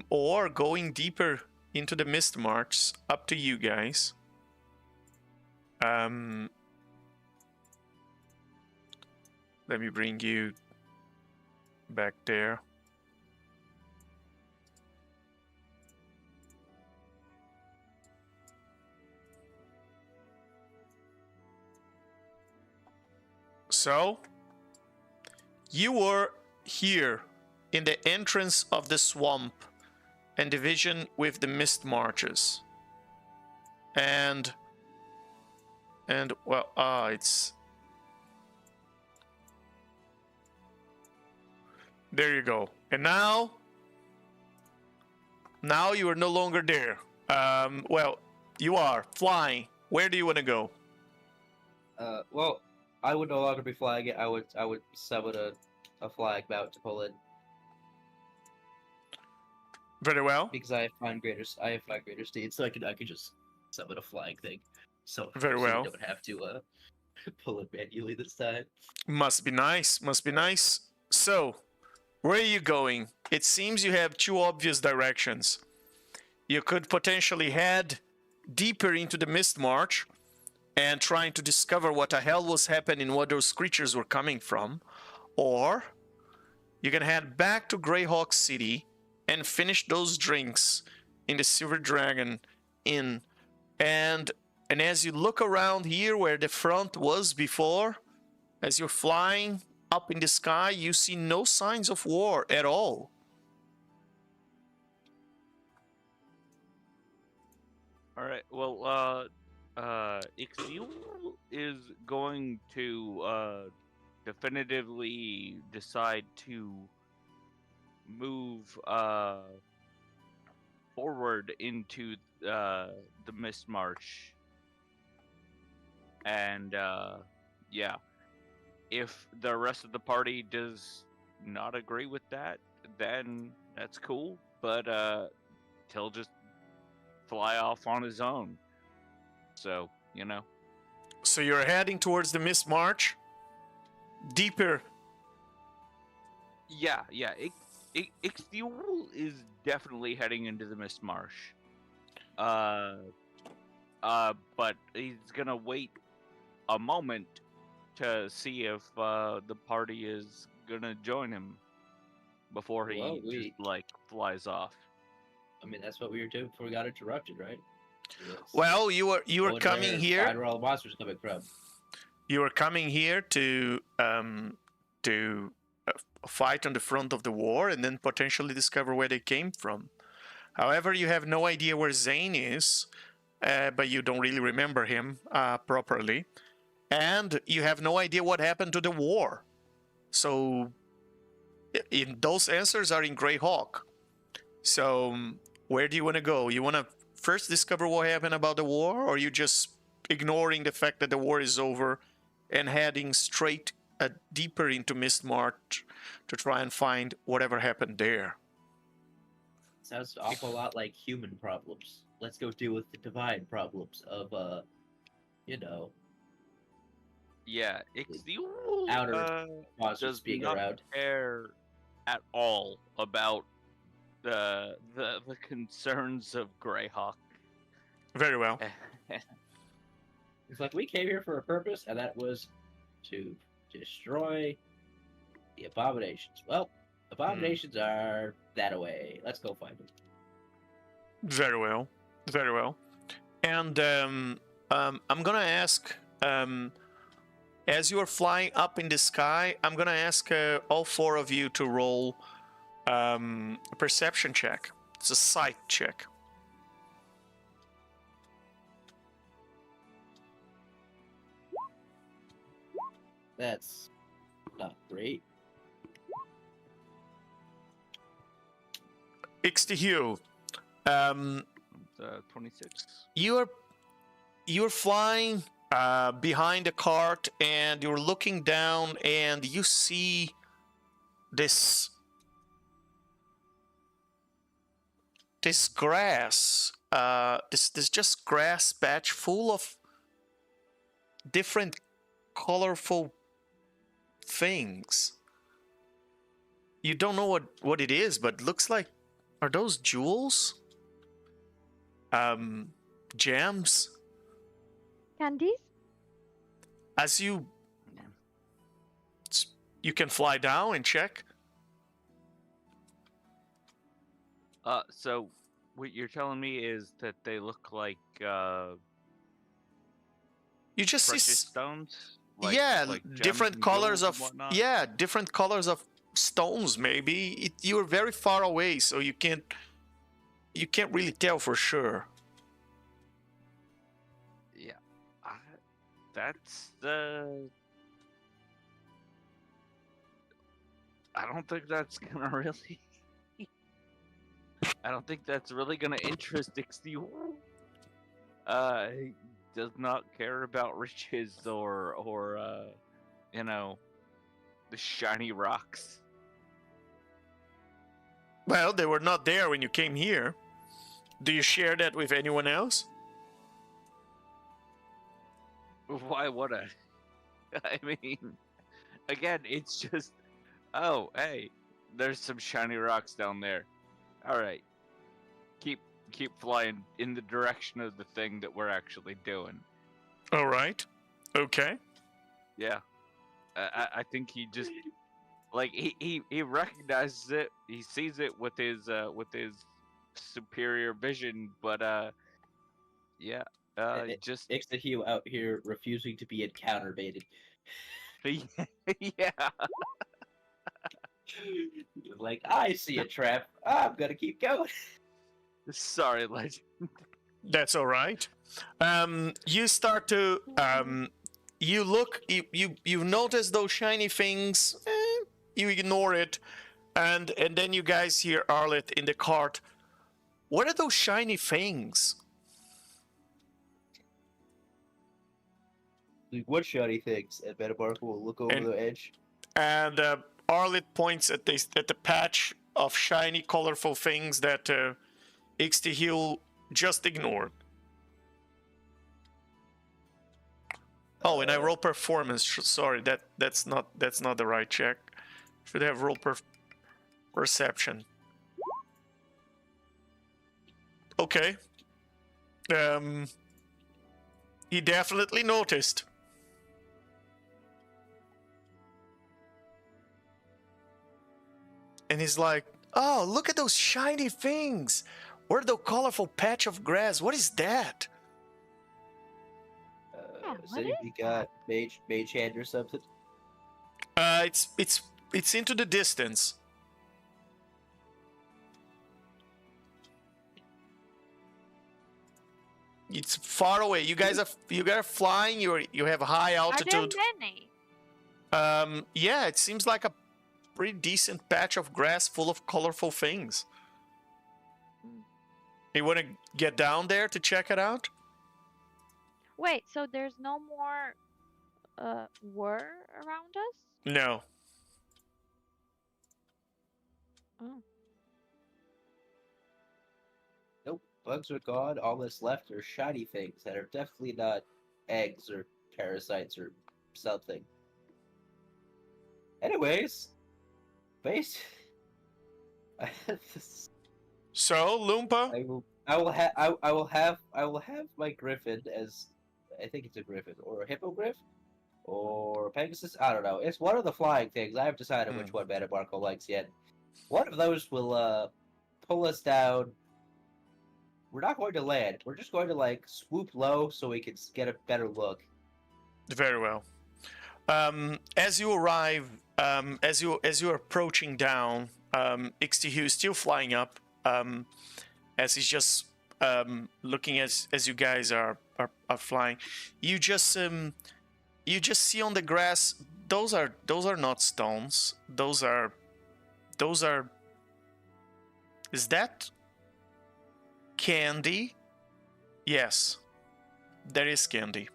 Or going deeper into the mist march. Up to you guys. Let me bring you back there. So, you were here in the entrance of the swamp and division with the mist marches. And well, it's... There you go. And now you are no longer there. Well, you are flying. Where do you want to go? Well, I would no longer be flying it. I would summon a flag mount to pull in. Very well. Because I have find greater steed, so I could just summon a flying thing. So very well. You don't have to pull it manually this time. Must be nice. Must be nice. So, where are you going? It seems you have two obvious directions. You could potentially head deeper into the mist march and trying to discover what the hell was happening, what those creatures were coming from. Or you can head back to Greyhawk City and finish those drinks in the Silver Dragon Inn. And as you look around here where the front was before, as you're flying up in the sky, you see no signs of war at all. All right. Well, Ixiel is going to definitively decide to move forward into the Mist March, and yeah, if the rest of the party does not agree with that, then that's cool. But he'll just fly off on his own. So, you know. So you're heading towards the Mist March? Deeper? Yeah. Ixiel is definitely heading into the Mist Marsh. But he's gonna wait a moment to see if the party is gonna join him before he just like flies off. I mean, that's what we were doing before we got interrupted, right? Well, you were coming here. Where all the monsters coming from? You were coming here to fight on the front of the war and then potentially discover where they came from. However, you have no idea where Zane is, but you don't really remember him properly, and you have no idea what happened to the war. So, those answers are in Greyhawk. So, where do you want to go? You want to first discover what happened about the war, or are you just ignoring the fact that the war is over and heading straight deeper into Mistmart to try and find whatever happened there. Sounds an awful lot like human problems. Let's go deal with the divine problems of, you know, Yeah, Ixty outer monsters does being not around. care at all about the concerns of Greyhawk. Very well. It's like we came here for a purpose, and that was to destroy the abominations. Well, abominations are that away. Let's go find them. Very well. Very well. And I'm gonna ask, as you are flying up in the sky, I'm gonna ask all four of you to roll a perception check. It's a sight check. That's not great. Ixtihue, 26. you're flying behind a cart, and you're looking down, and you see this grass, this just grass patch full of different colorful things. You don't know what it is, but looks like, are those jewels? Gems? Candies? As you can fly down and check. So what you're telling me is that they look like You just precious see stones? yeah, like gems different and colors jewels of and whatnot? yeah, different colors of stones. Maybe you're very far away, so you can't really tell for sure. Yeah, that's the. I don't think that's gonna really. I don't think that's really gonna interest Dixie. He does not care about riches or you know, the shiny rocks. Well, they were not there when you came here. Do you share that with anyone else? Why would I? I mean, again, it's just, oh, hey, there's some shiny rocks down there. All right, keep flying in the direction of the thing that we're actually doing. All right. Okay. Yeah, I think he just like he recognizes it. He sees it with his superior vision, but yeah, just Ixtahue out here refusing to be encounter-baited. yeah. Like, I see a trap. I'm gonna keep going. Sorry, Legend. That's all right. You start to you look, you notice those shiny things. You ignore it, and then you guys hear Arleth in the cart. What are those shiny things? Like, what shiny things? And Metabark will look over And- the edge. And Arleth points at the patch of shiny, colorful things that Ixtahue just ignored. Oh, and I roll performance. Sorry, that's not the right check. Should have roll perception. Okay. He definitely noticed. And he's like, "Oh, look at those shiny things! Where's the colorful patch of grass? What is that?" what So is we got mage hand or something. It's into the distance. It's far away. You guys are flying. You have high Are there altitude. many? Yeah, it seems like a pretty decent patch of grass full of colorful things. You want to get down there to check it out? Wait, so there's no more were around us? No. Oh. Nope, bugs are gone. All that's left are shiny things that are definitely not eggs or parasites or something. Anyways, base. So, Loompa? I will have my griffin as, I think it's a griffin or a hippogriff or Pegasus. I don't know. It's one of the flying things. I haven't decided which one Metamarco likes yet. One of those will pull us down. We're not going to land. We're just going to like swoop low so we can get a better look. Very well. As you arrive, as you're approaching down, Ixtihu is still flying up, as he's just looking as you guys are flying. You just see on the grass. Those are not stones. Those are. Is that candy? Yes, there is candy.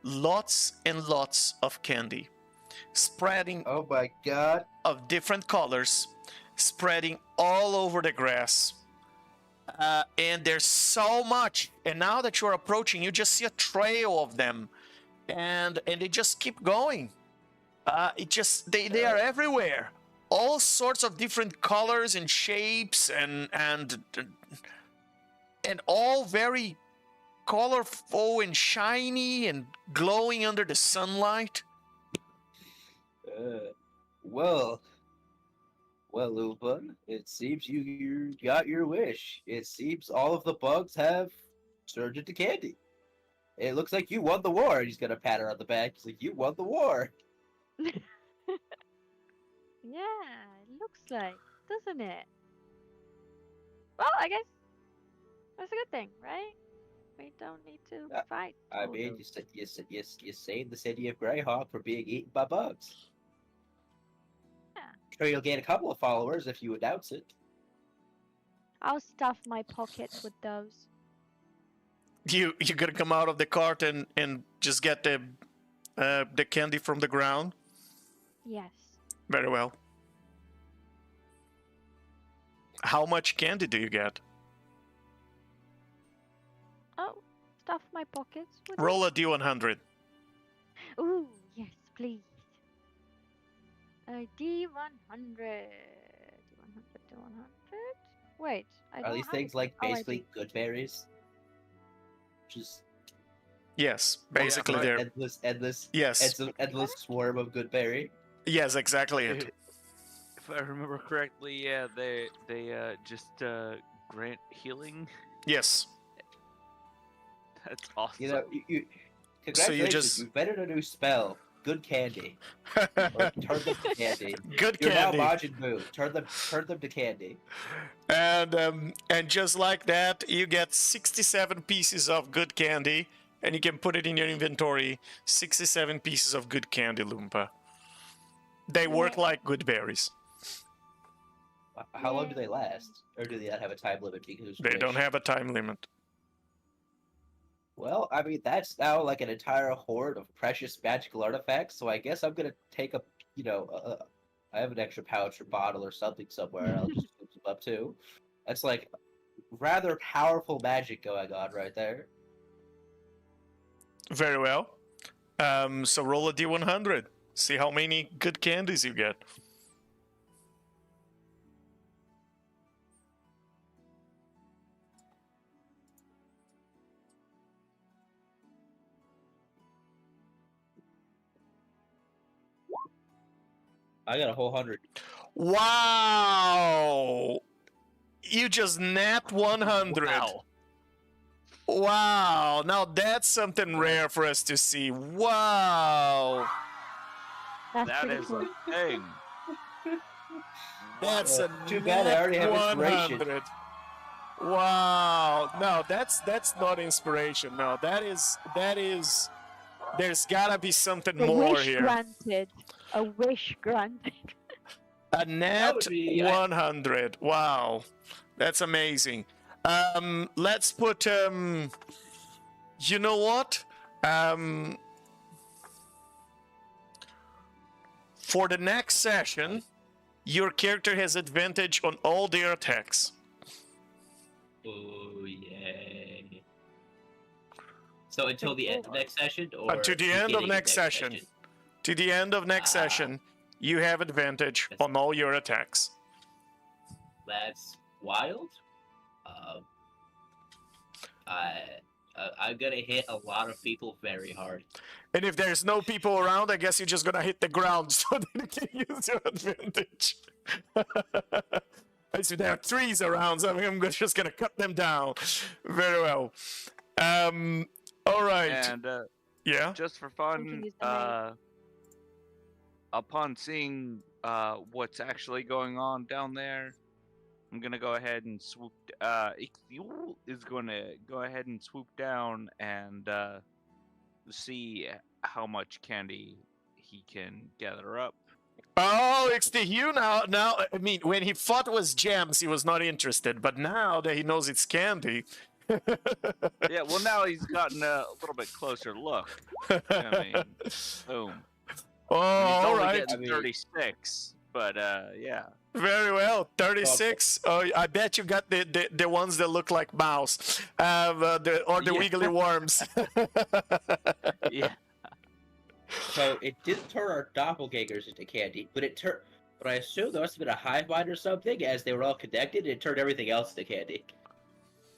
Lots and lots of candy, spreading. Oh my god! Of different colors, spreading all over the grass. And there's so much. And now that you're approaching, you just see a trail of them, and they just keep going. They are everywhere. All sorts of different colors and shapes, and all very colorful and shiny and glowing under the sunlight. Well, Lupin, it seems you got your wish. It seems all of the bugs have turned into candy. It looks like you won the war. He's gonna pat her on the back. He's like, you won the war. Yeah, it looks like, doesn't it? Well, I guess that's a good thing, right? We don't need to fight. I mean, you saved the city of Greyhawk from being eaten by bugs. Yeah. Sure, you'll gain a couple of followers if you announce it. I'll stuff my pockets with those. You gonna come out of the cart and just get the candy from the ground? Yes. Very well. How much candy do you get? Oh, stuff my pockets with Roll a D100. it. Ooh, yes, please. D100. D100. Wait, I don't Are these have things it. like Oh, I basically do. good berries? Just Yes, basically right. they're. endless, Yes, endless swarm of good berry. yes, exactly it. If I remember correctly, yeah, they just grant healing. Yes. That's awesome. You know, you So congratulations, you just- you invented a new spell. Good candy. Or turn them to candy. Good You're candy. now Majin Buu. Turn them to candy. And just like that, you get 67 pieces of good candy, and you can put it in your inventory. 67 pieces of good candy, Loompa. They work Yeah. like good berries. How long do they last? Or do they not have a time limit because They rich? don't have a time limit. Well, I mean, that's now like an entire horde of precious magical artifacts, so I guess I'm gonna take a, I have an extra pouch or bottle or something somewhere, I'll just scoop them up too. That's like rather powerful magic going on right there. Very well. So roll a D100. See how many good candies you get. I got a whole 100. Wow! You just nat 100. Wow. Wow! Now that's something rare for us to see. Wow! That's That pretty is cool. a thing. That's a Too bad I already have nat inspiration. 100. Wow! No, that's not inspiration. No, that is. There's gotta be something A more wish here. granted. A wish granted. A nat would be- 100. Wow, that's amazing. Let's put you know what? For the next session, your character has advantage on all their attacks. Oh, yay. So until the end of next session, or Until the end of beginning next session. To the end of next session, you have advantage on all your attacks. That's wild. I'm gonna hit a lot of people very hard. And if there's no people around, I guess you're just gonna hit the ground so that you can use your advantage. I see there are trees around, so I'm just gonna cut them down. Very well. All right. And yeah. just for We can fun, use the upon seeing what's actually going on down there, I'm gonna go ahead and swoop. Ixiul is gonna go ahead and swoop down and see how much candy he can gather up. Oh, it's the hue now. Now, I mean, when he thought it was gems, he was not interested. But now that he knows it's candy. Yeah, well, now he's gotten a little bit closer look. I mean, boom. Oh, He's all only right. getting 36, but yeah. Very well. 36. Oh, I bet you got the ones that look like mouse, or the Yeah. wiggly worms. Yeah. So it didn't turn our doppelgangers into candy, but it turned. But I assume there must have been a hive mind or something, as they were all connected. It turned everything else into candy,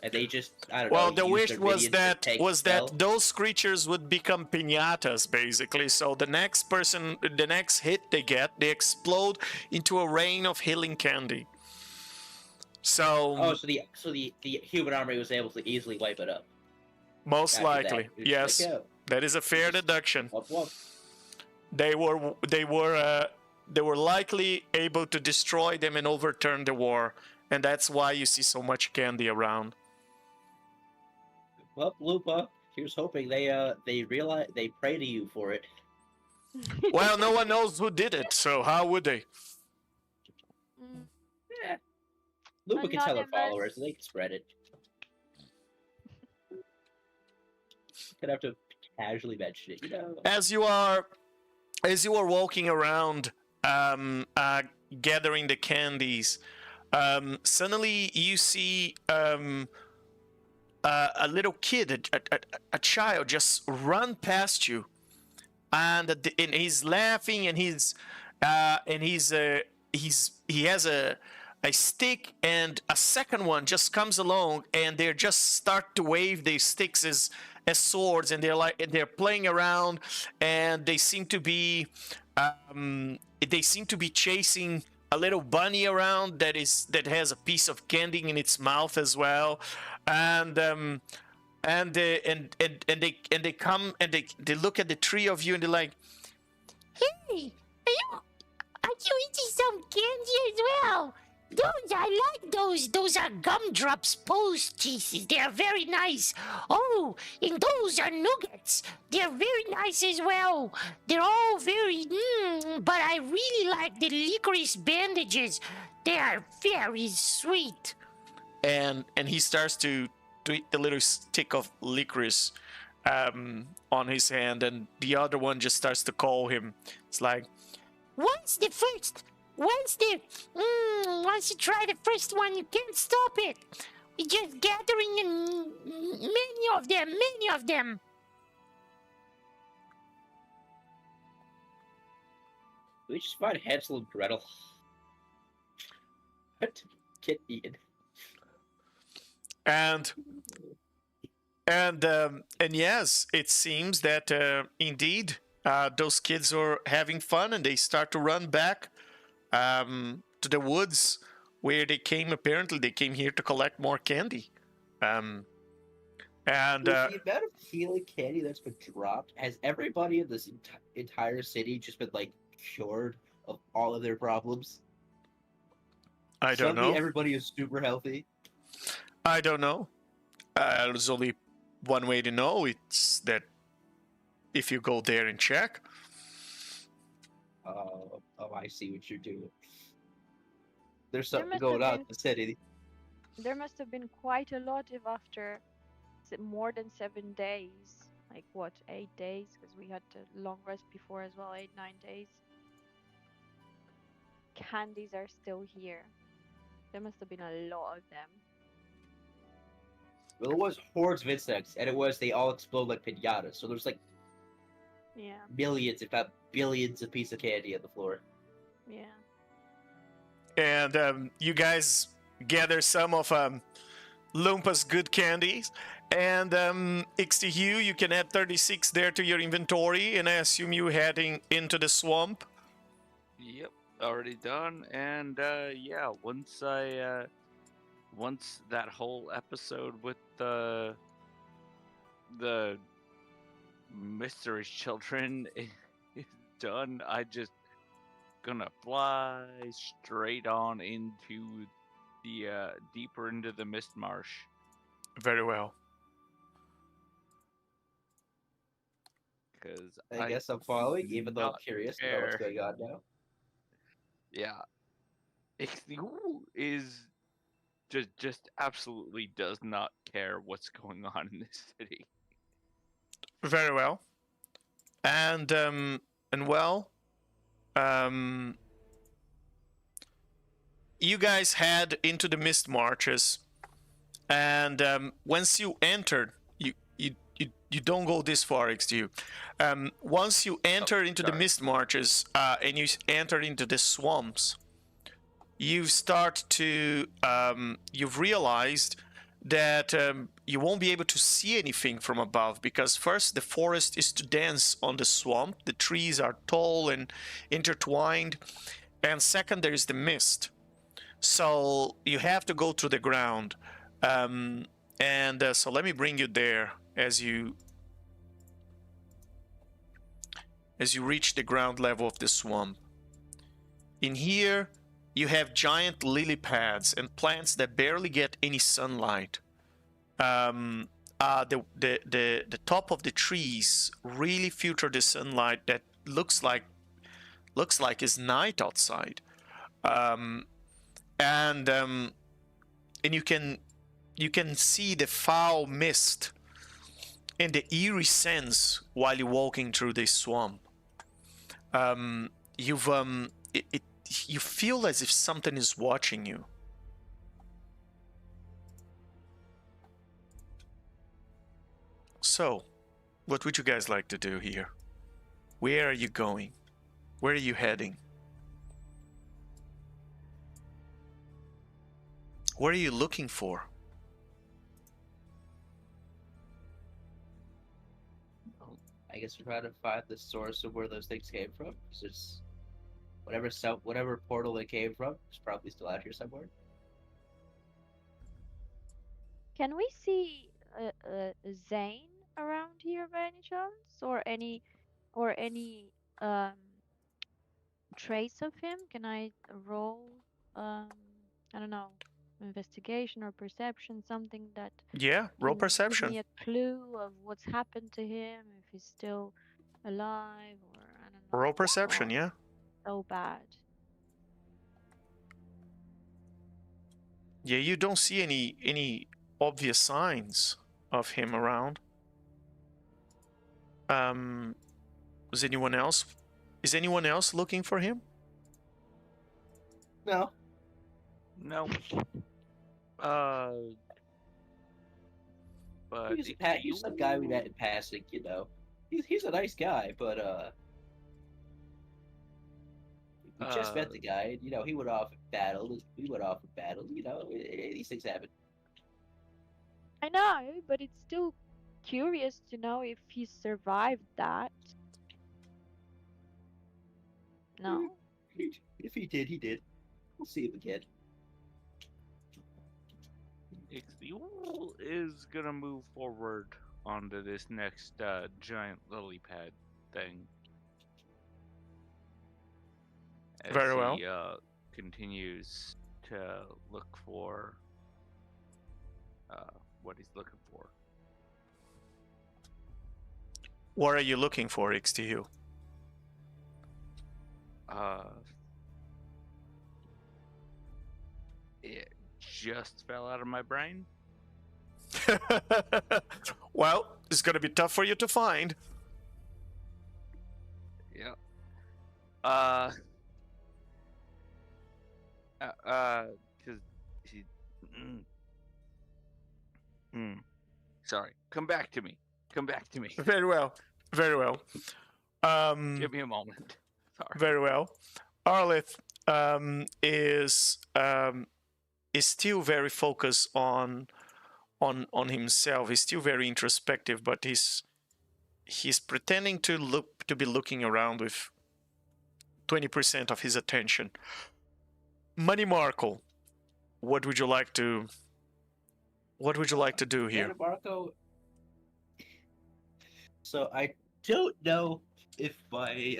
and they just I don't know. Well, the used wish their was minions to that take spell. those creatures would become piñatas, basically. So the next hit they get, they explode into a rain of healing candy. So Oh, so the human army was able to easily wipe it up. most after likely, that. It was yes, like, oh, that is a fair just- deduction. whoop, whoop. They were likely able to destroy them and overturn the war, and that's why you see so much candy around. Well, Lupa, here's hoping they realize they pray to you for it. Well, no one knows who did it, so how would they? Mm, Yeah. Lupa can tell her Anonymous. followers, and they can spread it. Gonna have to casually mention it, you know. As you are walking around, gathering the candies, suddenly you see a little kid, a child, just run past you, and he's laughing, and he has a stick, and a second one just comes along, and they just start to wave these sticks as swords, and they're playing around, and they seem to be chasing a little bunny around that has a piece of candy in its mouth as well, and they come and they look at the three of you, and they're like, Hey, are you eating some candy as well? Those, I like those. Those are gumdrops post cheeses. They are very nice. Oh, and those are nuggets. They're very nice as well. They're all very, but I really like the licorice bandages. They are very sweet. and he starts to eat the little stick of licorice on his hand, and the other one just starts to call him. It's like, Once you try the first one, you can't stop it. We're just gathering many of them. We just find Hansel and Gretel. What? Get eaten. and yes, it seems that indeed those kids are having fun, and they start to run back to the woods where they came. Apparently, they came here to collect more candy. And With the amount of healing candy that's been dropped, has everybody in this entire city just been like cured of all of their problems? I don't Suddenly know. everybody is super healthy. I don't know. There's only one way to know. It's that if you go there and check. Oh, I see what you're doing. There's There something must going have on been- in the city. There must have been quite a lot if after more than 7 days. Like what, 8 days? Because we had a long rest before as well, 8, 9 days. candies are still here. There must have been a lot of them. Well, it was hordes of insects, and they all explode like pinatas. So there's like Yeah, millions, if not billions, of pieces of candy on the floor. yeah. And you guys gather some of Lumpa's good candies. And XTHU, you can add 36 there to your inventory, and I assume you're heading into the swamp. Yep, already done. And yeah, once that whole episode with the mystery children is done, I just gonna fly straight on into the deeper into the mist marsh. Very well. Because I guess I'm following, even though I'm not curious to know what's care. going on now. Yeah, XTHU is just absolutely does not care what's going on in this city. Very well. And well, you guys head into the mist marches, and once you enter, you don't go this far, XTU. Once you enter into the mist marches and you enter into the swamps, you start to you've realized that you won't be able to see anything from above, because first, the forest is too dense on the swamp. The trees are tall and intertwined, and second, there is the mist. So you have to go through the ground. So let me bring you there as you reach the ground level of the swamp. In here, you have giant lily pads and plants that barely get any sunlight. The top of the trees really filter the sunlight that looks like it's night outside. And you can see the foul mist and the eerie sense while you're walking through this swamp. You feel as if something is watching you. So, what would you guys like to do here? Where are you going? Where are you heading? What are you looking for? I guess we're trying to find the source of where those things came from. So it's whatever portal they came from is probably still out here somewhere. Can we see Zane around here by any chance, or any trace of him? Can I roll I don't know, investigation or perception, something that Yeah, roll can give perception. me a clue of what's happened to him, if he's still alive, or I don't know. Roll perception, or yeah. So bad. Yeah, you don't see any obvious signs of him around. Is anyone else looking for him? No. No. But He's some guy we met in passing, you know. He's a nice guy, but we just met the guy, and you know, he went off and battled. We went off and battled. You know, these things happen. I know, but it's still curious to know if he survived that. No? If he did, he did. We'll see him again. XTHU is gonna move forward onto this next giant lily pad thing. As Very well. he continues to look for what he's looking for. What are you looking for, XTU? It just fell out of my brain. Well, it's gonna be tough for you to find. Yeah. Because he. Sorry. Come back to me. Come back to me. Very well. Very well. Give me a moment. Sorry. Very well. Arlith is still very focused on himself. He's still very introspective, but he's pretending to be looking around with 20% of his attention. Money Markle, what would you like to do here? Marco. So I don't know if my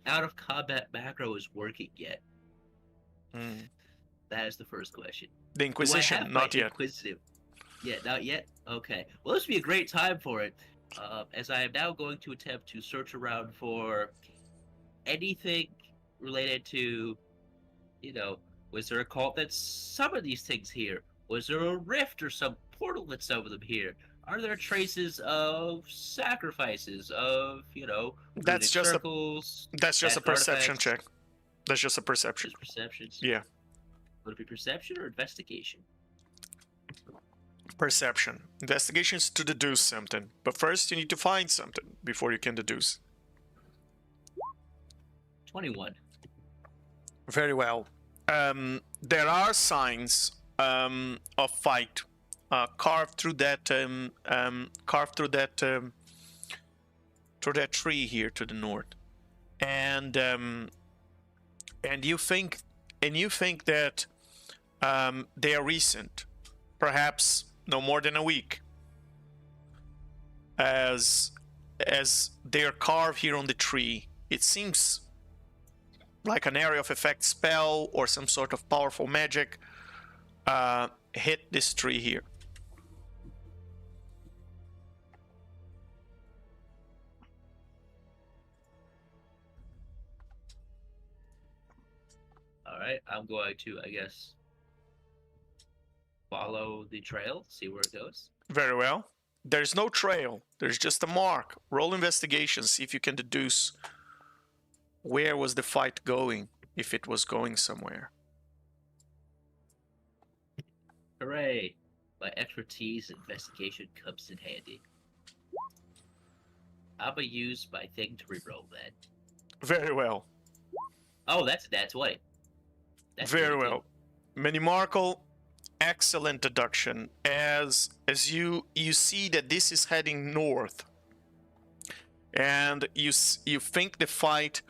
out of combat macro is working yet. That is the first question. The Inquisition, not yet. Inquisitive? Yeah, not yet? Okay. Well, this would be a great time for it, as I am now going to attempt to search around for anything related to, was there a cult that summoned these things here? Was there a rift or some portal that summoned them here? Are there traces of sacrifices, of, That's just circles? That's just a perception artifacts? check. That's just a perception. Just perceptions? Yeah. Would it be perception or investigation? Perception. Investigation is to deduce something, but first you need to find something before you can deduce. 21. Very well. There are signs of fight carved through that tree here to the north, and you think that they are recent, perhaps no more than a week, as they are carved here on the tree. It seems like an area of effect spell or some sort of powerful magic hit this tree here. All right, I'm going to, I guess, follow the trail, see where it goes. Very well. There's no trail. There's just a mark. Roll investigation, see if you can deduce where was the fight going, if it was going somewhere. Hooray! My expertise in investigation comes in handy. I'm gonna use my thing to reroll that. Very well. Oh, that's 20. That's Very really well. Minimarkle, excellent deduction. As you see that this is heading north, and you think the fight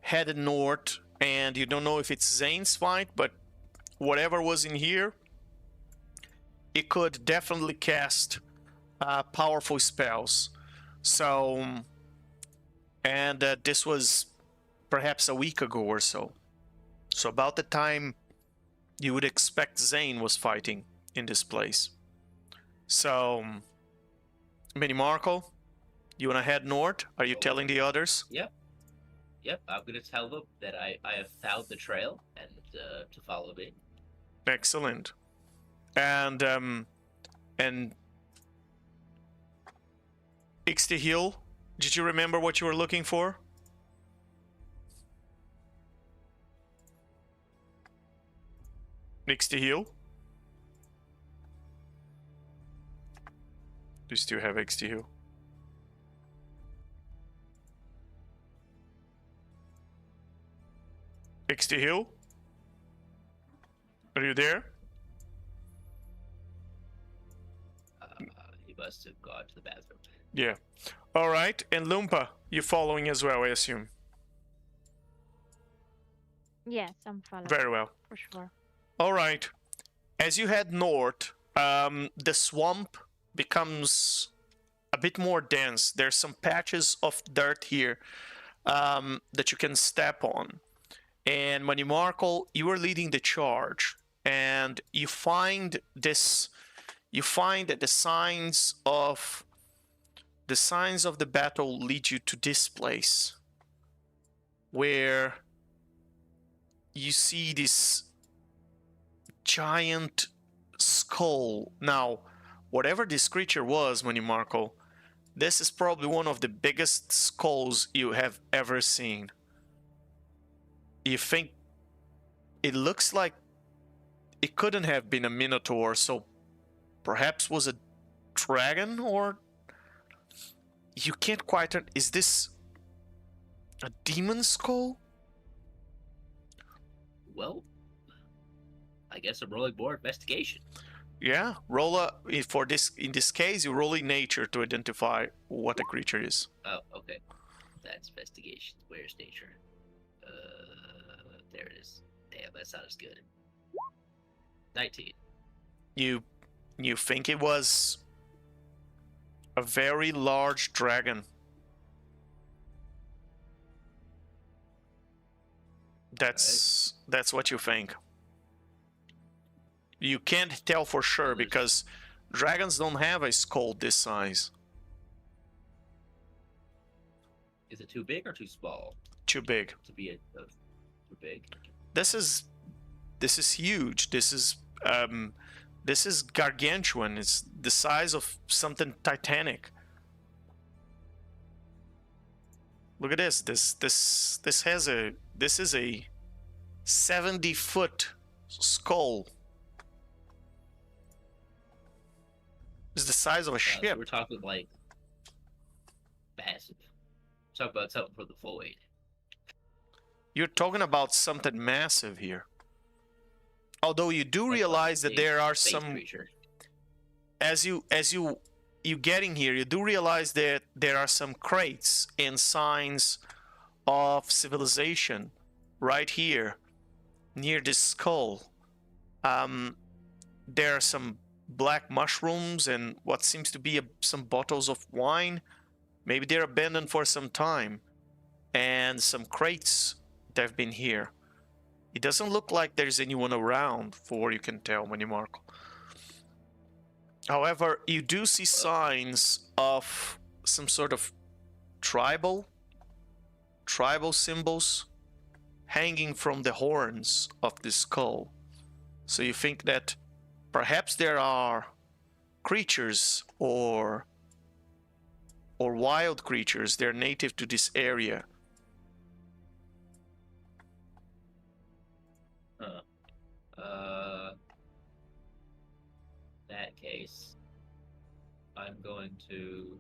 headed north, and you don't know if it's Zane's fight, but whatever was in here, it could definitely cast powerful spells. So, and this was perhaps a week ago or so. So about the time you would expect Zane was fighting in this place. So, Minimarkle, you want to head north? Are you telling the others? Yep, I'm gonna tell them that I have found the trail and to follow me. Excellent. And Ixty Hill, did you remember what you were looking for? Ixty Hill? Do you still have Ixty Hill? Ixty Hill? Are you there? He must have gone to the bathroom. Yeah. All right. And Lumpa, you following as well, I assume. Yes, I'm following. Very well. For sure. All right. As you head north, the swamp becomes a bit more dense. There's some patches of dirt here that you can step on. And Minimarkle, you are leading the charge, and you find this. You find that the signs of the battle lead you to this place, where you see this giant skull. Now, whatever this creature was, Minimarkle, this is probably one of the biggest skulls you have ever seen. You think it looks like it couldn't have been a minotaur, so perhaps was a dragon, or you can't quite. Is this a demon skull? Well, I guess I'm rolling more investigation. Yeah, roll a for this. In this case, you roll in nature to identify what a creature is. Oh, okay. That's investigation. Where's nature? There it is. Damn, that's not as good. 19. You think it was a very large dragon. That's what you think. You can't tell for sure because dragons don't have a skull this size. Is it too big or too small Too big. to be too big? This is huge. This is gargantuan. It's the size of something titanic. Look at this. This is a 70-foot skull. It's the size of a So ship. we're talking like massive. We're talking about something for the full weight. You're talking about something massive here. Although you do Like realize that a there are space some, creature. as you get in here, you do realize that there are some crates and signs of civilization right here near this skull. There are some black mushrooms and what seems to be some bottles of wine. Maybe they're abandoned for some time, and some crates that have been here. It doesn't look like there's anyone around, for what you can tell, Marco. However, you do see signs of some sort of tribal symbols hanging from the horns of the skull. So you think that perhaps there are creatures or wild creatures. They're native to this area. That case, I'm going to.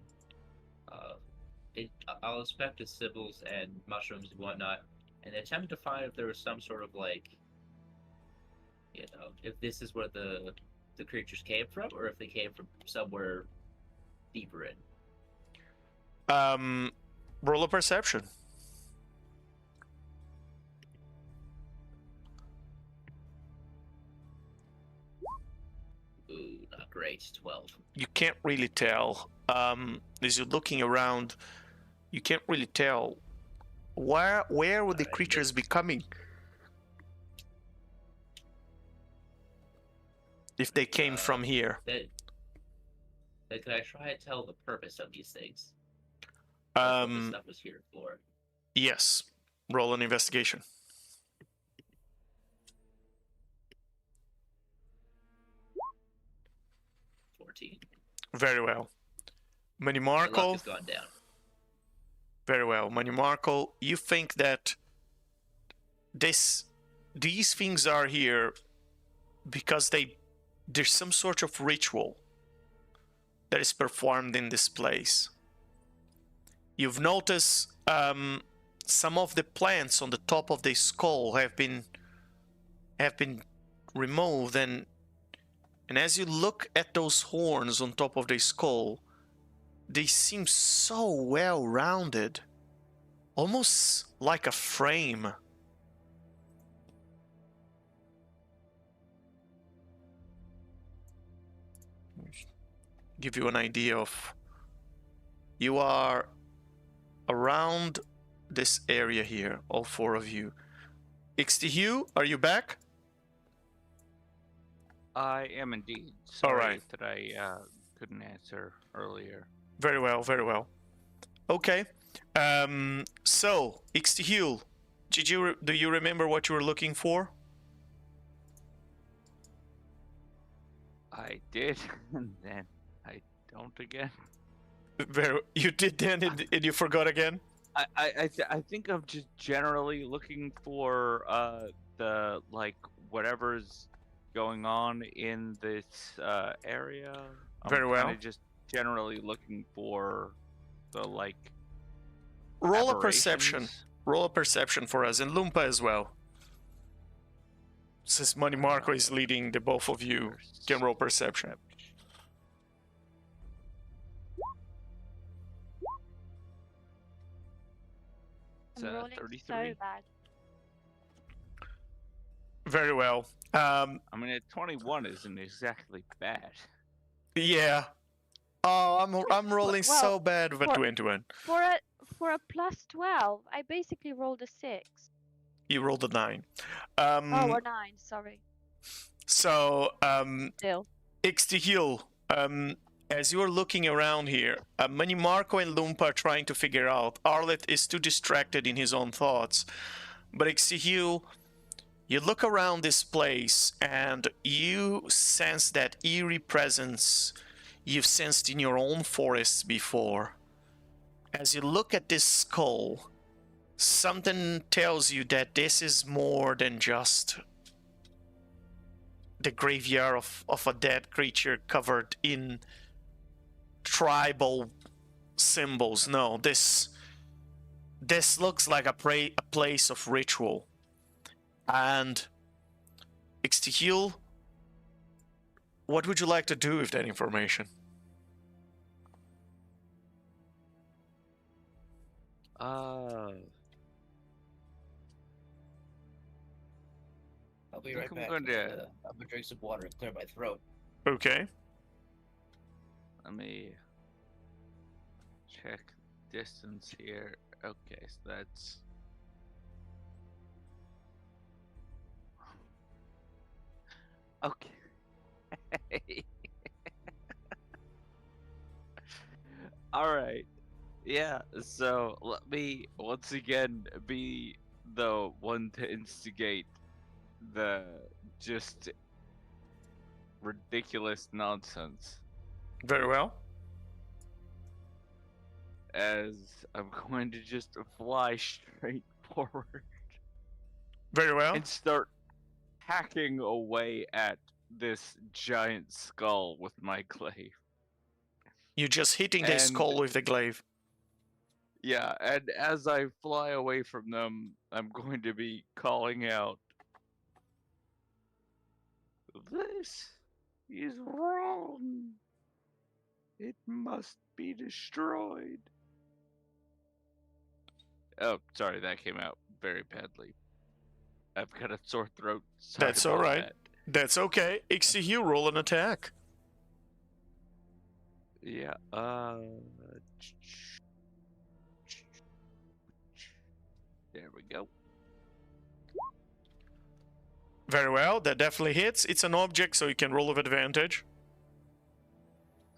I'll inspect the symbols and mushrooms and whatnot, and attempt to find if there was some sort of like, if this is where the creatures came from, or if they came from somewhere deeper in. Roll a perception. Ooh, not great. 12. You can't really tell. As you're looking around, you can't really tell where would the creatures be coming if they came from here. Then could I try and tell the purpose of these things? What this stuff was here for. Yes. Roll an investigation. 14. Very well. My luck Marco. has gone down. Very well. Marco, you think that these things are here because there's some sort of ritual that is performed in this place. You've noticed some of the plants on the top of the skull have been removed, and as you look at those horns on top of the skull, they seem so well rounded, almost like a frame. Give you an idea of, you are around this area here, all four of you. Ixtihue, are you back? I am indeed. All Sorry right. that I couldn't answer earlier. Very well, very well. Okay. So, Ixtihue, do you remember what you were looking for? I did, and then I don't again. You did then, and you forgot again? I think I'm just generally looking for like whatever's going on in this area. Very well. Kinda just generally looking for the like. Roll a perception. aberrations. Roll a perception for us, and Lumpa as well. Since Money Marco is leading, the both of you can roll perception. It's, I'm rolling 33. so bad. Very well. I mean, a 21 isn't exactly bad. Yeah. Oh, I'm rolling Well, so bad with a for- 21. For a plus 12, I basically rolled a 6. You rolled a 9. Oh, a 9, sorry. So, Still. Ixtihil, as you're looking around here, Money Marco and Lumpa are trying to figure out. Arleth is too distracted in his own thoughts. But Ixtihil, you look around this place and you sense that eerie presence you've sensed in your own forests before. As you look at this skull, something tells you that this is more than just the graveyard of a dead creature covered in tribal symbols. No, this looks like a place of ritual. And Ixtihil, what would you like to do with that information? I'll be I right think I'm back. going to- I'm gonna drink some water and clear my throat. Okay. Let me check distance here. Okay, so that's. Okay. All right. Yeah, so let me once again be the one to instigate the just ridiculous nonsense, Very well. as I'm going to just fly straight forward Very well. and start hacking away at this giant skull with my glaive. You're just hitting the And- skull with the glaive. Yeah, and as I fly away from them, I'm going to be calling out, "This is wrong. It must be destroyed." Oh, sorry, that came out very badly. I've got a sore throat. Sorry That's about alright. that. That's okay. Ixtihil, roll an attack. Yeah, there we go. Very well. That definitely hits. It's an object, so you can roll with advantage.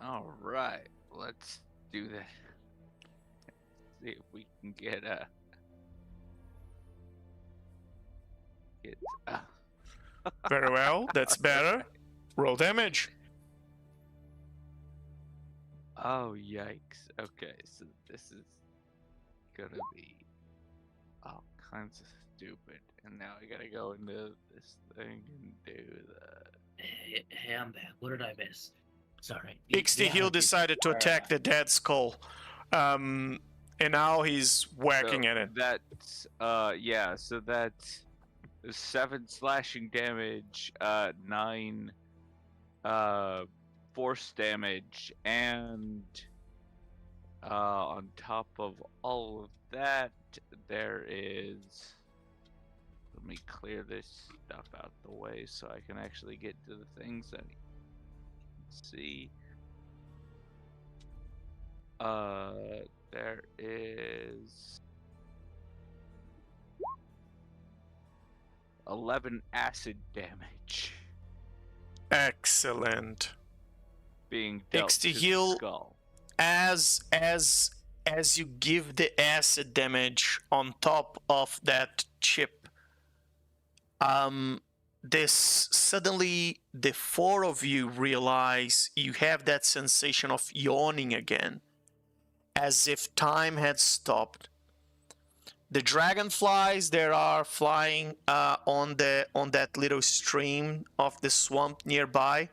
All right, let's do that. See if we can get Very well. That's better. Roll damage. Oh yikes! Okay, so this is gonna be all kinds of stupid, and now I gotta go into this thing and do the. Hey, I'm back. What did I miss? Sorry. Ixtihil decided to attack the dead skull. And now he's whacking So at it. That's yeah. So that's 7 slashing damage, 9 force damage, and on top of all of that, there is. Let me clear this stuff out the way so I can actually get to the things that I can see. There is 11 acid damage Excellent. being dealt to the Ixtihil, skull. As you give the acid damage on top of that chip, this suddenly the four of you realize you have that sensation of yawning again, as if time had stopped. The dragonflies that are flying on that little stream of the swamp nearby,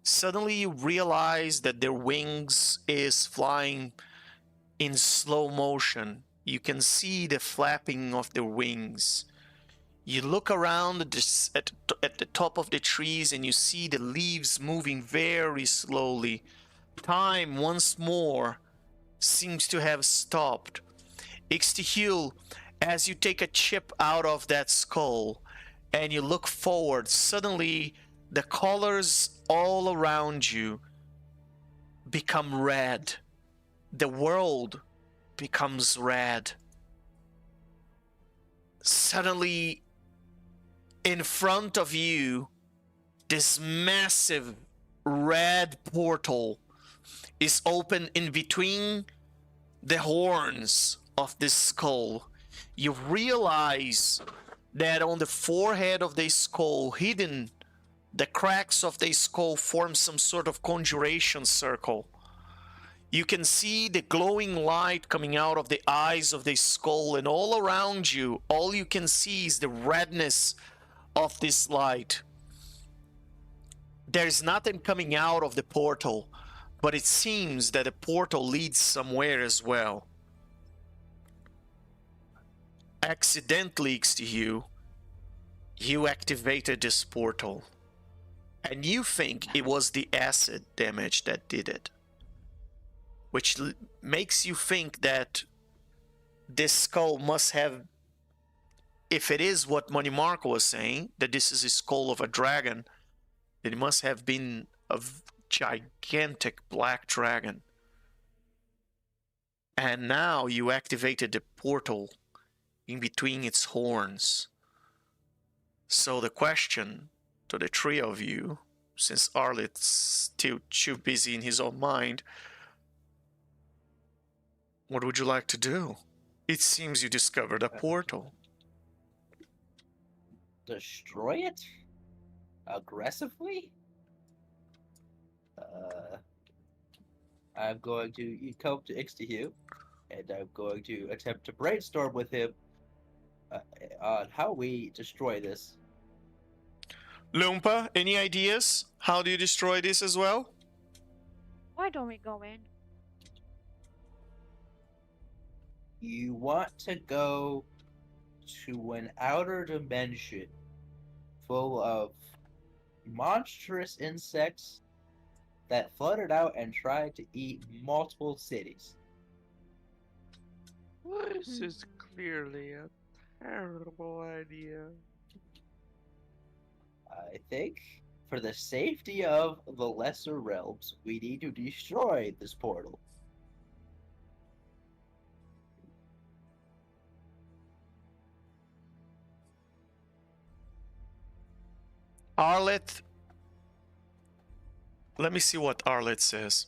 suddenly you realize that their wings is flying in slow motion. You can see the flapping of their wings. You look around at the top of the trees and you see the leaves moving very slowly. Time once more seems to have stopped. Ixtihil, as you take a chip out of that skull and you look forward, suddenly the colors all around you become red. The world becomes red. Suddenly, in front of you, this massive red portal is open in between the horns of this skull. You realize that on the forehead of the skull, hidden, the cracks of the skull form some sort of conjuration circle. You can see the glowing light coming out of the eyes of the skull, and all around you, all you can see is the redness of this light. There's nothing coming out of the portal, but it seems that the portal leads somewhere as well. Accidentally, Ixtihil, you activated this portal, and you think it was the acid damage that did it, which makes you think that this skull must have, if it is what Money Marco was saying, that this is a skull of a dragon, it must have been a gigantic black dragon. And now you activated the portal in between its horns. So the question to the three of you, since Arlet's still too busy in his own mind, what would you like to do? It seems you discovered a portal. Destroy it? Aggressively? I'm going to come to Ixtihil, and I'm going to attempt to brainstorm with him on how we destroy this. Lumpa, any ideas? How do you destroy this as well? Why don't we go in? You want to go to an outer dimension full of monstrous insects that fluttered out and tried to eat multiple cities. This is clearly a terrible idea. I think, for the safety of the lesser realms, we need to destroy this portal. Arlet, let me see what Arlet says.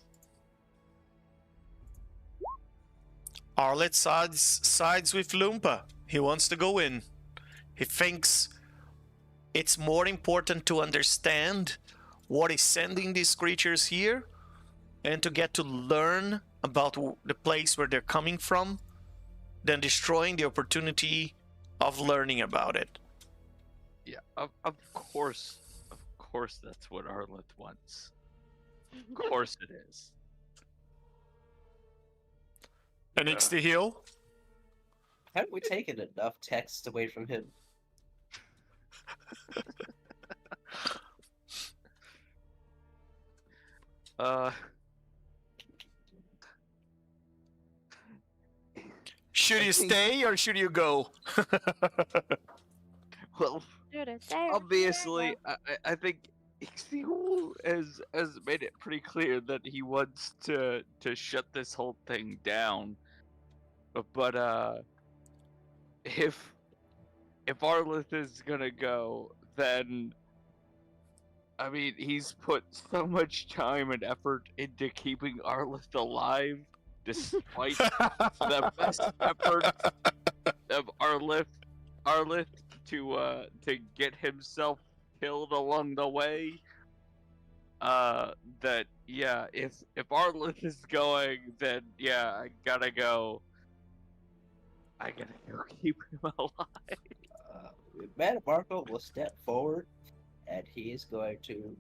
Arlet sides with Lumpa. He wants to go in. He thinks it's more important to understand what is sending these creatures here and to get to learn about the place where they're coming from than destroying the opportunity of learning about it. Yeah, of course that's what Arleth wants. Of course it is. And Yeah. Ixtihil? Haven't we taken enough text away from him? Should you stay or should you go? Well, Dude, it's there. obviously, I think Ixtihil has made it pretty clear that he wants to shut this whole thing down. But if Arleth is gonna go, then I mean he's put so much time and effort into keeping Arleth alive, despite the best effort of Arleth to get himself killed along the way. That yeah, if Arleth is going, then yeah, I gotta go. I gotta keep him alive. Madam Marco will step forward, and he is going to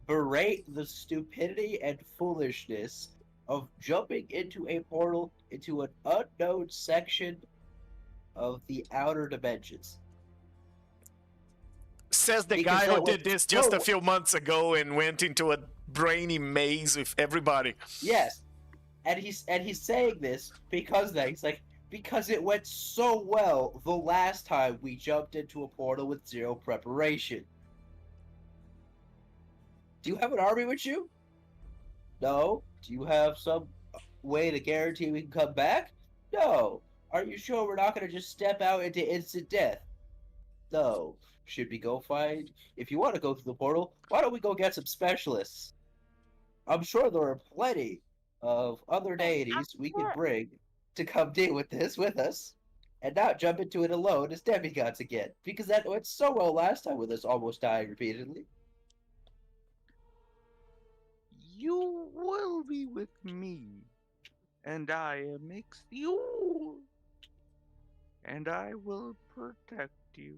berate the stupidity and foolishness of jumping into a portal into an unknown section of the outer dimensions. Says the Because guy that who was- did this just a no. few months ago and went into a brainy maze with everybody. Yes, and he's saying this because of that. He's like, because it went so well the last time we jumped into a portal with zero preparation. Do you have an army with you? No. Do you have some way to guarantee we can come back? No. Are you sure we're not going to just step out into instant death? No. Should we go find... If you want to go through the portal, why don't we go get some specialists? I'm sure there are plenty of other deities we could bring to come deal with this with us, and not jump into it alone as demigods again, because that went so well last time with us almost dying repeatedly. You will be with me, and I amidst you, and I will protect you.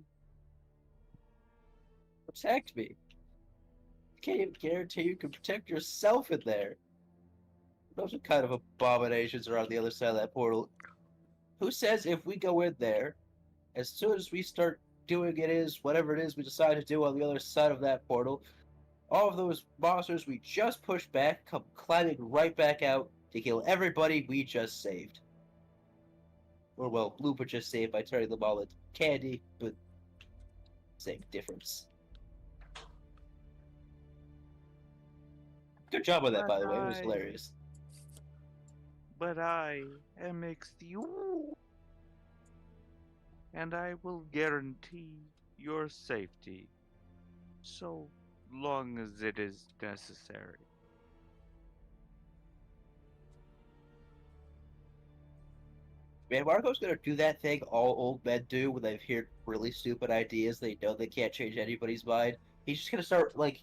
Protect me. Can't even guarantee you can protect yourself in there. Those are kind of abominations are on the other side of that portal. Who says if we go in there, as soon as we start doing whatever it is we decide to do on the other side of that portal, all of those monsters we just pushed back come climbing right back out to kill everybody we just saved. Or, well, Lupa just saved by turning them all into candy, but same difference. Good job on that, by the way. It was hilarious. But I am amidst you, and I will guarantee your safety, so long as it is necessary. Man, Marco's gonna do that thing all old men do when they've heard really stupid ideas they know they can't change anybody's mind. He's just gonna start, like,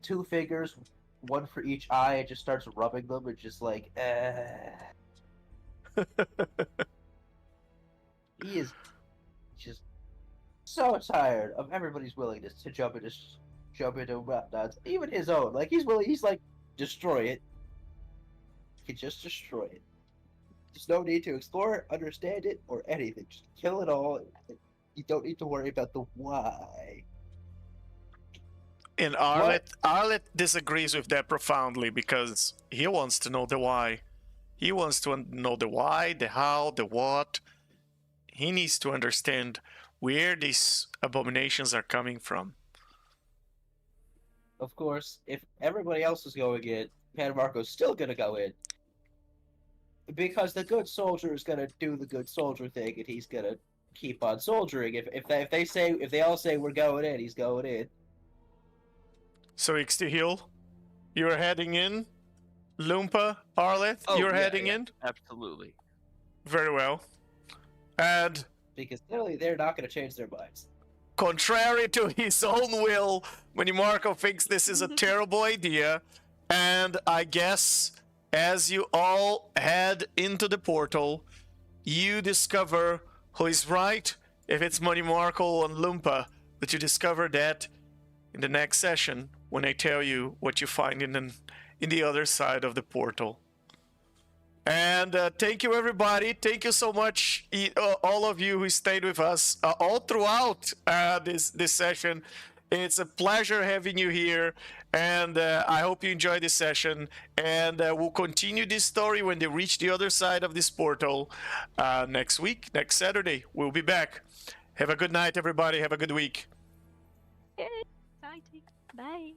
two fingers, one for each eye, and just starts rubbing them and just like, He is just so tired of everybody's willingness to jump into whatnots, even his own. Like, he's like, destroy it. He can just destroy it. There's no need to explore it, understand it, or anything. Just kill it all. You don't need to worry about the why. And Arlet disagrees with that profoundly because he wants to know the why. He wants to know the why, the how, the what. He needs to understand where these abominations are coming from. Of course, if everybody else is going in, Pan Marco's still gonna go in. Because the good soldier is gonna do the good soldier thing, and he's gonna keep on soldiering. If they all say we're going in, he's going in. So, Ixtihil, you're heading in. Lumpa, Arlet, you're heading in. Absolutely. Very well. And Because clearly they're not gonna change their minds. contrary to his own will, Marco thinks this is a terrible idea, and I guess as you all head into the portal, you discover who is right, if it's Marco and Lumpa, but you discover that in the next session when I tell you what you find in the other side of the portal. And thank you, everybody. Thank you so much, all of you who stayed with us all throughout this session. It's a pleasure having you here, and I hope you enjoyed this session. And we'll continue this story when they reach the other side of this portal next week, next Saturday. We'll be back. Have a good night, everybody. Have a good week. Exciting. Bye.